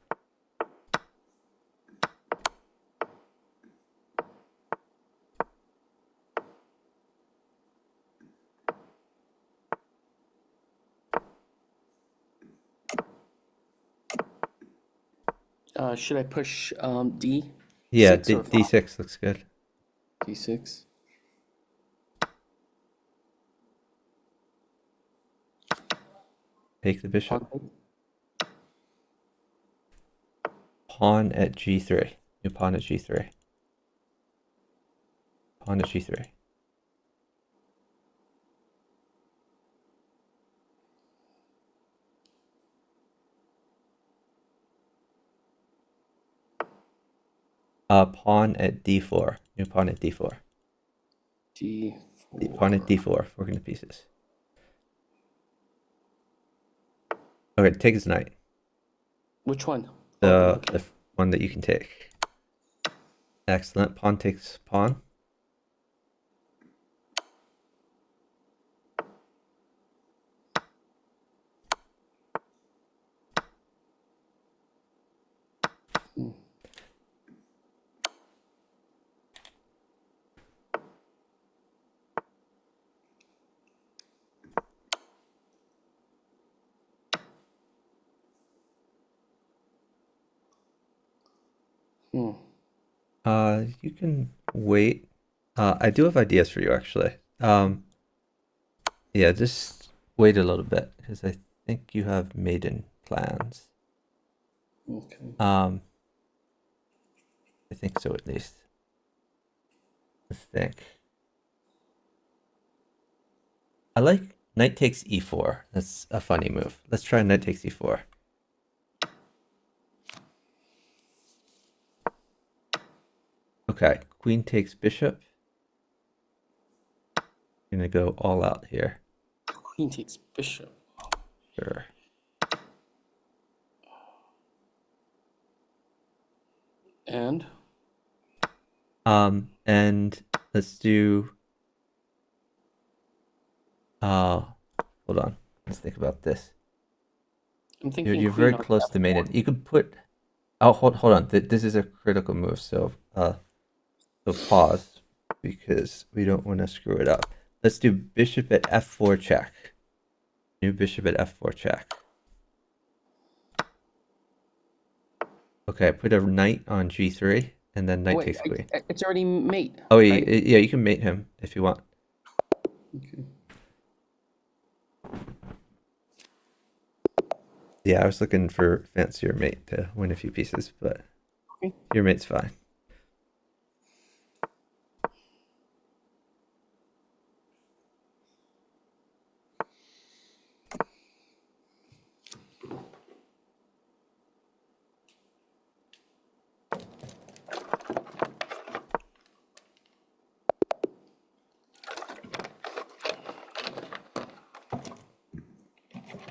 Should I push D? Yeah, Six or five? D6 looks good. D6. Take the bishop. Pawn. Pawn at G3. New pawn at G3. Pawn at G3. Pawn at D4. New pawn at D4. D4. Pawn at D4. Forking to pieces. Okay, take his knight. Which one? The one that you can take. Excellent. Pawn takes pawn. Hmm. You can wait. I do have ideas for you actually. Yeah, just wait a little bit because I think you have maiden plans. Okay. I think so at least. Let's think. I like knight takes e4. That's a funny move. Let's try knight takes e4. Okay, queen takes bishop. Gonna go all out here. Queen takes bishop. Sure. And And let's do hold on. Let's think about this. I'm thinking You're queen very on close to F4. maiden. You could put hold on. This is a critical move, so pause because we don't want to screw it up. Let's do bishop at F4 check. New bishop at F4 check. Okay, put a knight on G3 and then knight takes queen. It's already mate. Oh, right? yeah, you can mate him if you want. Okay. Yeah, I was looking for fancier mate to win a few pieces, but Okay. your mate's fine.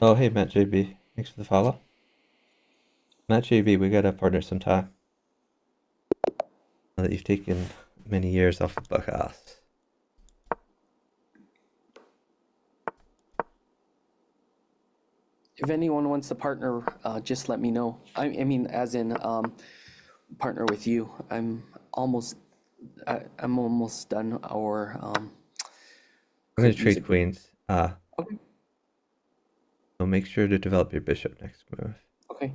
Oh, hey, Matt JB. Thanks for the follow. Matt JB, we gotta partner sometime. Now that you've taken many years off of bughouse. If anyone wants to partner, just let me know. I mean, as in partner with you. I'm almost done our I'm gonna trade music. queens. Okay. So make sure to develop your bishop next move. Okay.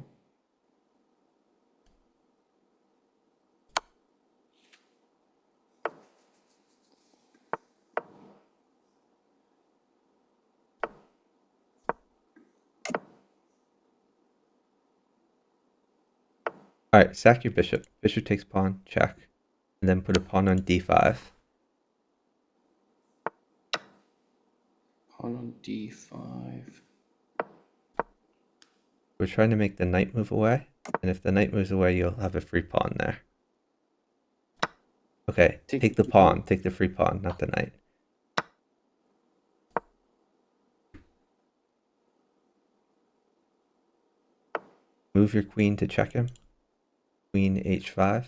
All right, sack your bishop. Bishop takes pawn, check, and then put a pawn on d5. Pawn on d5. We're trying to make the knight move away, and if the knight moves away, you'll have a free pawn there. Okay, take the pawn. Take the free pawn, not the knight. Move your queen to check him. Queen h5.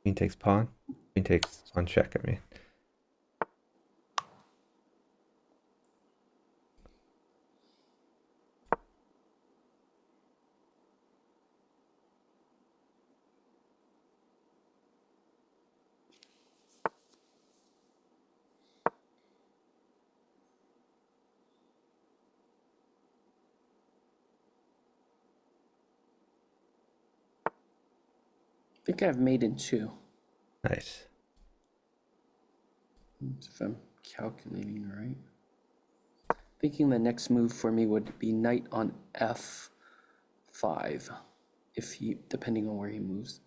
Queen takes pawn. Queen takes pawn check, I mean. think I've made in 2. Nice. If I'm calculating right. Thinking the next move for me would be knight on f5, if he, depending on where he moves,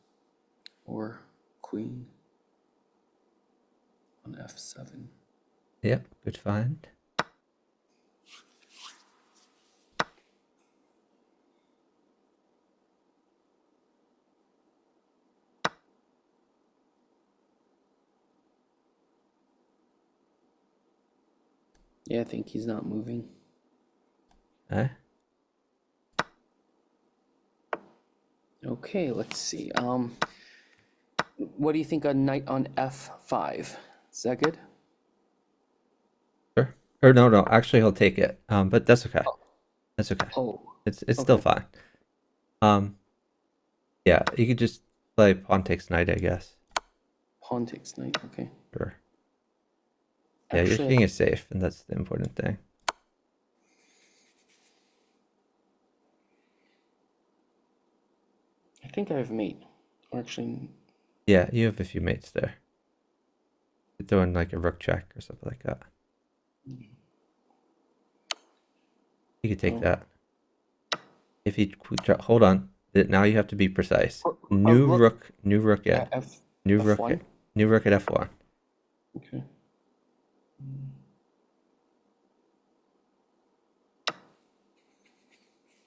or queen on f7. Yep, good find. Yeah, I think he's not moving. Okay. Okay, let's see. What do you think on knight on f5? Is that good? Sure. Or no, actually he'll take it. But that's okay. That's okay. Oh, It's still okay. fine. Yeah, you could just play pawn takes knight, I guess. Pawn takes knight. Okay. Sure. Yeah, your Actually, king is safe, and that's the important thing. I think I have mate. Or actually, Yeah, you have a few mates there. You throw in like a rook check or something like that. You could take Oh. that. If you hold on, now you have to be precise. New rook New rook in, F new F1? rook, new rook at f1. Okay.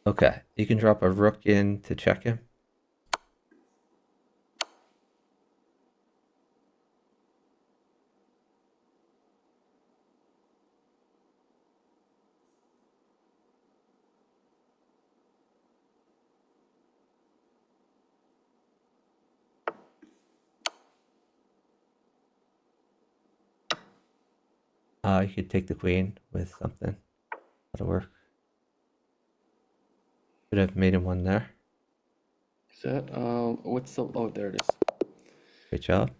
Okay, you can drop a rook in to check him. You could take the queen with something. That'll work. Could have made him one there. Is that what's the oh there it is. Great job.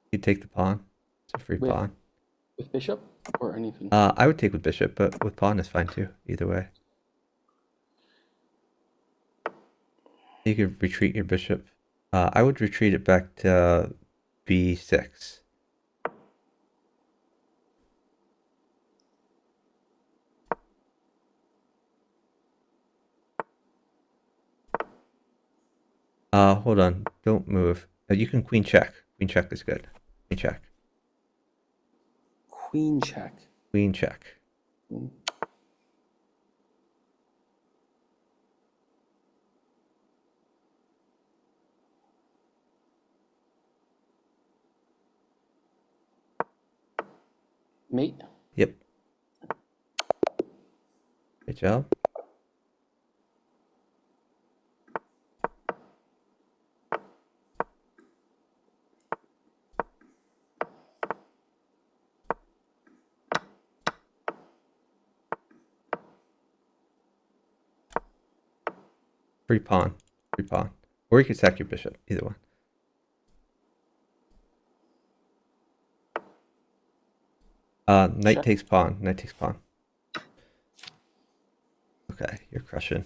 You take the pawn. It's a free pawn. With bishop or anything? I would take with bishop, but with pawn is fine too. Either way. You could retreat your bishop. I would retreat it back to b6. Hold on. Don't move. You can queen check. Queen check is good. Queen check. Queen check. Queen check. Mate. Yep. Good job. Free pawn. Free pawn. Or you could sack your bishop. Either one. Knight Check. takes pawn. Knight takes pawn. Okay, you're crushing.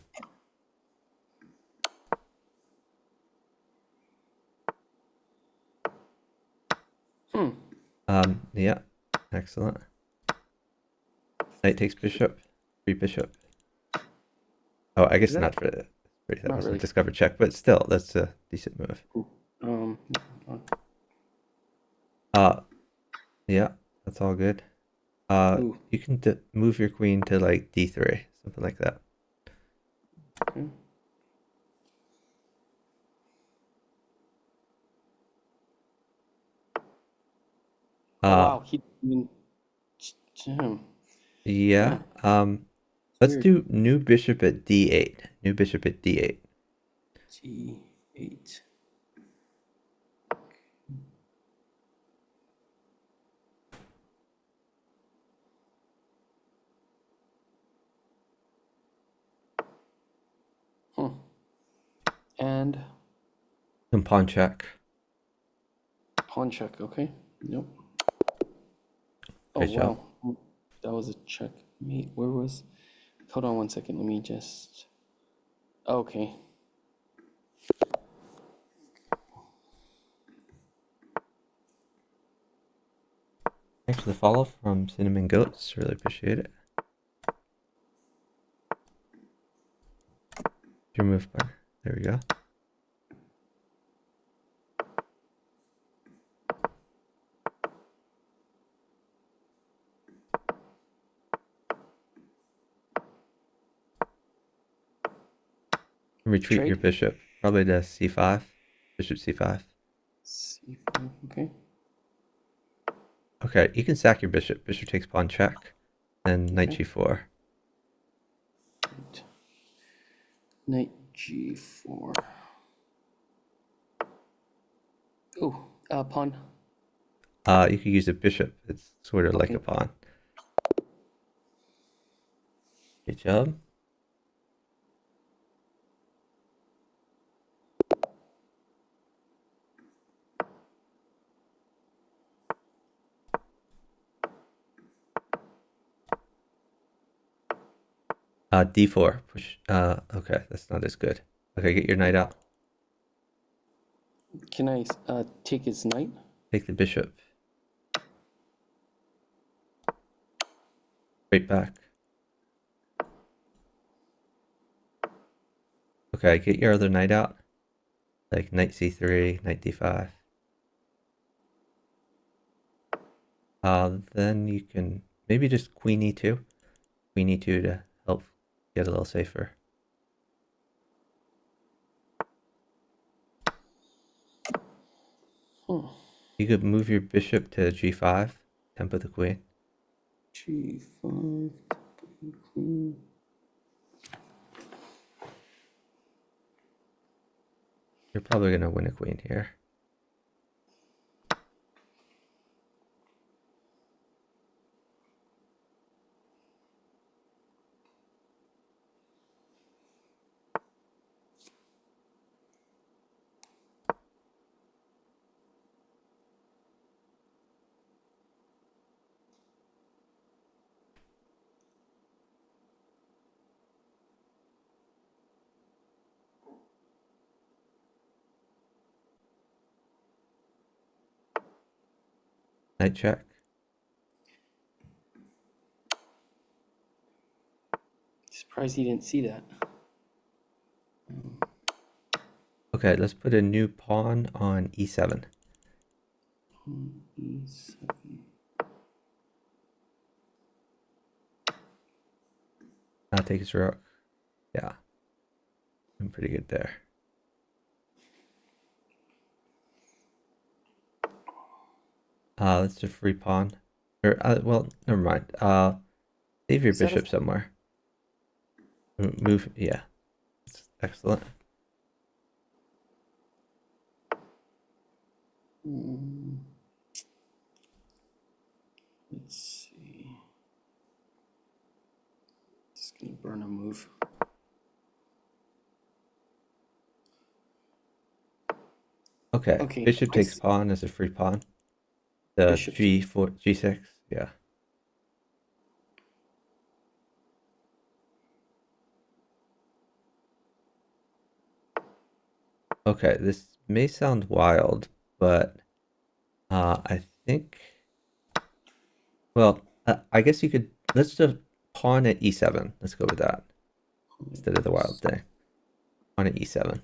Yeah. Excellent. Knight takes bishop. Free bishop. Oh, I guess not for that. That was a really. discovered check, but still, that's a decent move. Um. Yeah, that's all good. Ooh. You can move your queen to like d3, something like that. Okay. Oh, wow. He didn't. Yeah. Yeah. Let's Weird. do new bishop at d8. New bishop at d8. Gee. 8. And And pawn check. pawn check, okay. Nope. Oh, Great job. wow. That was a checkmate. Where was... Hold on one second. Let me just... Okay. Thanks for the follow from Cinnamon Goats. Really appreciate it. Your move button. There we go. Retreat Trade? your bishop. Probably to c5. Bishop c5. C5, okay. Okay, you can sack your bishop. Bishop takes pawn check. Then knight Okay. g4. Right. Knight g4. Oh, pawn. You could use a bishop. It's sort of like Okay. a pawn. Good job. D4. Push. Okay, that's not as good. Okay, get your knight out. Can I take his knight? Take the bishop. Right back. Okay, get your other knight out. Like knight c3, knight d5. Then you can maybe just queen e2. Queen e2 to help get a little safer. You could move your bishop to g5, tempo the queen. G5, queen. You're probably going to win a queen here. Knight check. Surprised he didn't see that. Okay, let's put a new pawn on e7. E7. Take his rook. Yeah. I'm pretty good there. Let's just free pawn. Or, well, never mind. Save your bishop somewhere. Move, yeah. That's excellent. Let's see. Just gonna burn a move. Okay. Bishop takes pawn as a free pawn. The Bishop g4, g6, yeah. Okay, this may sound wild, but I think, well, I guess you could, let's just pawn at e7. Let's go with that instead of the wild thing. Pawn at e7,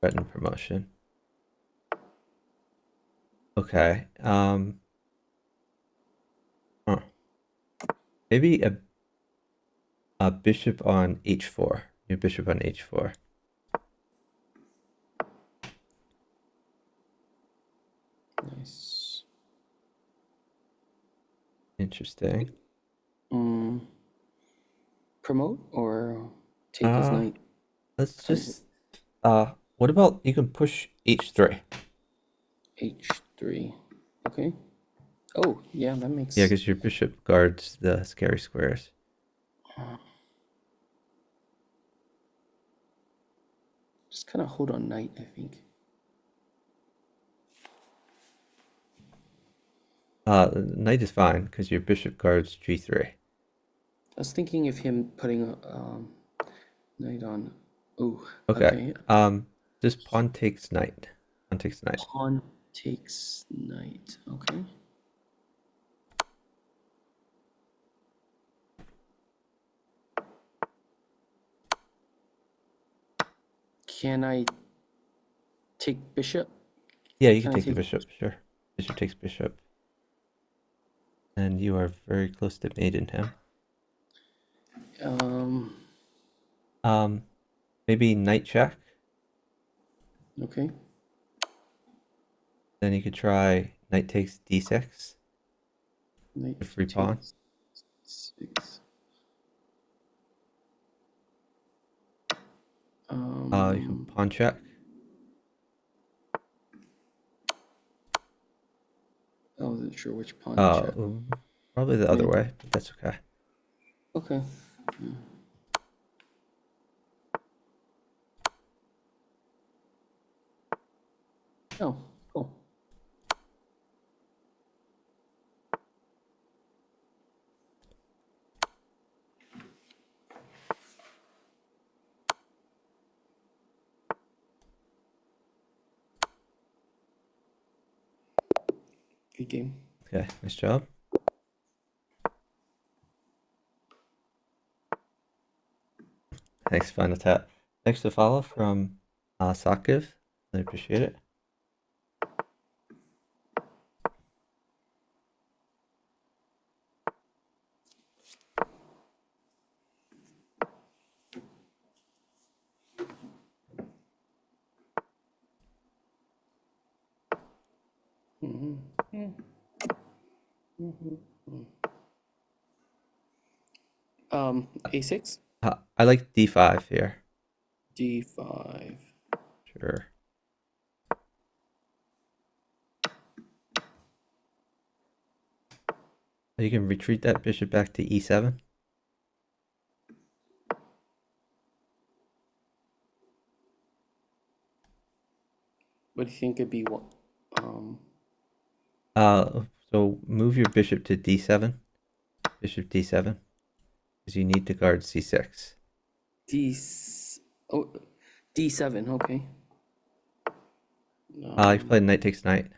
threaten promotion. Okay, maybe a bishop on h4. Your bishop on h4. Nice. Interesting. Promote or take his knight? Let's just What about you can push h3? H3. Okay. Oh, yeah, that makes. Yeah, because your bishop guards the scary squares. Just kind of hold on knight, I think. Knight is fine because your bishop guards g3. I was thinking of him putting knight on. Oh, Okay. okay. Just pawn takes knight. Pawn takes knight. Pawn takes knight. Okay. Can I take bishop? Yeah, you can Can I take the take? bishop, sure. Bishop takes bishop. And you are very close to mating him. Maybe knight check. Okay. Then you could try knight takes d6. Knight A free pawn. takes 6. You can pawn check. I wasn't sure which pawn to check. Probably the other Maybe. way, but that's okay. Okay. Oh, cool. Good game. Okay, nice job. Thanks, Final Tap. Thanks to follow from Sakiv. I appreciate it. A6, I like d5 here. D5. Sure. You can retreat that bishop back to e7. What do you think it'd be? What? So move your bishop to d7. Bishop d7. Because you need to guard c6. Oh, D7. Okay. You can play knight takes knight.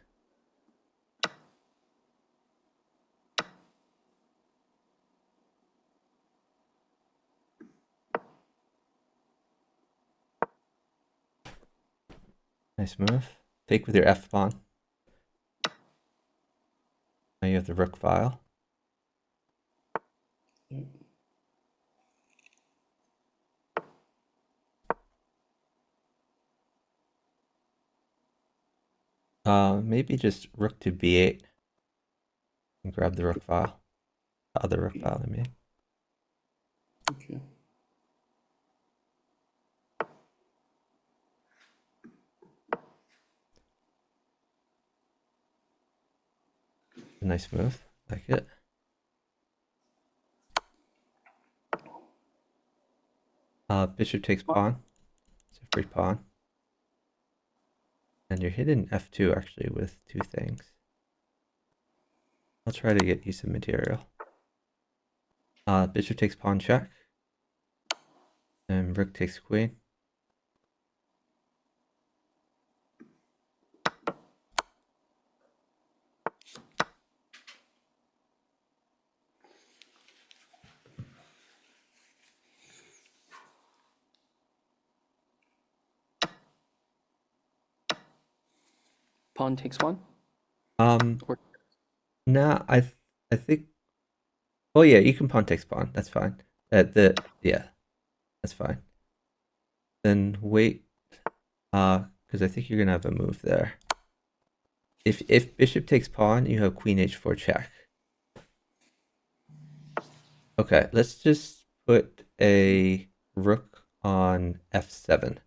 Nice move. Take with your f pawn. Now you have the rook file. Yep. Maybe just rook to b8 and grab the rook file. The other rook file, I mean. Okay. A nice move. Like it. Bishop takes pawn. It's a free pawn. And you're hidden f2 actually with two things. I'll try to get you some material. Bishop takes pawn check. And rook takes queen. Pawn takes one. Or Nah, I think. Oh yeah, you can pawn takes pawn. That's fine. Yeah, that's fine. Then wait, because I think you're gonna have a move there. If bishop takes pawn, you have queen h4 check. Okay, let's just put a rook on f7.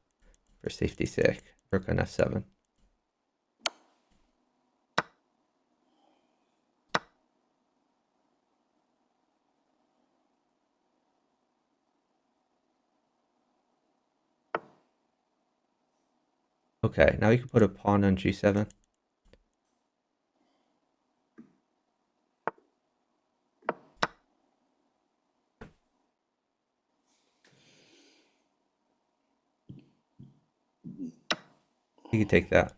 for safety's sake. Rook on f7. Okay, now you can put a pawn on g7. You can take that.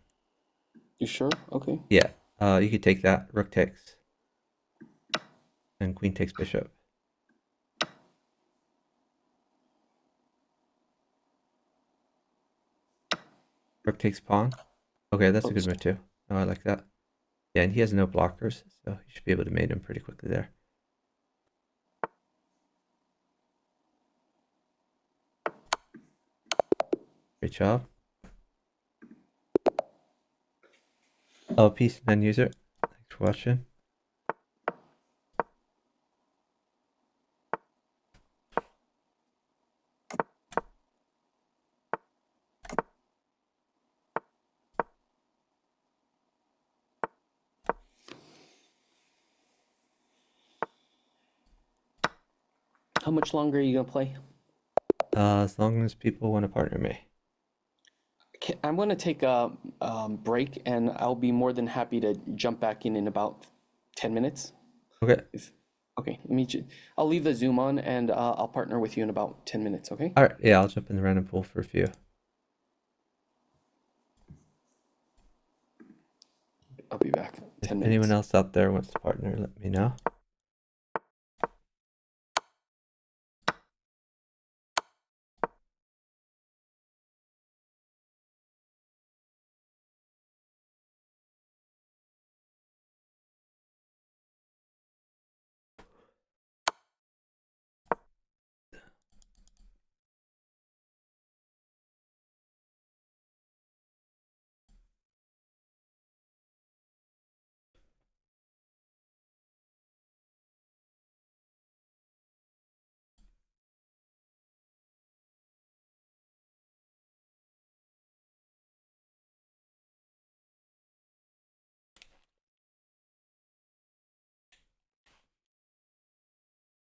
You sure? Okay. Yeah, you could take that. Rook takes. And queen takes bishop. Rook takes pawn. Okay, that's a good move too. Oh, I like that. Yeah, and he has no blockers, so you should be able to mate him pretty quickly there. Great job. Oh, peace, non-user. Thanks for watching. How much longer are you gonna play? As long as people want to partner me. Okay, I'm gonna take a break, and I'll be more than happy to jump back in about 10 minutes. Okay. Okay, I'll leave the Zoom on, and I'll partner with you in about 10 minutes. Okay. All right. Yeah, I'll jump in the random pool for a few. I'll be back. 10 minutes. Anyone else out there wants to partner, let me know.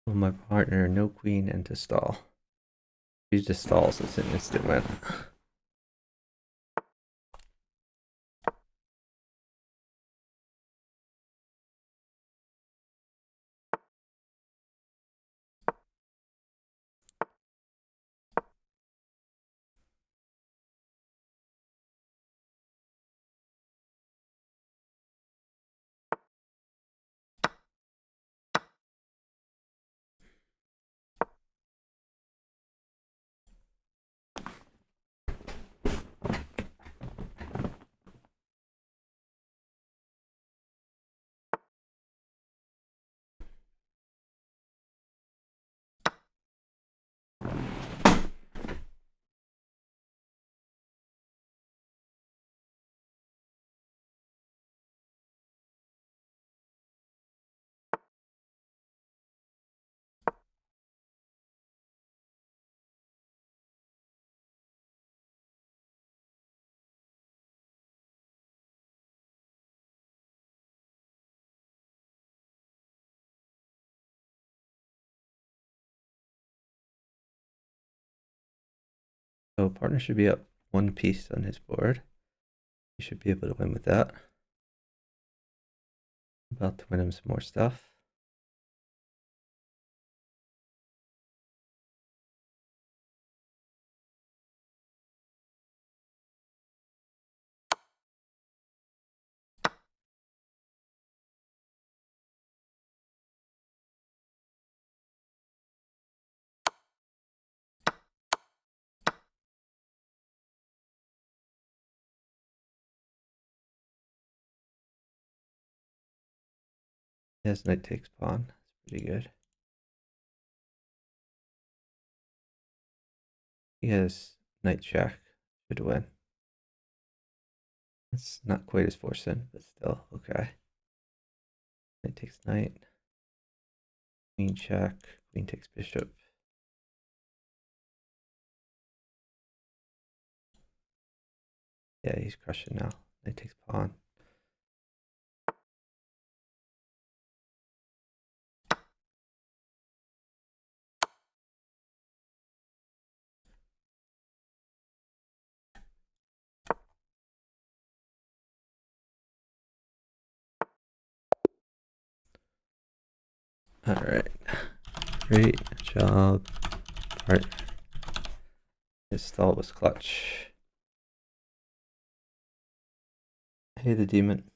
Well, my partner, no queen and to stall. She just stalls, it's an instant win. So partner should be up one piece on his board. He should be able to win with that. About to win him some more stuff. He has knight takes pawn. That's pretty good. He has knight check. Should win. It's not quite as forcing, but still okay. Knight takes knight. Queen check. Queen takes bishop. Yeah, he's crushing now. He takes pawn. All right. Great job, partner. His stall was clutch. Hey, the demon.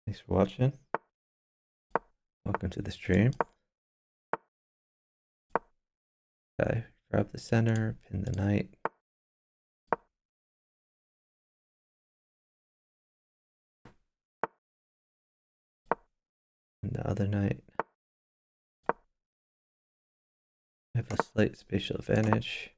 Thanks for watching. Welcome to the stream. Okay, grab the center, pin the knight. And the other knight. I have a slight spatial advantage.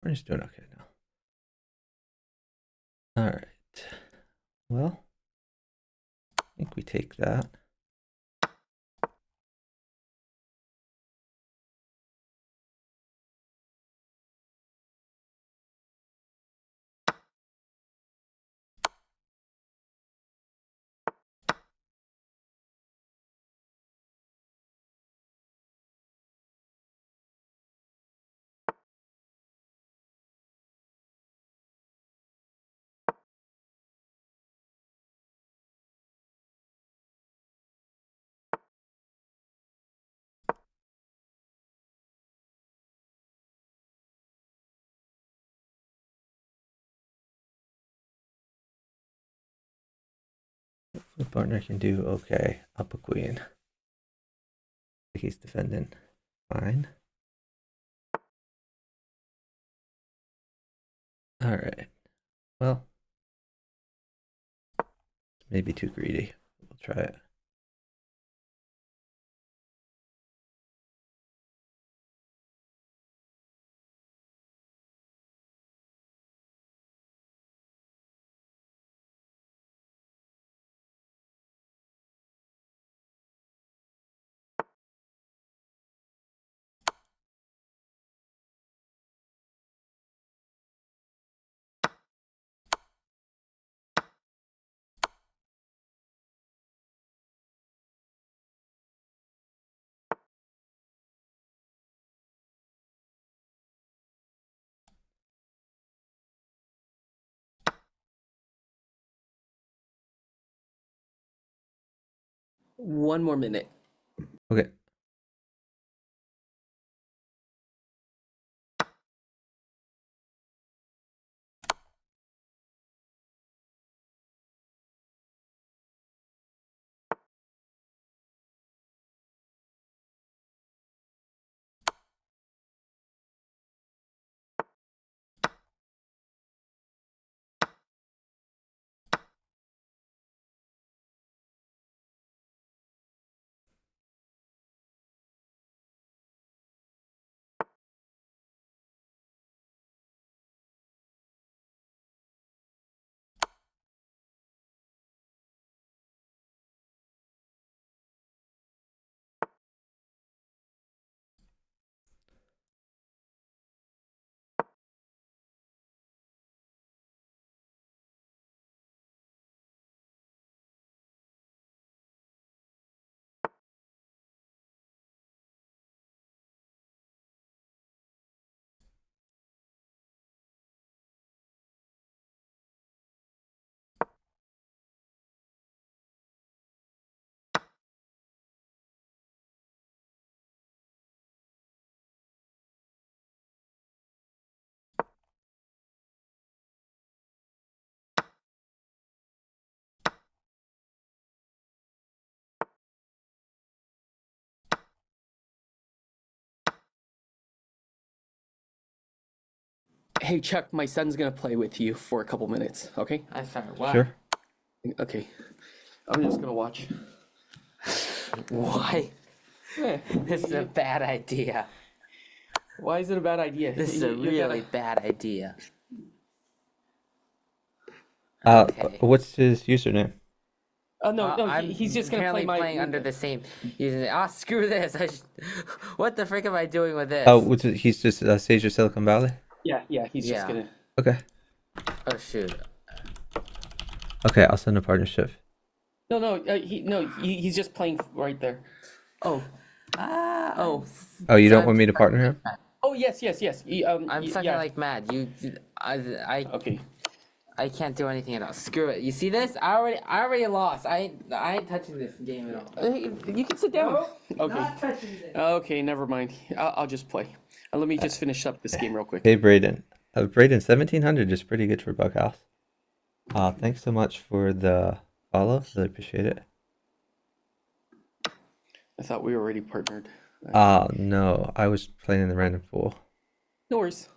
We're just doing okay now. All right. Well, I think we take that. The partner can do okay. Up a queen. He's defending. Fine. All right. Well, maybe too greedy. We'll try it. One more minute. Okay. Hey, Chuck, my son's gonna play with you for a couple minutes, okay? I sorry, what? Sure. Okay. I'm just gonna watch. Why? Eh, This is a bad idea. Why is it a bad idea? This is a You gotta- really bad idea. Uh, Okay. what's his username? Oh no, no, I'm he's just gonna play apparently my. playing under the same username. Ah, screw this. What the frick am I doing with this? Oh, he's just Sage of Silicon Valley? Yeah, yeah, he's just Yeah. gonna. Okay. Oh shoot. Okay, I'll send a partnership. He's just playing right there. Oh, Ah. oh, Oh, you So don't I'm want me to stuck partner like him? mad. oh, yes. I'm sucking yeah. like mad. Okay. I can't do anything at all. Screw it. You see this? I already lost. I ain't touching this game at all. You can sit down. Okay. Not touching this. Okay, never mind. I'll just play. Let me just finish up this game real quick. Hey, Braden. Braden, 1700 is pretty good for Bughouse. Thanks so much for the follow. Really appreciate it. I thought we were already partnered. No, I was playing in the random pool. No worries.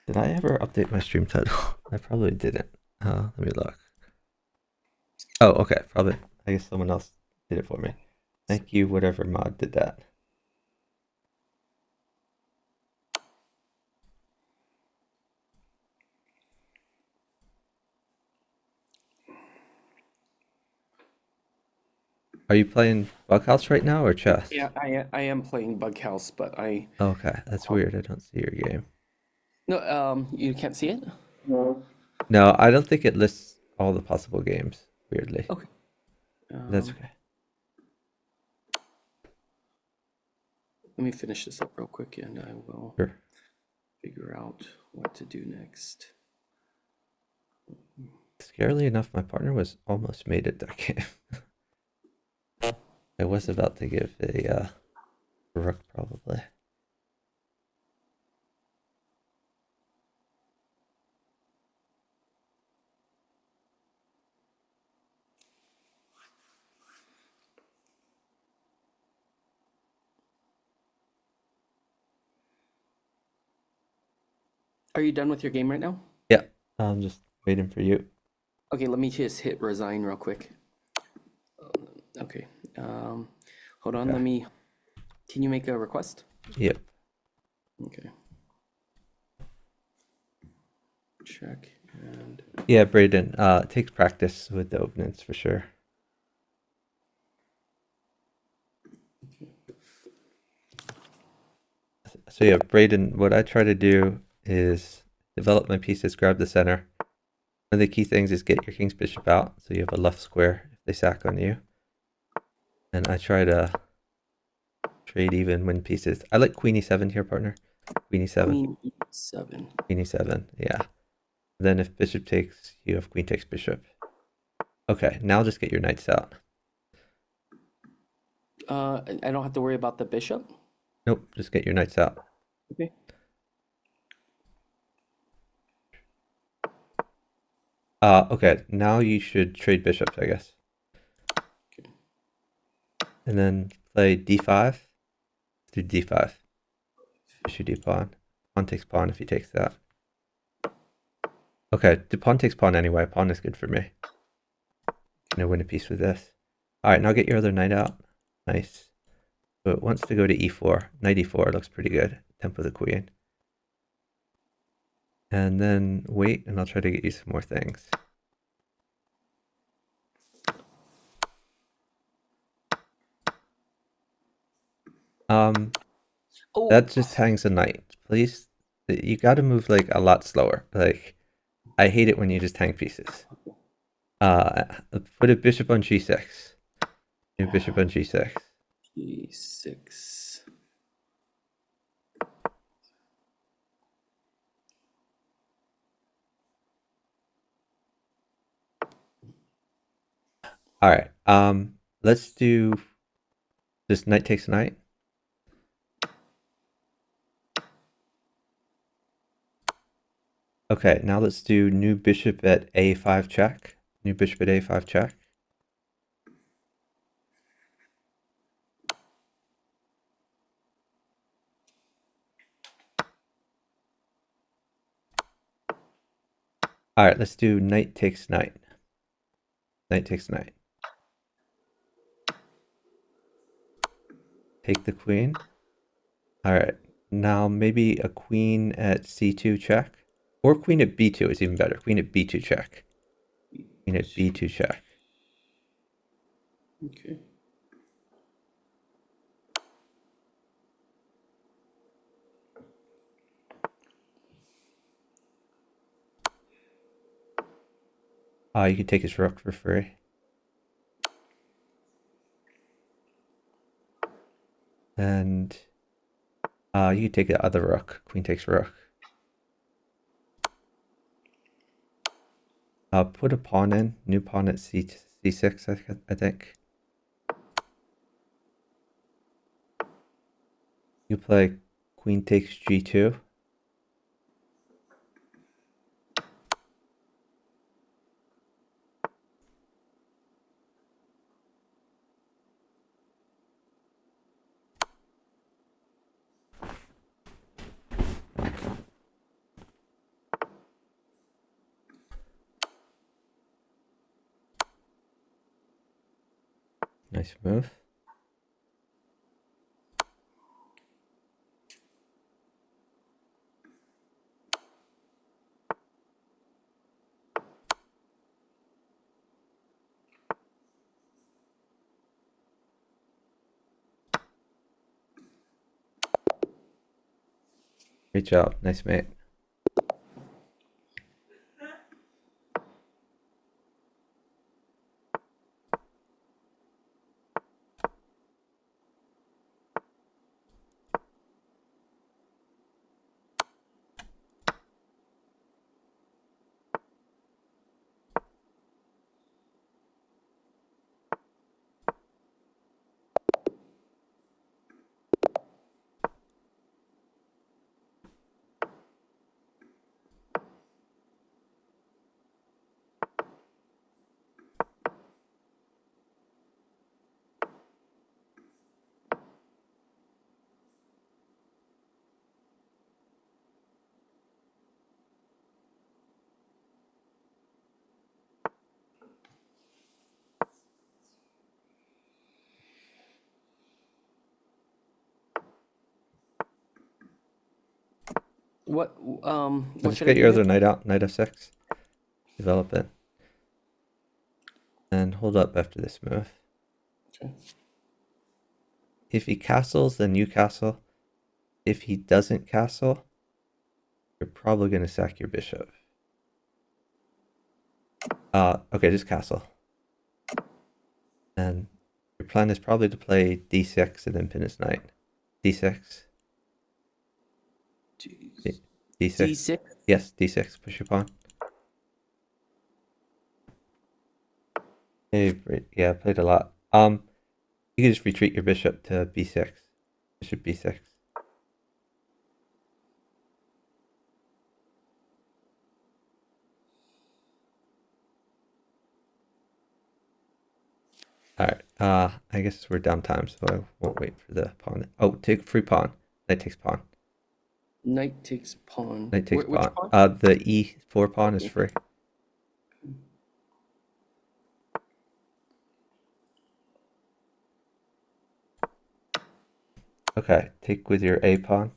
Did I ever update my stream title? I probably didn't. Let me look. Oh, okay. Probably. I guess someone else did it for me. Thank you, whatever mod did that. Are you playing Bughouse right now or chess? Yeah, I am playing Bughouse, but I Okay, that's weird. I don't see your game. no you can't see it. No, I don't think it lists all the possible games, weirdly. Okay. That's okay. Let me finish this up real quick, and I will Sure. figure out what to do next. Scarily enough, my partner was almost made it that game. I was about to give a rook, probably. Are you done with your game right now? Yeah, I'm just waiting for you. Okay, let me just hit resign real quick. Okay. Hold on. Okay. Let me. Can you make a request? Yep. Okay. Check and. Yeah, Braden, it takes practice with the openings for sure. So yeah, Braden, what I try to do is develop my pieces, grab the center. One of the key things is get your king's bishop out, so you have a left square if they sack on you. And I try to trade even, win pieces. I like queen e7 here, partner. Queen e7. Queen e7. Queen e7, yeah. Then if bishop takes, you have queen takes bishop. Okay, now just get your knights out. I don't have to worry about the bishop. Nope, just get your knights out. Okay. Okay, now you should trade bishops, I guess. Okay. And then play d5. Do d5. Bishop d pawn. Pawn takes pawn if he takes that. Okay, the pawn takes pawn anyway. Pawn is good for me. Gonna win a piece with this. Alright, now get your other knight out. Nice. So it wants to go to e4. Knight e4 looks pretty good. Tempo the queen. And then wait, and I'll try to get you some more things. Oh, That just hangs a knight. Please, you got to move like a lot slower. Like, I hate it when you just hang pieces. Put a bishop on g6. New bishop on g6. g6. All right. Let's do just knight takes knight. Okay, now let's do new bishop at a5 check. New bishop at a5 check. All right, let's do knight takes knight. Knight takes knight. Take the queen. All right. Now maybe a queen at c2 check. Or queen at b2 is even better. Queen at b2 check. Queen at b2 check. Okay. You can take his rook for free. And you can take the other rook. Queen takes rook. Put a pawn in. New pawn at c6, I think. You play queen takes g2. Nice move. Great job. Nice mate. What Just should I get do your here? other knight out. Knight f6. Develop it. And hold up after this move. Okay. If he castles, then you castle. If he doesn't castle, you're probably going to sack your bishop. Okay, just castle. And your plan is probably to play d6 and then pin his knight. d6. D6. D6. Yes, d6. Push your pawn. Yeah, played a lot. You can just retreat your bishop to b6. Bishop b6. Alright, I guess we're down time, so I won't wait for the pawn. Oh, take free pawn. Knight takes pawn. Knight takes pawn. Knight takes Which pawn. pawn? The e4 pawn is free. Okay, take with your a pawn.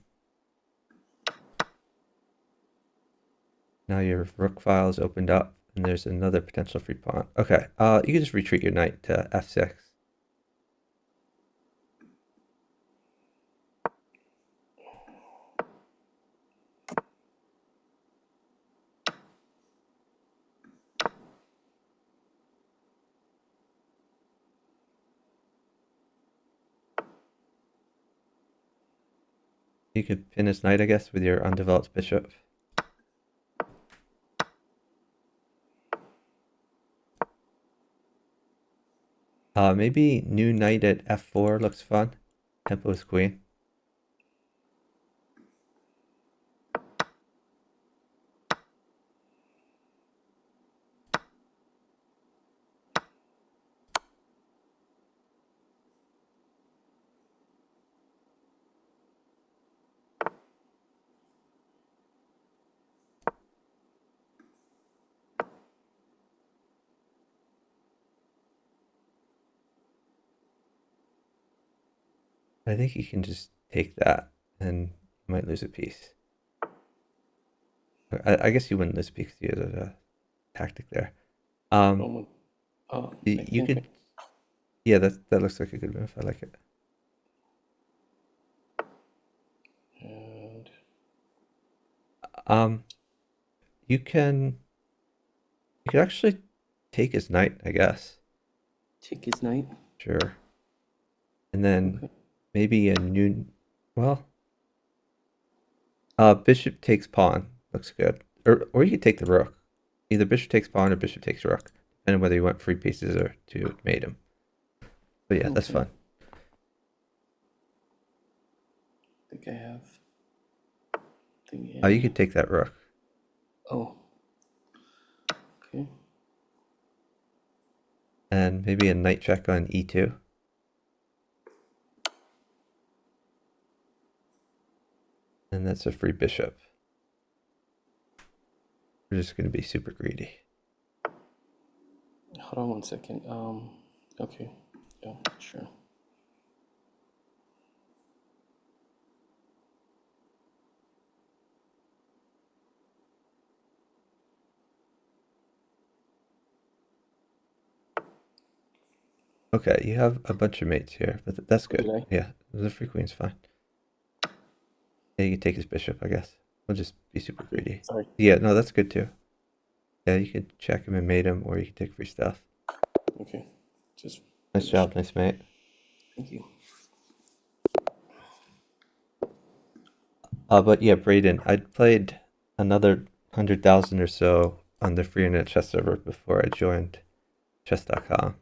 Now your rook file is opened up, and there's another potential free pawn. Okay, you can just retreat your knight to f6. You could pin his knight, I guess, with your undeveloped bishop. Maybe new knight at f4 looks fun. Tempo is queen. I think you can just take that and you might lose a piece. I guess you wouldn't lose a piece because you had a tactic there. Roman. You I think could, yeah, that looks like a good move. I like it. And You could actually take his knight, I guess. take his knight. Sure. And then Okay. maybe a new, well, bishop takes pawn. Looks good. Or you could take the rook. Either bishop takes pawn or bishop takes rook. Depending on whether you want free pieces or to mate him. But yeah, that's Okay. fun. I think I have. Oh, you could take that rook. Oh. Okay. And maybe a knight check on e2. And that's a free bishop. We're just going to be super greedy. Hold on 1 second. Okay. Yeah, sure. Okay, you have a bunch of mates here, but that's good. Did I? Yeah, the free queen's fine. Yeah, you can take his bishop, I guess. We'll just be super greedy. Sorry. Yeah, no, that's good too. Yeah, you could check him and mate him, or you could take free stuff. Okay. Just Nice job, nice mate. thank you. But yeah, Braden, I'd played another 100,000 or so on the free internet chess server before I joined chess.com.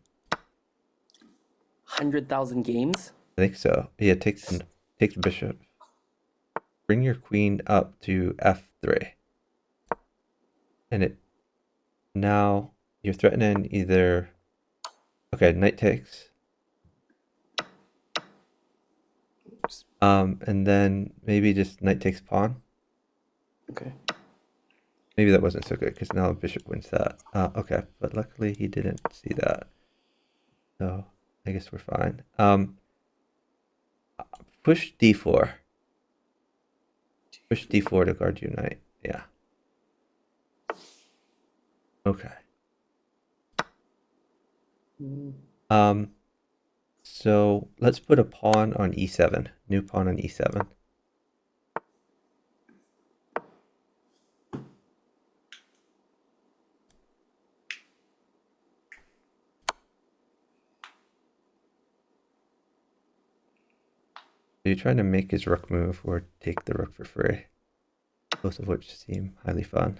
100,000 games? I think so. Yeah, take the bishop. Bring your queen up to f3. And it now you're threatening either. Okay, knight takes. And then maybe just knight takes pawn. Okay. Maybe that wasn't so good because now bishop wins that. Okay, but luckily he didn't see that. So I guess we're fine. Push d4. Push d4 to guard your knight. Yeah. Okay. So let's put a pawn on e7. New pawn on e7. Are you trying to make his rook move or take the rook for free? Both of which seem highly fun.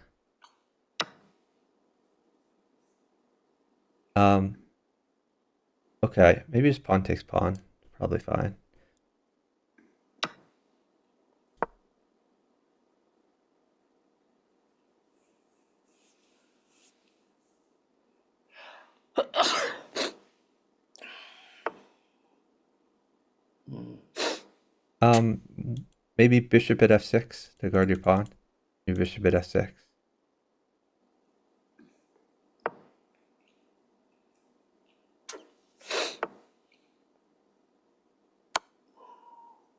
Okay, maybe just pawn takes pawn. Probably fine. Maybe bishop at f6 to guard your pawn. Maybe bishop at f6.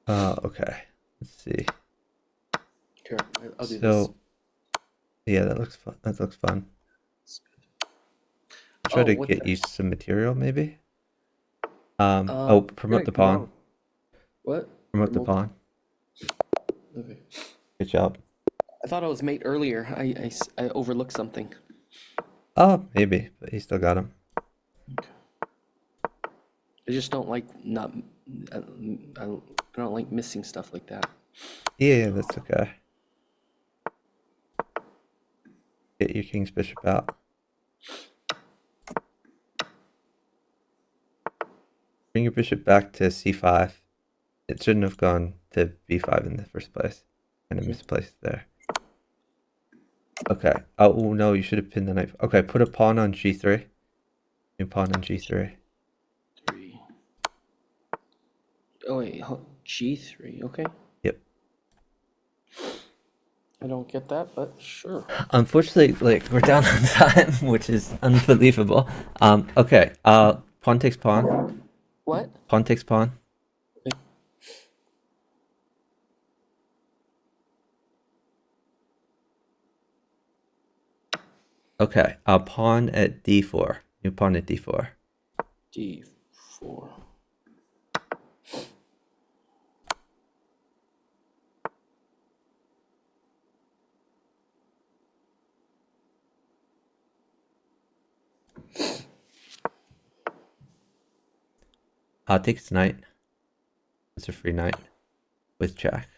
Okay. Let's see. Here, I'll do this. So, yeah, that looks fun. That looks fun. Try to what get the- you some material, maybe. Promote where the did I go pawn. wrong? What? Promote the Promote- pawn. Okay. Good job. I thought I was mate earlier. I overlooked something. Oh, maybe, but he still got him. I just don't like not. I don't like missing stuff like that. Yeah, that's okay. Get your king's bishop out. Bring your bishop back to c5. It shouldn't have gone to b5 in the first place. Kind of misplaced there. Okay. Oh, no, you should have pinned the knight. Okay, put a pawn on g3. New pawn on g3. 3. Oh wait, G3. Okay. Yep. I don't get that, but sure. Unfortunately, like, we're down on time, which is unbelievable. Okay. Pawn takes pawn. What? Pawn takes pawn. Okay, pawn at d4. New pawn at d4. D4. Takes knight. It's a free knight with check.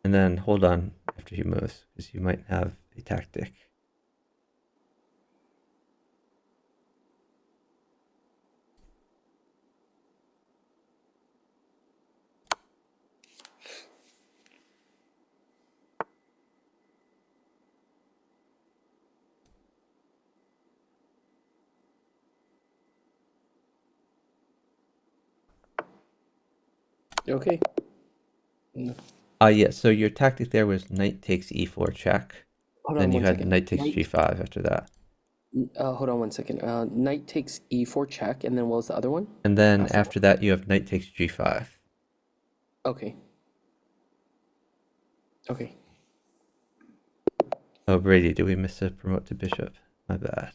And then hold on after he moves, because you might have a tactic. Okay. No. Yeah, so your tactic there was knight takes e4 check. Hold Then on you one had second. knight takes g5 after that. Hold on one second. Knight takes e4 check, and then what was the other one? And then after that, you have knight takes g5. Okay. Okay. Oh, Brady, did we miss a promote to bishop? My bad.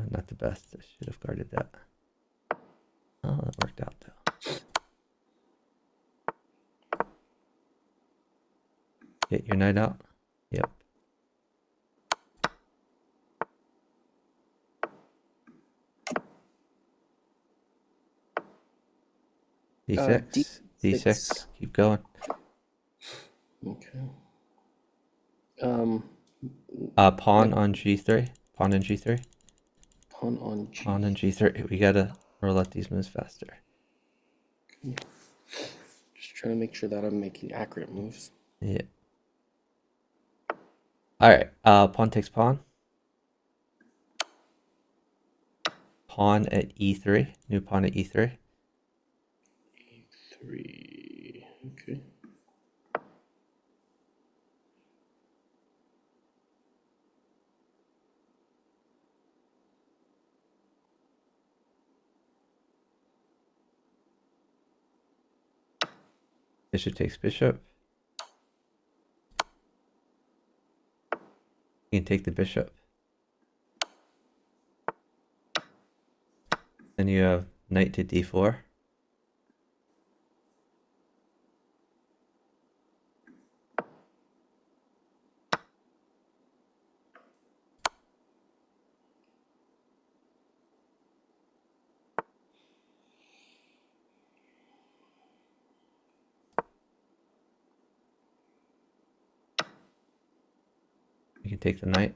Not the best. I should have guarded that. Oh, that worked out though. Get your knight out. Yep. D6. D6. Keep going. Okay. Pawn on g3. Pawn on g3. Pawn on G. Pawn on g3. We gotta roll out these moves faster. Just trying to make sure that I'm making accurate moves. Yeah. All right. Pawn takes pawn. Pawn at e3. New pawn at e3. E3. Okay. Bishop takes bishop. You can take the bishop. Then you have knight to d4. You can take the knight.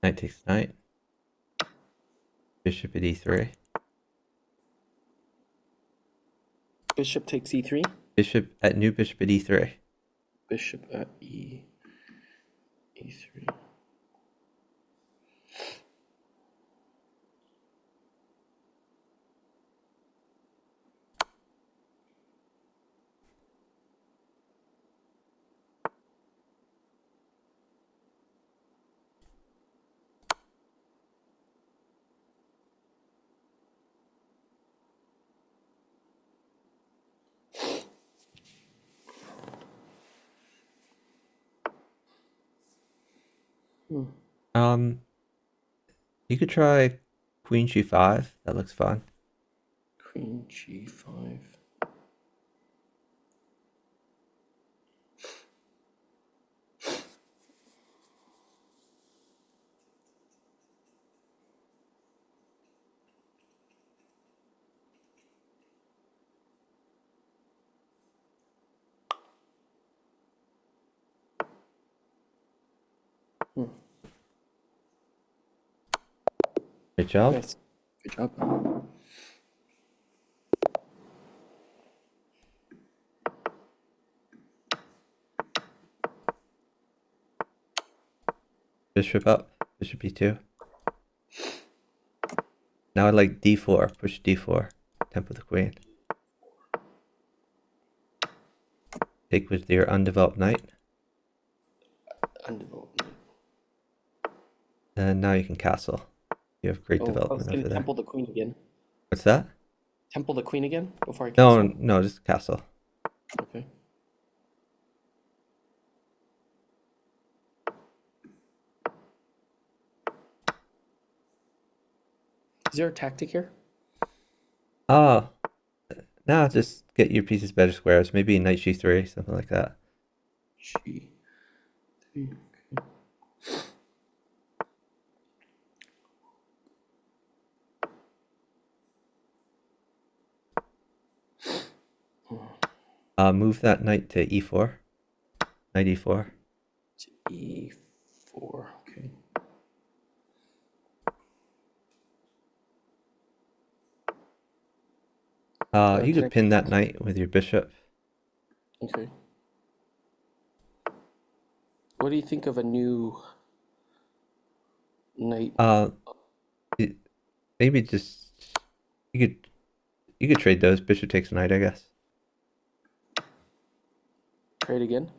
Knight takes knight. Bishop at e3. Bishop takes e3. Bishop at e3. Bishop at e3. You could try queen g5. That looks fun. Queen g5. Great job. Nice. Good job. Bishop up. Bishop e2. Now I like d4. Push d4. Tempo the queen. Take with your undeveloped knight. Undeveloped. And now you can castle. You have great Oh, I was development gonna over there. temple the queen again. What's that? Temple the queen again before I No, castle. no, just castle. Okay. Is there a tactic here? Oh, now just get your pieces better squares. Maybe knight g3, something like that. G3. Okay. Move that knight to e4. Knight e4. To E4. Okay. You Can could pin that knight with your bishop. Okay. What do you think of a new knight? Maybe just you could trade those. Bishop takes knight, I guess. Trade again?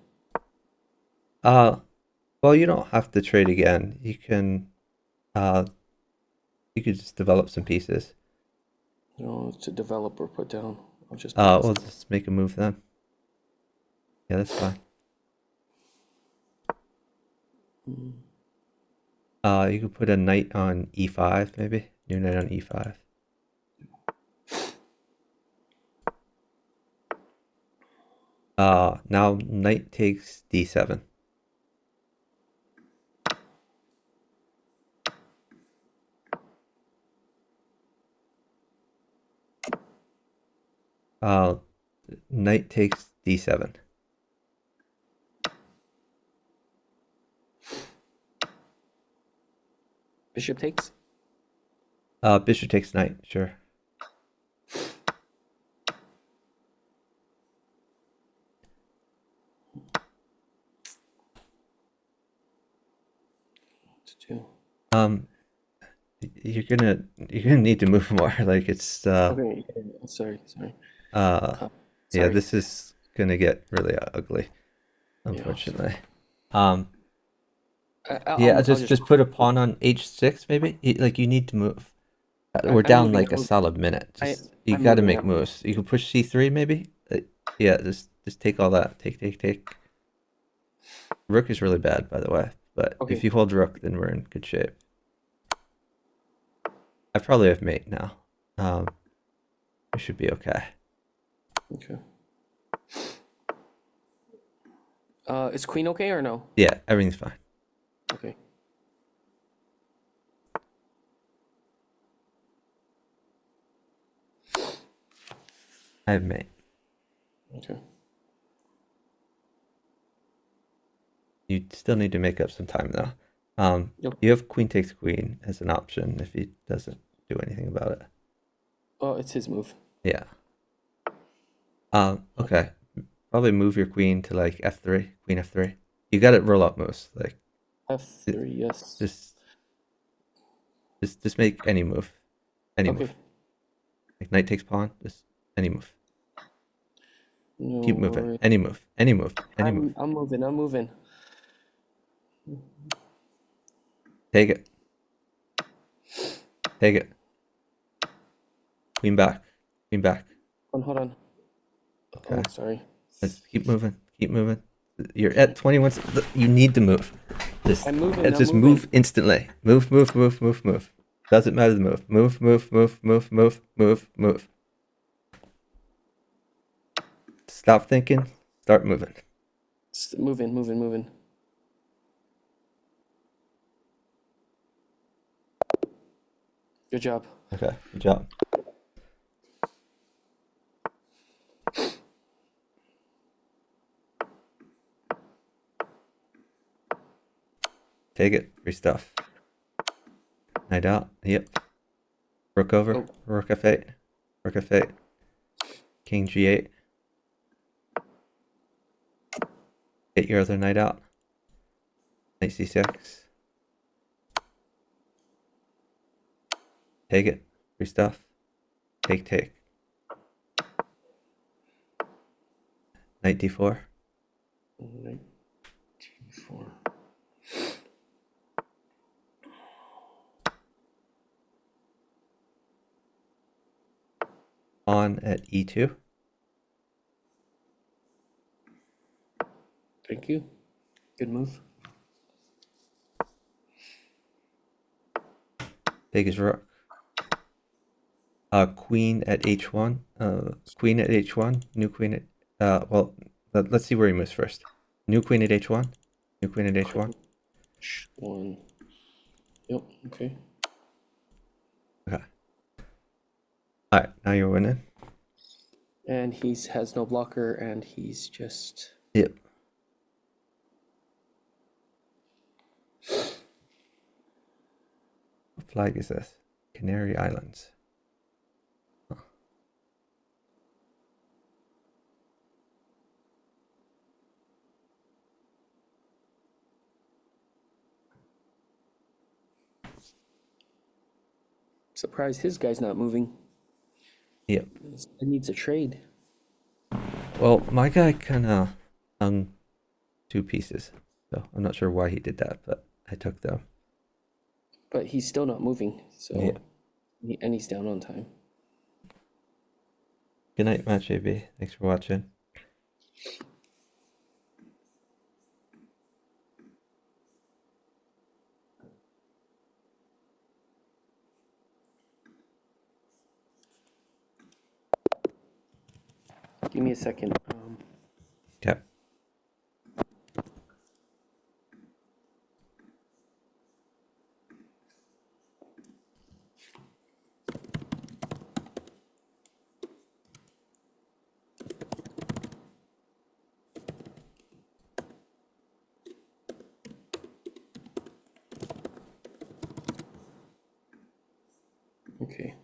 Well, you don't have to trade again. You can you could just develop some pieces. No, to develop or put down. I'll just put this We'll just make a move then. Yeah, that's fine. You could put a knight on e5, maybe. New knight on e5. Now knight takes d7. Knight takes d7. Bishop takes? Bishop takes knight, sure. To do. You're gonna need to move more. Like it's Okay, sorry. yeah, Sorry. this is gonna get really ugly, unfortunately. Yeah, I'll just put a pawn on h6 maybe. Like you need to move. We're I'm down moving, like a solid minute. Just you I'm got to moving, make I'm moves. You can push c3 maybe. Yeah, just take all that. Take. Rook is really bad, by the way. But Okay. if you hold rook, then we're in good shape. I probably have mate now. We should be okay. Okay. Is queen okay or no? Yeah, everything's fine. Okay. I have mate. Okay. You still need to make up some time though. Yep. You have queen takes queen as an option if he doesn't do anything about it. Oh, it's his move. Yeah. Okay. Probably move your queen to like f3, queen f3. You got it roll up moves. Like F3, yes. just make any move. Any Okay. move. Like knight takes pawn, just any move. No Keep moving. worries. Any move. Any move. Any move. I'm moving. Take it. Take it. Queen back. Queen back. Hold on. Okay. Oh, sorry. Let's keep moving. Keep moving. You're at 21. You need to move. I'm moving. Just move instantly. Move. Doesn't matter the move. Move. Stop thinking. Start moving. Moving. Good job. Okay. Good job. Take it. Free stuff. Knight out. Yep. Rook over. Oh. Rook f8. Rook f8. King g8. Get your other knight out. Knight c6. Take it. Free stuff. Take. Knight d4. Knight d4. pawn at e2. Thank you. Good move. Take his rook. Queen at h1. Queen at h1. New queen at. Well, let's see where he moves first. New queen at h1. New queen at h1. One. Yep. Okay. Okay. All right. Now you're winning. And he's has no blocker, and he's just. Yep. What flag is this? Canary Islands. Huh. Surprised his guy's not moving. Yep. It needs a trade. Well, my guy kind of hung 2 pieces, so I'm not sure why he did that, but I took them. But he's still not moving, so Yeah. and he's down on time. Good night, Match AB. Thanks for watching. Give me a second. Okay. Okay.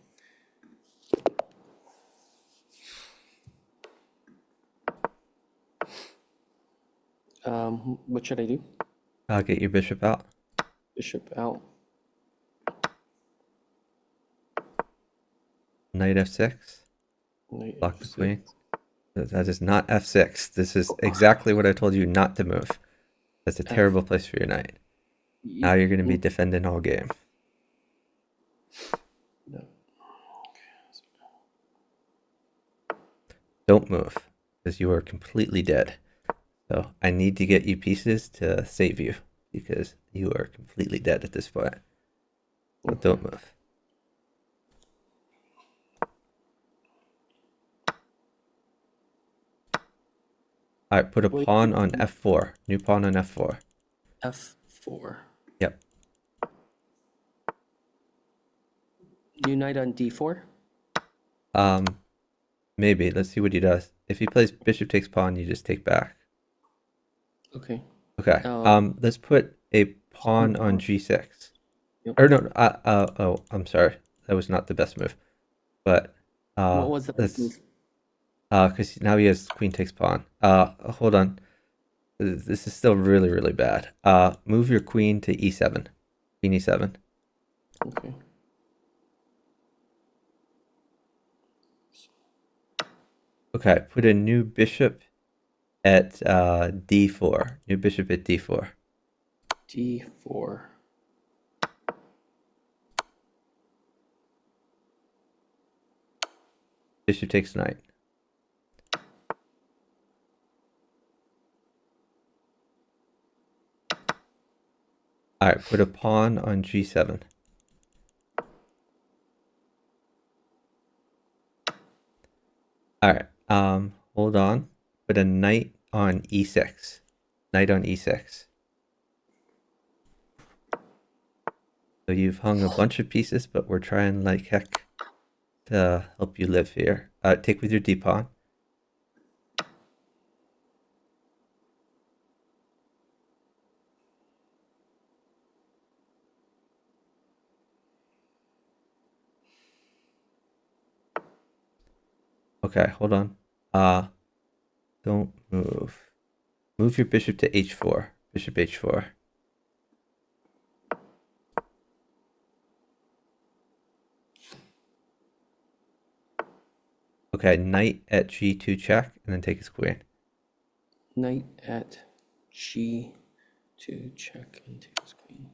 What should I do? I'll get your bishop out. Bishop out. Knight f6. Knight Block the F6. queen. That is not f6. This is exactly what I told you not to move. That's a terrible place for your knight. Now you're going to be defending all game. No. Don't move, because you are completely dead. So I need to get you pieces to save you, because you are completely dead at this point. So don't move. All right, put a pawn on f4. New pawn on f4. F4. Yep. New knight on D4. Maybe. Let's see what he does. If he plays bishop takes pawn, you just take back. Okay. Okay. Let's put a pawn on g6. Yep. Or no. Oh, I'm sorry. That was not the best move. But What was the best move? because now he has queen takes pawn. Hold on. This is still really, really bad. Move your queen to e7. Queen e7. Okay. Okay. Put a new bishop at d4. New bishop at d4. D4. Bishop takes knight. All right, put a pawn on g7. All right, hold on. Put a knight on e6. Knight on e6. So you've hung a bunch of pieces, but we're trying like heck to help you live here. Take with your d pawn. Okay, hold on. Don't move. Move your bishop to h4. Bishop h4. Okay, knight at g2 check, and then take his queen. Knight at G2 check and take his queen.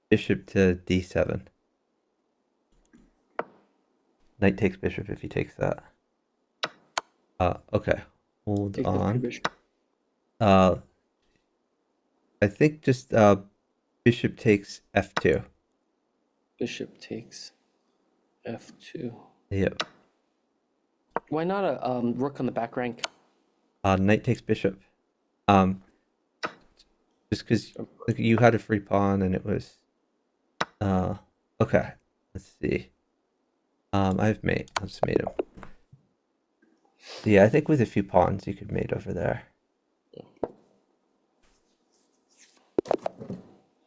Bishop to d7. Knight takes bishop if he takes that. Okay. Hold Take the on. bishop. I think just bishop takes f2. Bishop takes f2. Yep. Why not a rook on the back rank? Knight takes bishop. Just because you had a free pawn and it was. Okay. Let's see. I've mate. I'll just mate him. Yeah, I think with a few pawns you could mate over there.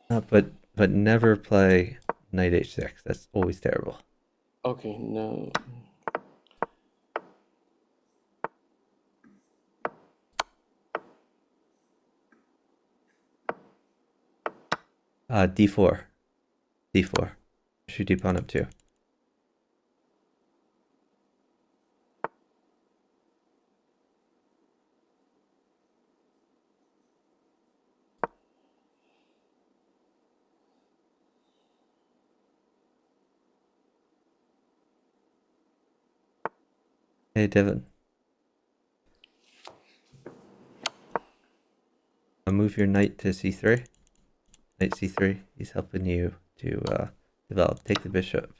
But never play knight h6. That's always terrible. Okay, no. D4. D4. Shoot d pawn up too. Hey, Devin. I'll move your knight to c3. Knight c3. He's helping you to develop. Take the bishop.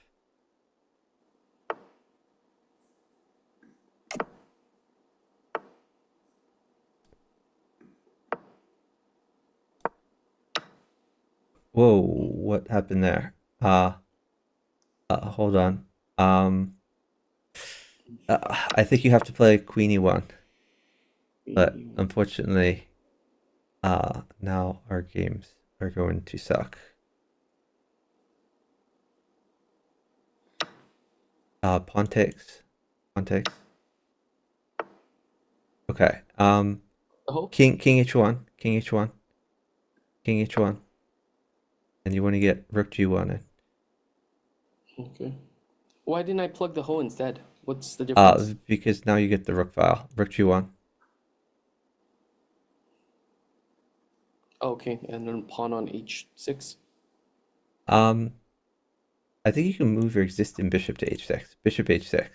Whoa, what happened there? Hold on. I think you have to play queen e1. But unfortunately, now our games are going to suck. Pawn takes. Pawn takes. Okay. King h1. King h1. King h1. And you want to get rook g1 in. Okay. Why didn't I plug the hole instead? What's the difference? Because now you get the rook file. Rook g1. Okay, and then pawn on h6. I think you can move your existing bishop to h6. Bishop h6.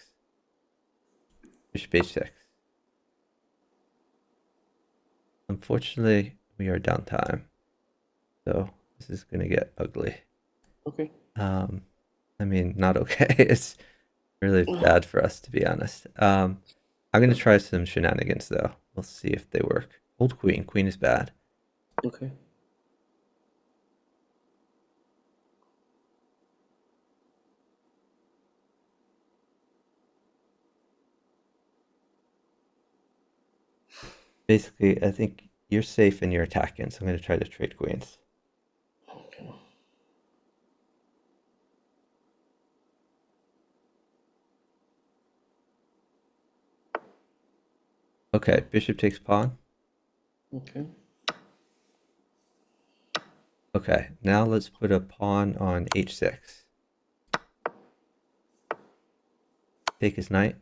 Bishop h6. Unfortunately, we are downtime. So this is gonna get ugly. Okay. I mean, not okay. It's really bad for us, to be honest. I'm gonna try some shenanigans though. We'll see if they work. Old queen. Queen is bad. Okay. Basically, I think you're safe and you're attacking, so I'm gonna try to trade queens. Okay. Okay, bishop takes pawn. Okay. Okay, now let's put a pawn on h6. Take his knight.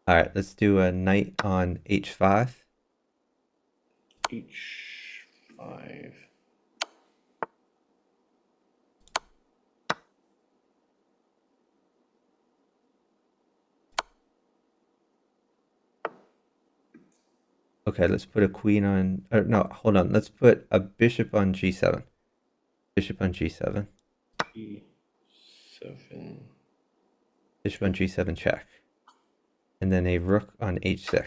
All right, let's do a knight on h5. h5. Okay, let's put a queen on, or no, hold on. Let's put a bishop on g7. Bishop on g7. g7. Bishop on g7 check. And then a rook on h6.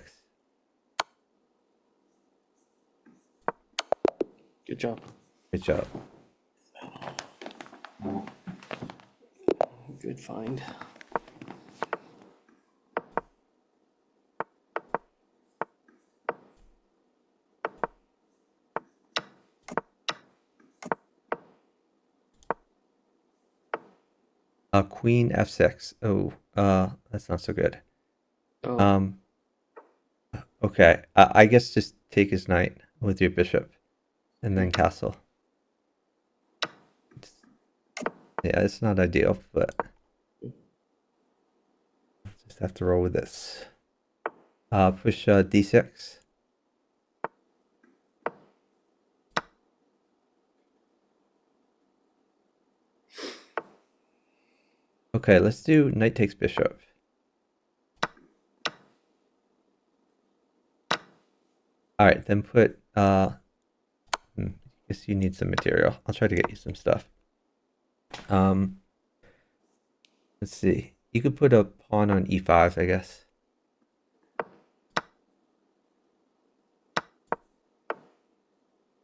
Good job. Good job. Good find. Queen f6. Oh, that's not so good. Oh. Okay. I guess just take his knight with your bishop, and then castle. Yeah, it's not ideal, but just have to roll with this. Push d6. Okay, let's do knight takes bishop. All right, then put guess you need some material. I'll try to get you some stuff. Let's see. You could put a pawn on e5, I guess.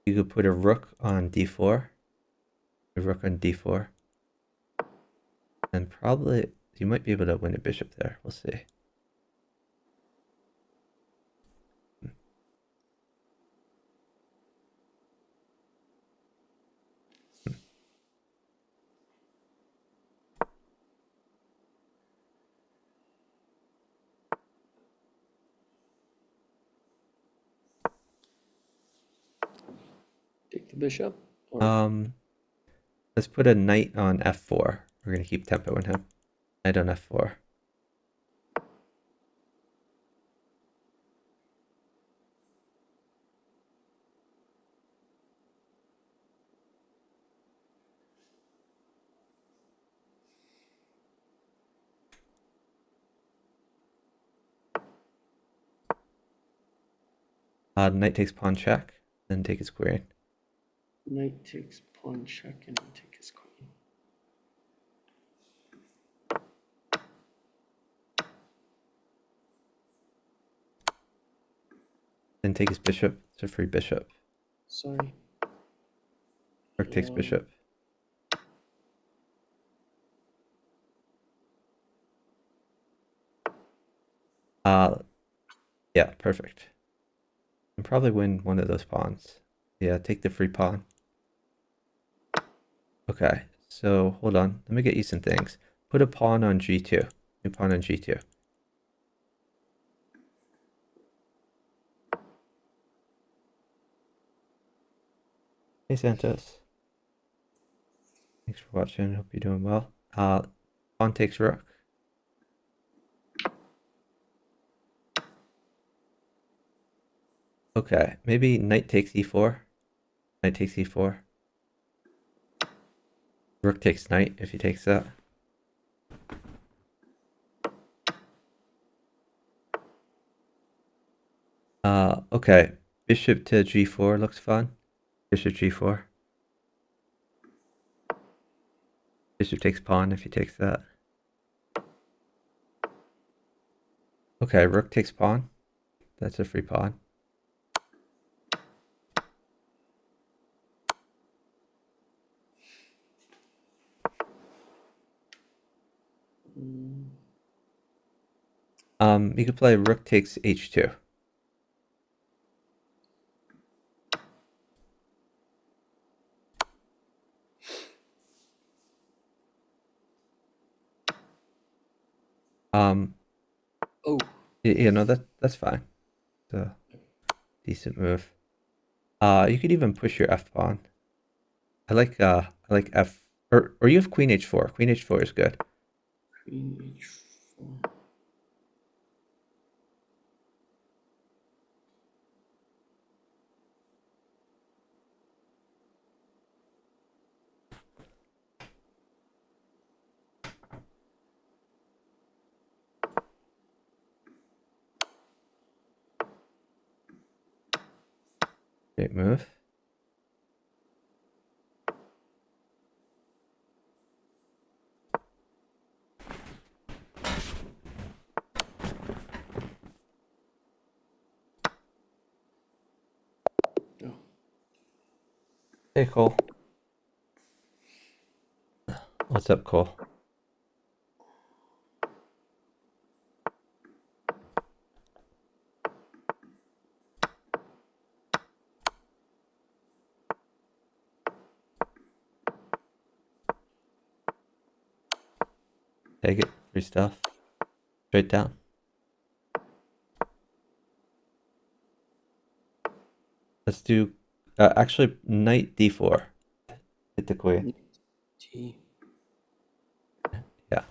You could put a rook on d4. A rook on d4. And probably you might be able to win a bishop there. We'll see. Take the bishop. Or Let's put a knight on f4. We're gonna keep tempoing him. Knight on f4. Knight takes pawn check, then take his queen. knight takes pawn check and then take his queen. Then take his bishop. It's a free bishop. Sorry. Rook takes bishop. Yeah, perfect. And probably win one of those pawns. Yeah, take the free pawn. Okay, so hold on. Let me get you some things. Put a pawn on g2. New pawn on g2. Hey Santos. Thanks for watching. Hope you're doing well. Pawn takes rook. Okay, maybe knight takes e4. Knight takes e4. Rook takes knight if he takes that. Okay. Bishop to g4 looks fun. Bishop g4. Bishop takes pawn if he takes that. Okay, rook takes pawn. That's a free pawn. You could play rook takes h2. Oh. You know that's fine. It's a decent move. You could even push your f pawn. I like f or you have queen h4. Queen h4 is good. Queen h4. Great move. Oh. Hey Cole. What's up, Cole? Take it. Free stuff. Straight down. Let's do actually knight d4. Hit the queen. T. Yeah.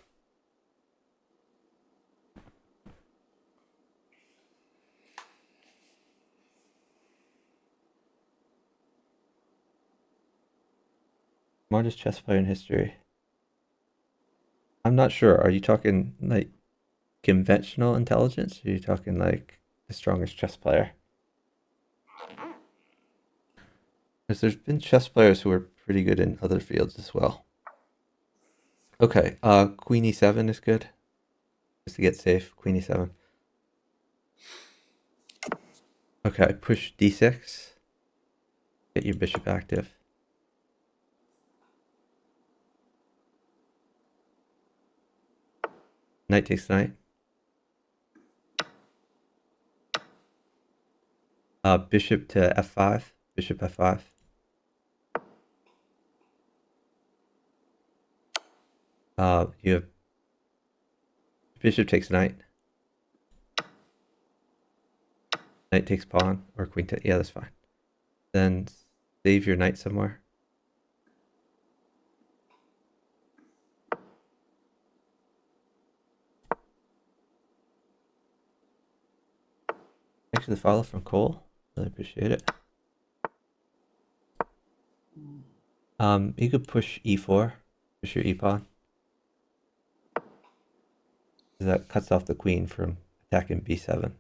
Smartest chess player in history. I'm not sure. Are you talking like conventional intelligence? Or are you talking like the strongest chess player? Because there's been chess players who are pretty good in other fields as well. Okay, Queen E7 is good. Just to get safe, Queen E7. Okay, push D6. Get your bishop active. Knight takes knight. Bishop to F5. Bishop F5. You have bishop takes knight. Knight takes pawn or queen takes. Yeah, that's fine. Then save your knight somewhere. Thanks for the follow from Cole. Really appreciate it. You could push E4. Push your E pawn. That cuts off the queen from attacking B7.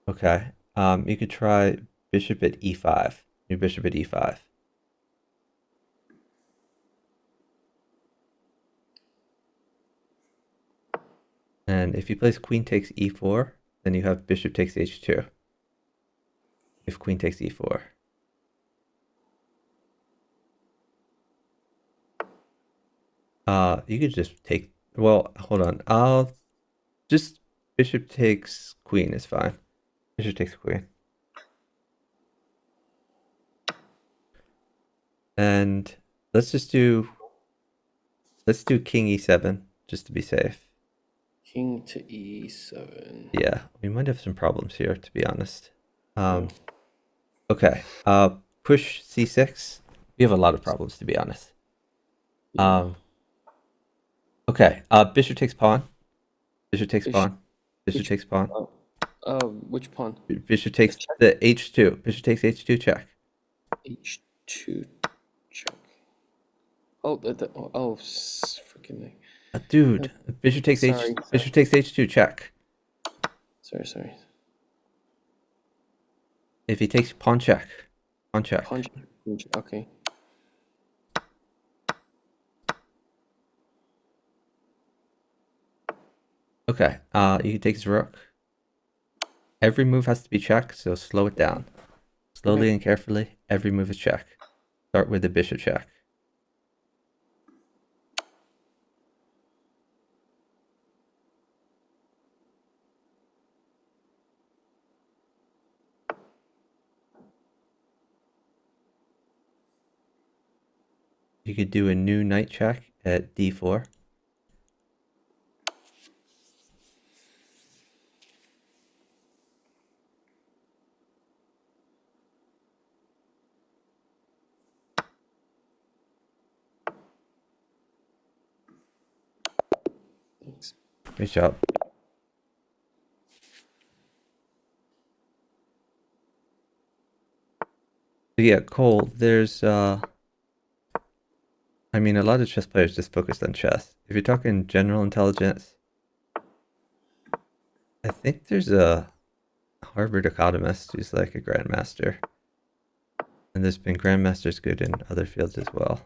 Okay. You could try bishop at E5. Your bishop at E5. And if he plays queen takes E4, then you have bishop takes H2. If queen takes E4. You could just take, well, hold on. I'll just bishop takes queen is fine. Bishop takes queen. And let's do king E7 just to be safe. King to E7. Yeah, we might have some problems here, to be honest. Okay. Push C6. We have a lot of problems, to be honest. Okay. Bishop takes pawn. Bishop takes pawn. Bishop takes pawn. Which pawn? Bishop takes the H2. Bishop takes H2 check. H2 check. Oh, freaking. Dude, bishop takes Sorry. Bishop takes H2 check. Sorry. If he takes pawn check. Pawn check. Pawn check. Okay. Okay. You can take his rook. Every move has to be checked, so slow it down. Slowly and carefully, every move is check. Start with the bishop check. You could do a new knight check at D4. Thanks. Great job. But yeah, Cole, there's I mean, a lot of chess players just focused on chess. If you're talking general intelligence, I think there's a Harvard economist who's like a grandmaster. And there's been grandmasters good in other fields as well.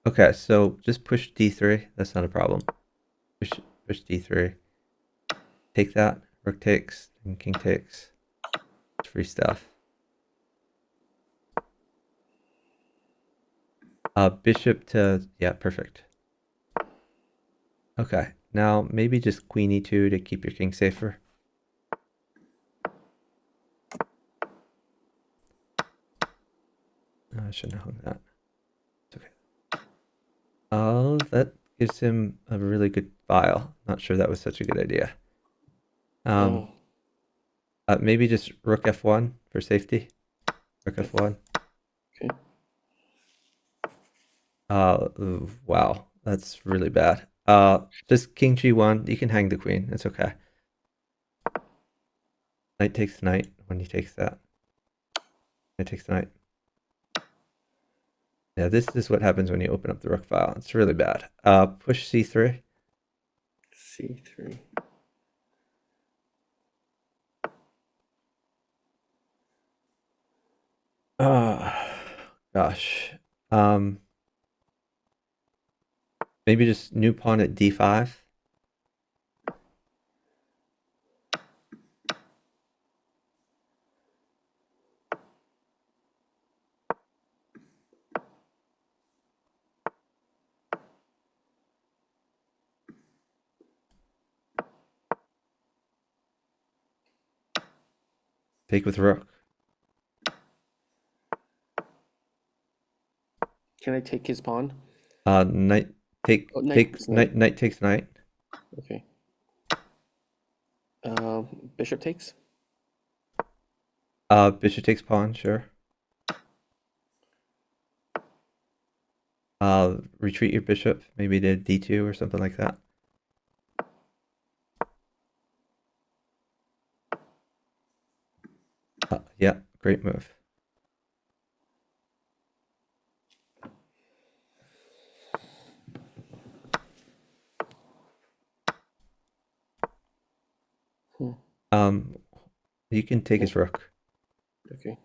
Okay, so just push D3. That's not a problem. Push D3. Take that. Rook takes and king takes. It's free stuff. Bishop to, yeah, perfect. Okay, now maybe just queen E2 to keep your king safer. I shouldn't have hung that. It's okay. Oh, that gives him a really good file. Not sure that was such a good idea. Maybe just rook F1 for safety. Rook F1. Okay. Wow, that's really bad. Just king G1. You can hang the queen. It's okay. Knight takes knight when he takes that. Knight takes knight. Yeah, this is what happens when you open up the rook file. It's really bad. Push c3. C3. Gosh. Maybe just new pawn at d5. Take with rook. Can I take his pawn? Knight take Oh, knight take takes knight. knight takes knight. Okay. Bishop takes. Bishop takes pawn, sure. Retreat your bishop, maybe to d2 or something like that. Yeah, great move. You can take his rook. Okay.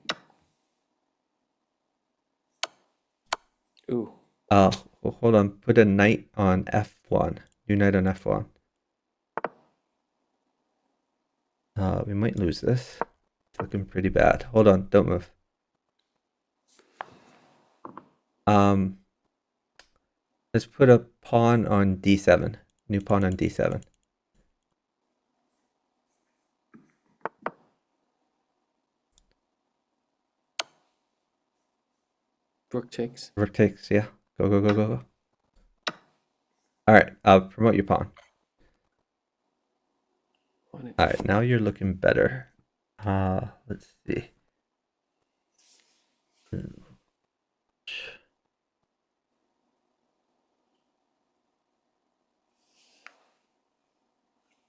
Ooh. Well, hold on. Put a knight on f1. New knight on f1. We might lose this. It's looking pretty bad. Hold on, don't move. Let's put a pawn on d7. New pawn on d7. Rook takes. Rook takes, yeah. Go, go, go, go, go. Alright, promote your pawn. Alright, now you're looking better. Let's see.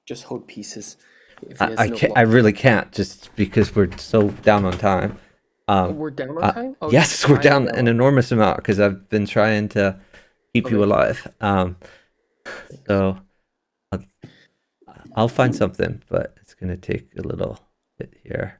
Just hold pieces. If he has I no can't. block. I really can't, just because we're so down on time. We're down on time? Oh, yes, we're down an enormous amount because I've been trying to keep you alive. So I'll find something, but it's gonna take a little bit here.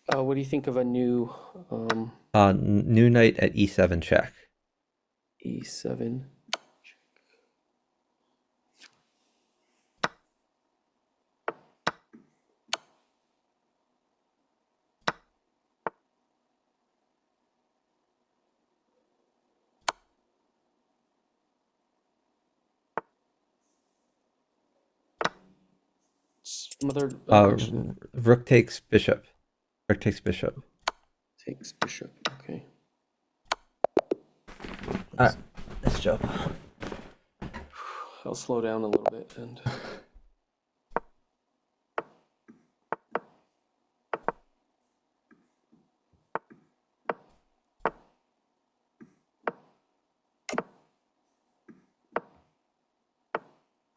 What do you think of a new New knight at e7 check. e7? Mother Rook takes bishop. Rook takes bishop. takes bishop. Okay. Alright, nice job. I'll slow down a little bit and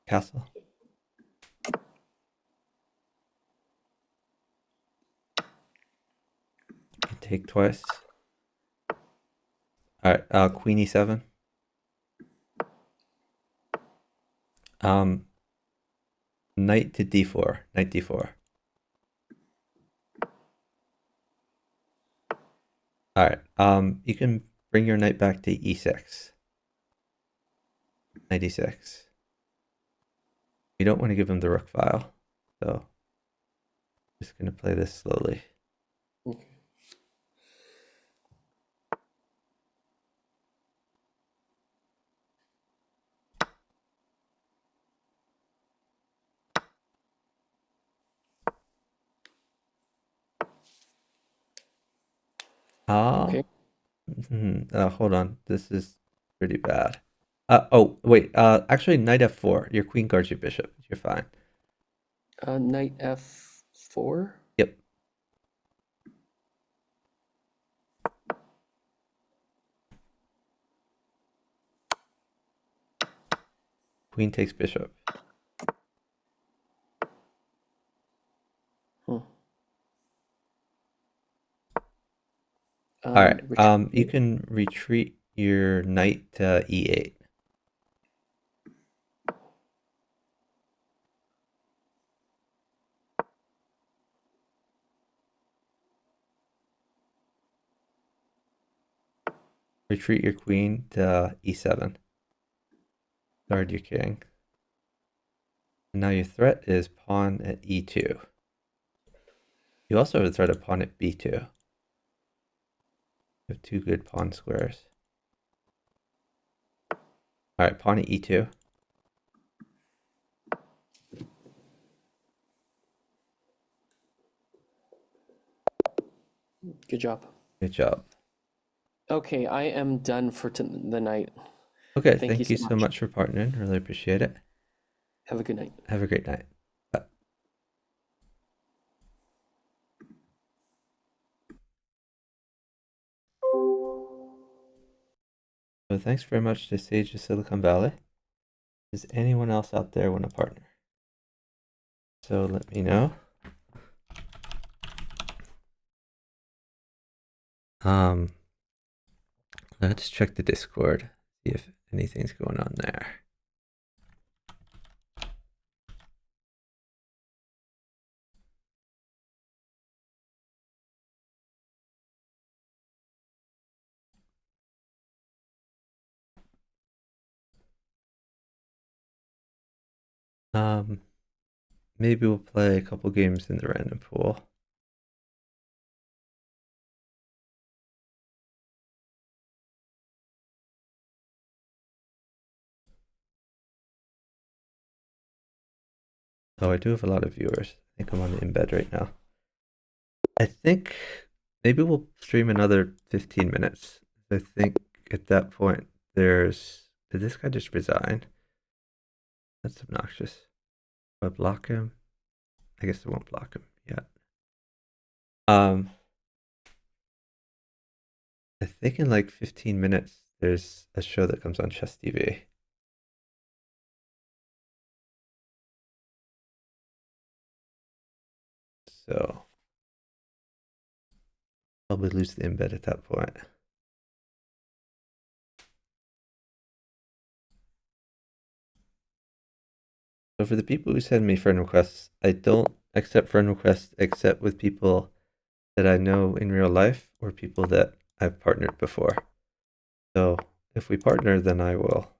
Castle. Take twice. Alright, queen e7. Knight to d4. Knight d4. Alright, you can bring your knight back to e6. Knight e6. You don't want to give him the rook file, so just gonna play this slowly. okay. Okay. Hold on. This is pretty bad. Oh, wait. Actually, knight f4. Your queen guards your bishop. You're fine. Knight f4. Yep. Queen takes bishop. Hmm. All right. Retreat. You can retreat your knight to e8. Retreat your queen to e7. Guard your king. And now your threat is pawn at e2. You also have a threat of pawn at b2. You have two good pawn squares. All right, pawn at e2. Good job. Good job. Okay, I am done for the night. Okay, Thank you thank you so so much. much for partnering. Really appreciate it. Have a good night. Have a great night. Bye. So thanks very much to Sage of Silicon Valley. Does anyone else out there want to partner? So let me know. Let's check the Discord, see if anything's going on there. Maybe we'll play a couple games in the random pool. Oh, I do have a lot of viewers. I think I'm on in bed right now. I think maybe we'll stream another 15 minutes. I think at that point did this guy just resign? That's obnoxious. Do I block him? I guess I won't block him yet. I think in like 15 minutes there's a show that comes on Chess TV. So probably lose the embed at that point. So for the people who send me friend requests, I don't accept friend requests except with people that I know in real life or people that I've partnered before. So if we partner, then I will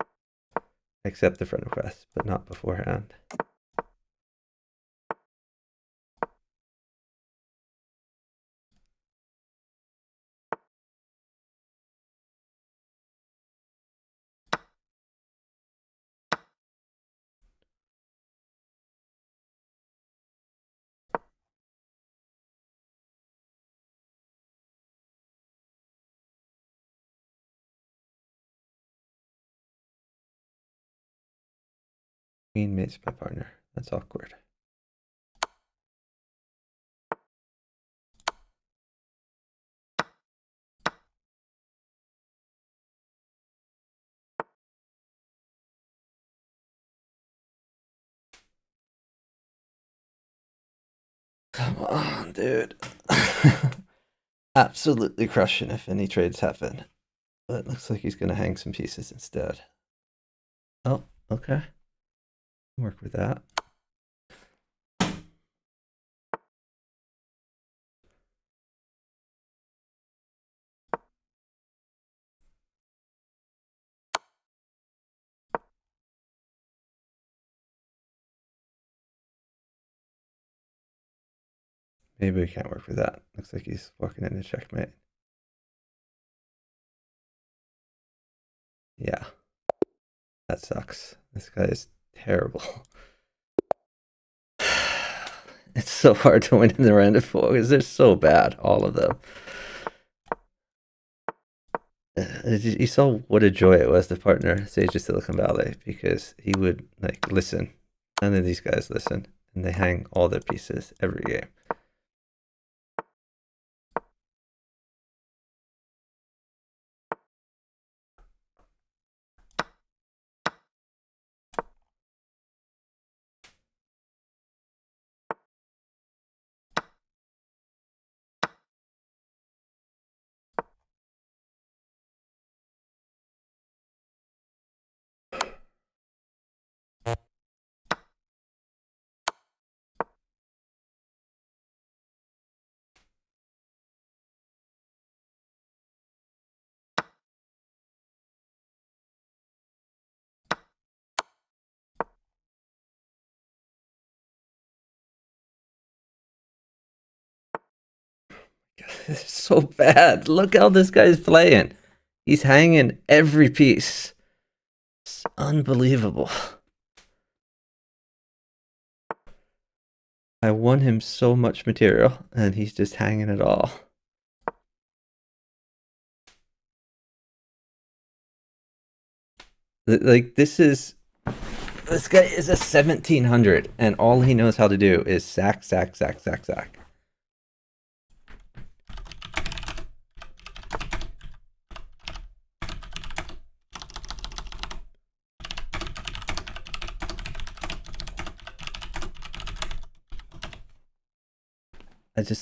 accept the friend request, but not beforehand. Queen mates my partner. That's awkward. Come on, dude. Absolutely crushing if any trades happen. But it looks like he's going to hang some pieces instead. Oh, okay. Work with that. Maybe we can't work with that. Looks like he's walking into checkmate. Yeah. That sucks. This guy is terrible. It's so hard to win in the random pool because they're so bad, all of them. You saw what a joy it was to partner Sage of Silicon Valley, because he would like listen. None of these guys listen, and they hang all their pieces every game. It's so bad. Look how this guy's playing. He's hanging every piece. It's unbelievable. I won him so much material, and he's just hanging it all. Like, this guy is a 1700, and all he knows how to do is sack, sack, sack, sack, sack.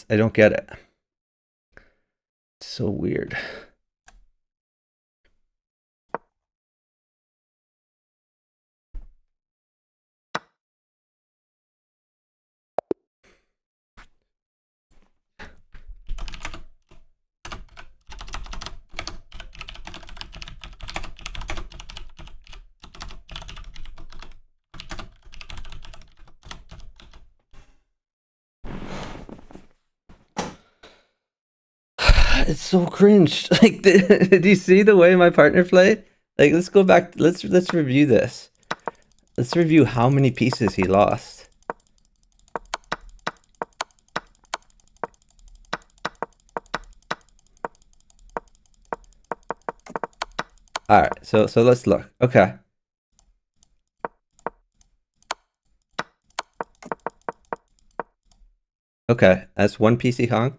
I don't get it. It's so weird. It's so cringe. Like, did you see the way my partner played? Like, let's go back. Let's review this. Let's review how many pieces he lost. All right, so let's look. Okay. Okay, that's one piece he hung.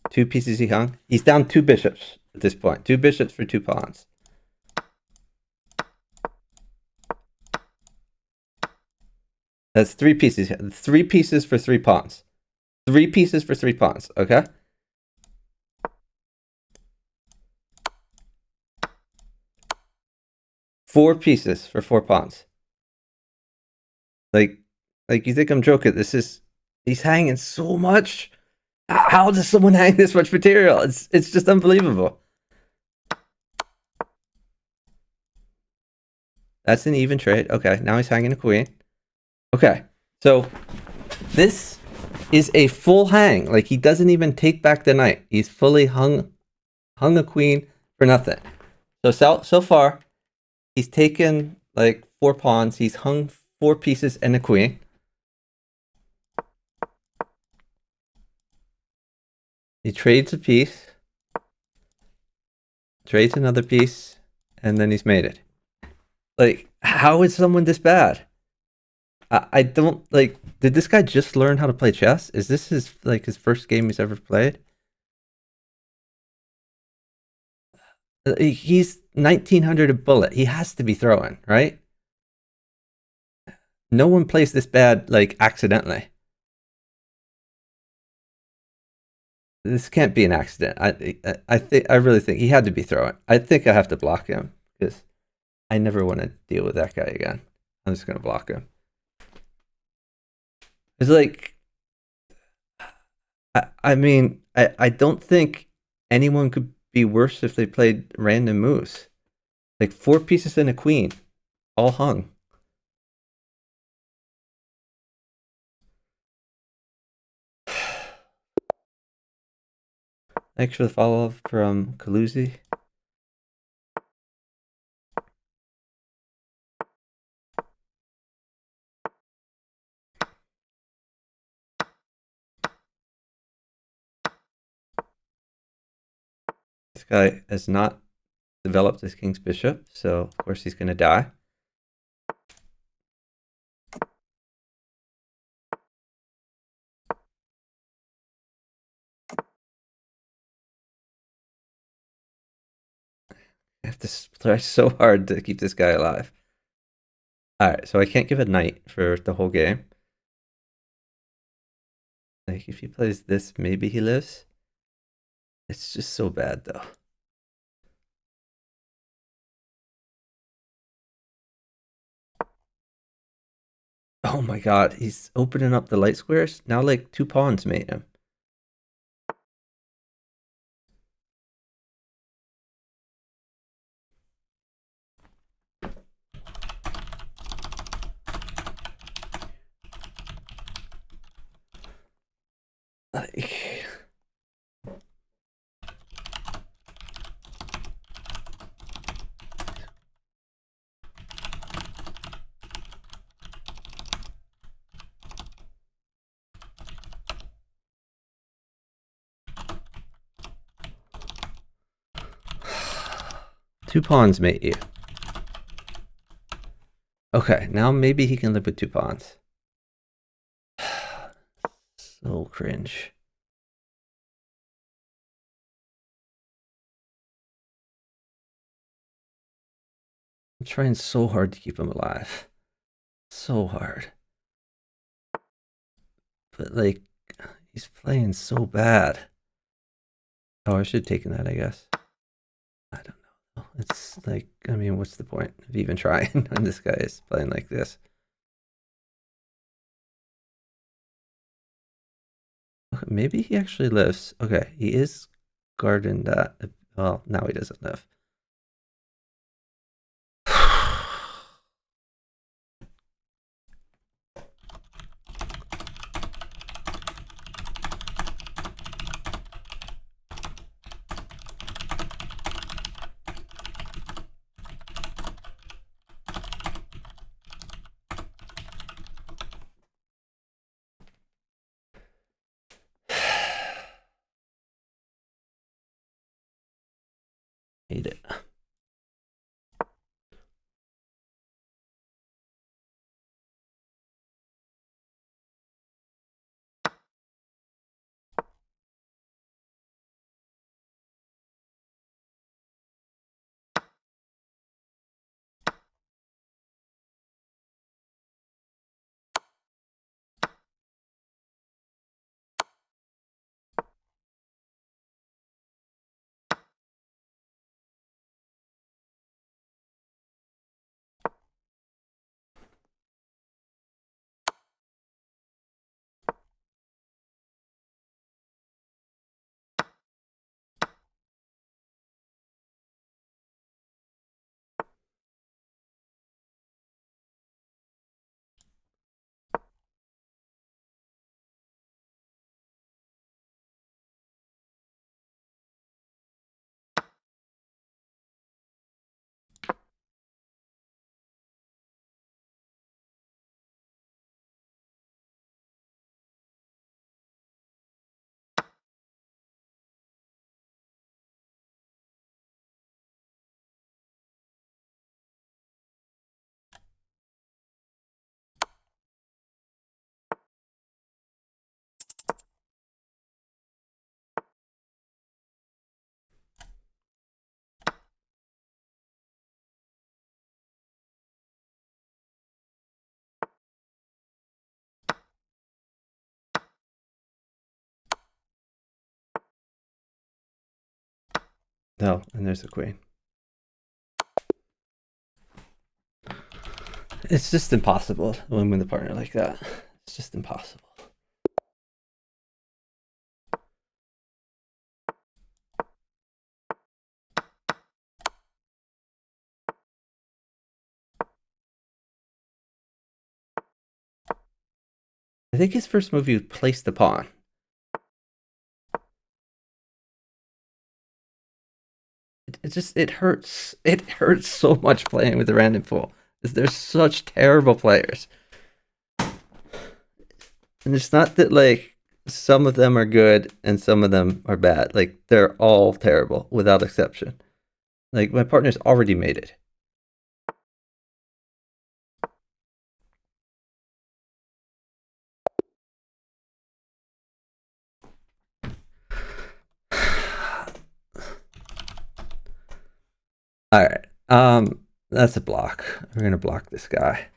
Two pieces he hung. He's down two bishops at this point. Two bishops for two pawns. That's three pieces. Three pieces for three pawns. Three pieces for three pawns, okay? Four pieces for four pawns. Like you think I'm joking? He's hanging so much. How does someone hang this much material? It's just unbelievable. That's an even trade. Okay, now he's hanging a queen. Okay, so this is a full hang. Like, he doesn't even take back the knight. He's fully hung a queen for nothing. So far, he's taken like four pawns. He's hung four pieces and a queen. He trades a piece, trades another piece, and then he's made it. Like, how is someone this bad? I don't like. Did this guy just learn how to play chess? Is this his first game he's ever played? He's 1900 a bullet. He has to be throwing, right? No one plays this bad like accidentally. This can't be an accident. I really think he had to be throwing. I think I have to block him because I never want to deal with that guy again. I'm just gonna block him. It's like, I mean, I don't think anyone could be worse if they played random moves. Like, four pieces and a queen, all hung. Thanks for the follow-up from Kaluzi. guy has not developed his king's bishop, so of course he's going to die. I have to try so hard to keep this guy alive. Alright, so I can't give a knight for the whole game. Like, if he plays this, maybe he lives. It's just so bad, though. Oh my god, he's opening up the light squares. Now, like, 2 pawns mate him. Like... 2 pawns mate you. Okay, now maybe he can live with 2 pawns. So cringe. I'm trying so hard to keep him alive. So hard. But, like, he's playing so bad. Oh, I should have taken that, I guess. I don't know. It's like, I mean, what's the point of even trying when this guy is playing like this? Okay, maybe he actually lives. Okay, he is guarding that. Well, now he doesn't live. Hate it. No, and there's the queen. It's just impossible to win with a partner like that. It's just impossible. I think his first move, he placed the pawn. It hurts. It hurts so much playing with the random pool. There's such terrible players. And it's not that, like, some of them are good and some of them are bad. Like they're all terrible without exception. Like my partner's already made it. All right. That's a block. We're gonna block this guy.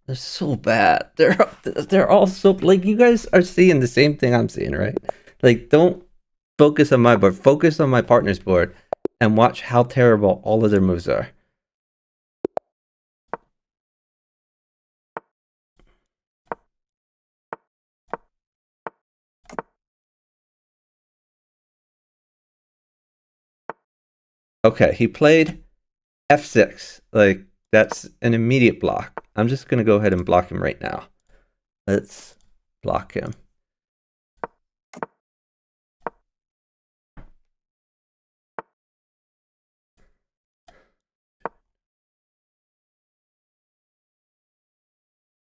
They're so bad. They're all so like you guys are seeing the same thing I'm seeing, right? Like don't focus on my board. Focus on my partner's board and watch how terrible all of their moves are. Okay, he played f6. Like that's an immediate block. I'm just gonna go ahead and block him right now. Let's block him.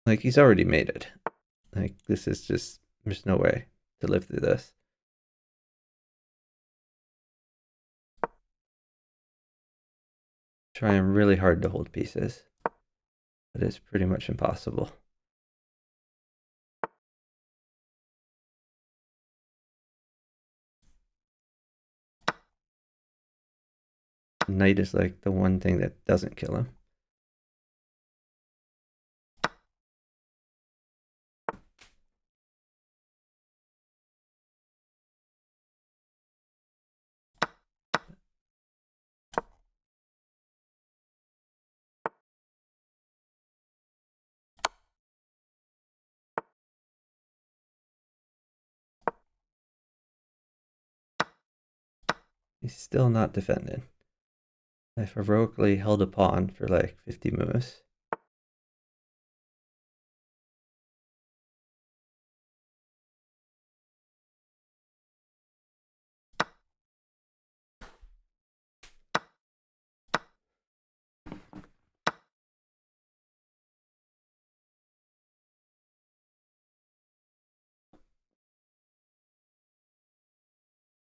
Like he's already made it. Like this is just there's no way to live through this. Trying really hard to hold pieces, but it's pretty much impossible. Knight is like the one thing that doesn't kill him. He's still not defending. I've heroically held a pawn for like 50 moves.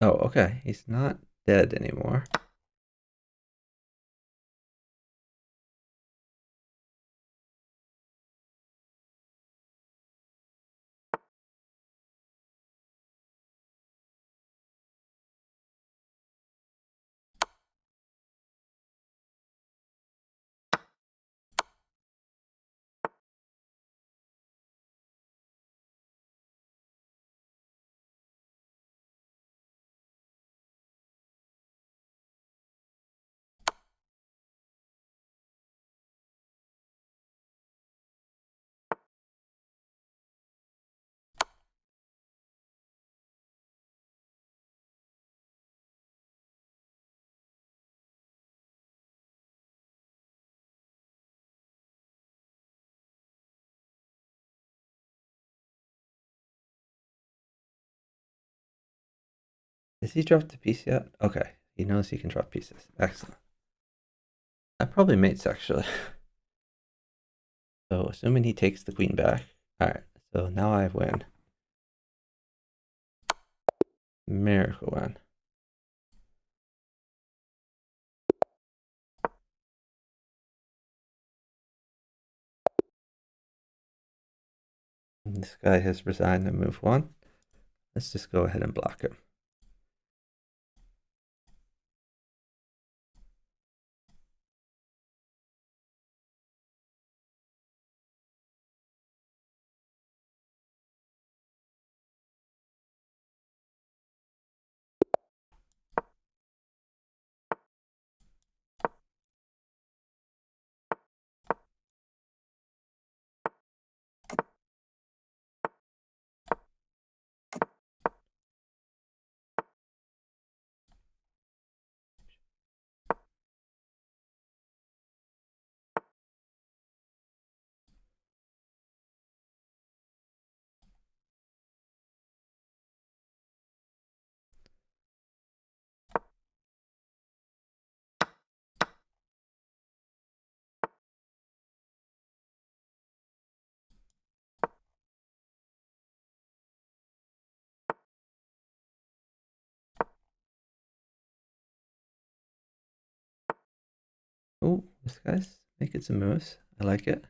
Oh, okay. He's not dead anymore. Has he dropped the piece yet? Okay. He knows he can drop pieces. Excellent. I probably mates actually. So assuming he takes the queen back. Alright, so now I win. Miracle win. This guy has resigned to move one. Let's just go ahead and block him. Oh, this guy's making some moves. I like it.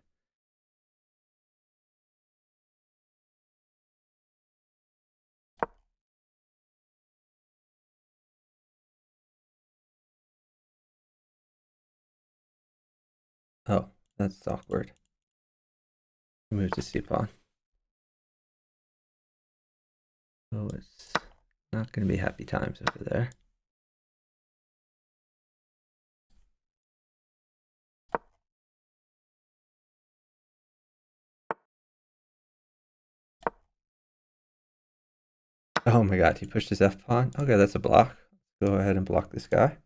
Oh, that's awkward. Move to C pawn. Oh, it's not going to be happy times over there. Oh my god, he pushed his F pawn. Okay, that's a block. Go ahead and block this guy.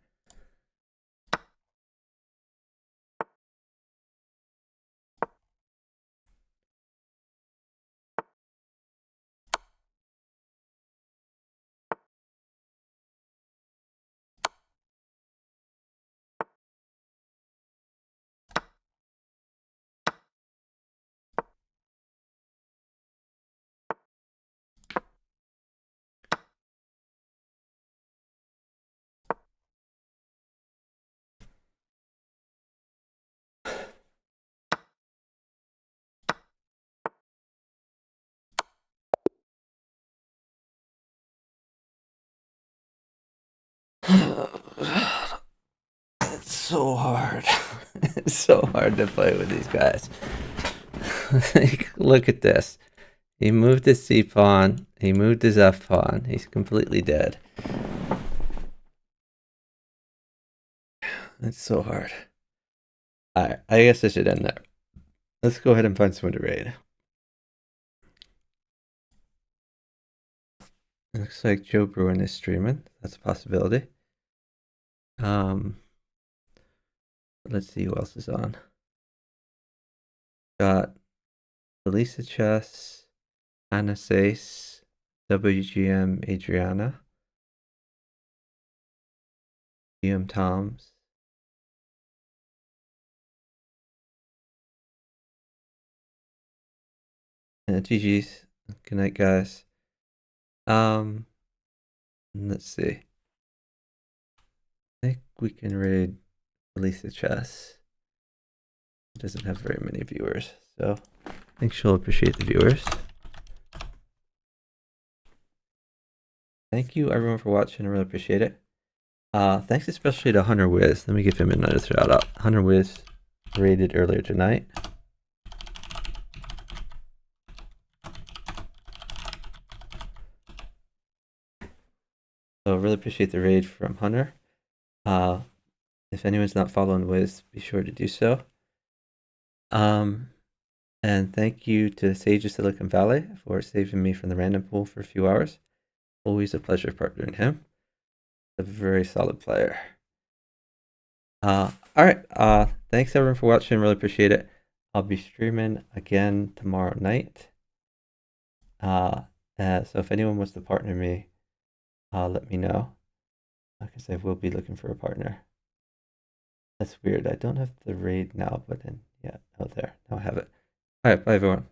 It's so hard. It's so hard to play with these guys. Like, look at this. He moved his C pawn. He moved his F pawn. He's completely dead. It's so hard. Alright, I guess I should end there. Let's go ahead and find someone to raid. Looks like Joe Bruin is streaming. That's a possibility. Let's see who else is on. Got Elisa Chess, Anna Sace, WGM Adriana, GM Toms. GG's. Good night, guys. Let's see. I think we can raid Elisa Chess. Doesn't have very many viewers, so I think she'll appreciate the viewers. Thank you everyone for watching. I really appreciate it. Thanks especially to Hunter Wiz. Let me give him another shout out. Hunter Wiz raided earlier tonight. So really appreciate the raid from Hunter. If anyone's not following Wiz, be sure to do so. And thank you to Sage of Silicon Valley for saving me from the random pool for a few hours. Always a pleasure partnering him. A very solid player. Alright, thanks everyone for watching, really appreciate it. I'll be streaming again tomorrow night. So if anyone wants to partner me, let me know. Because I will be looking for a partner. That's weird. I don't have the raid now, but then, yeah, oh, there. Now I have it. Alright, bye everyone.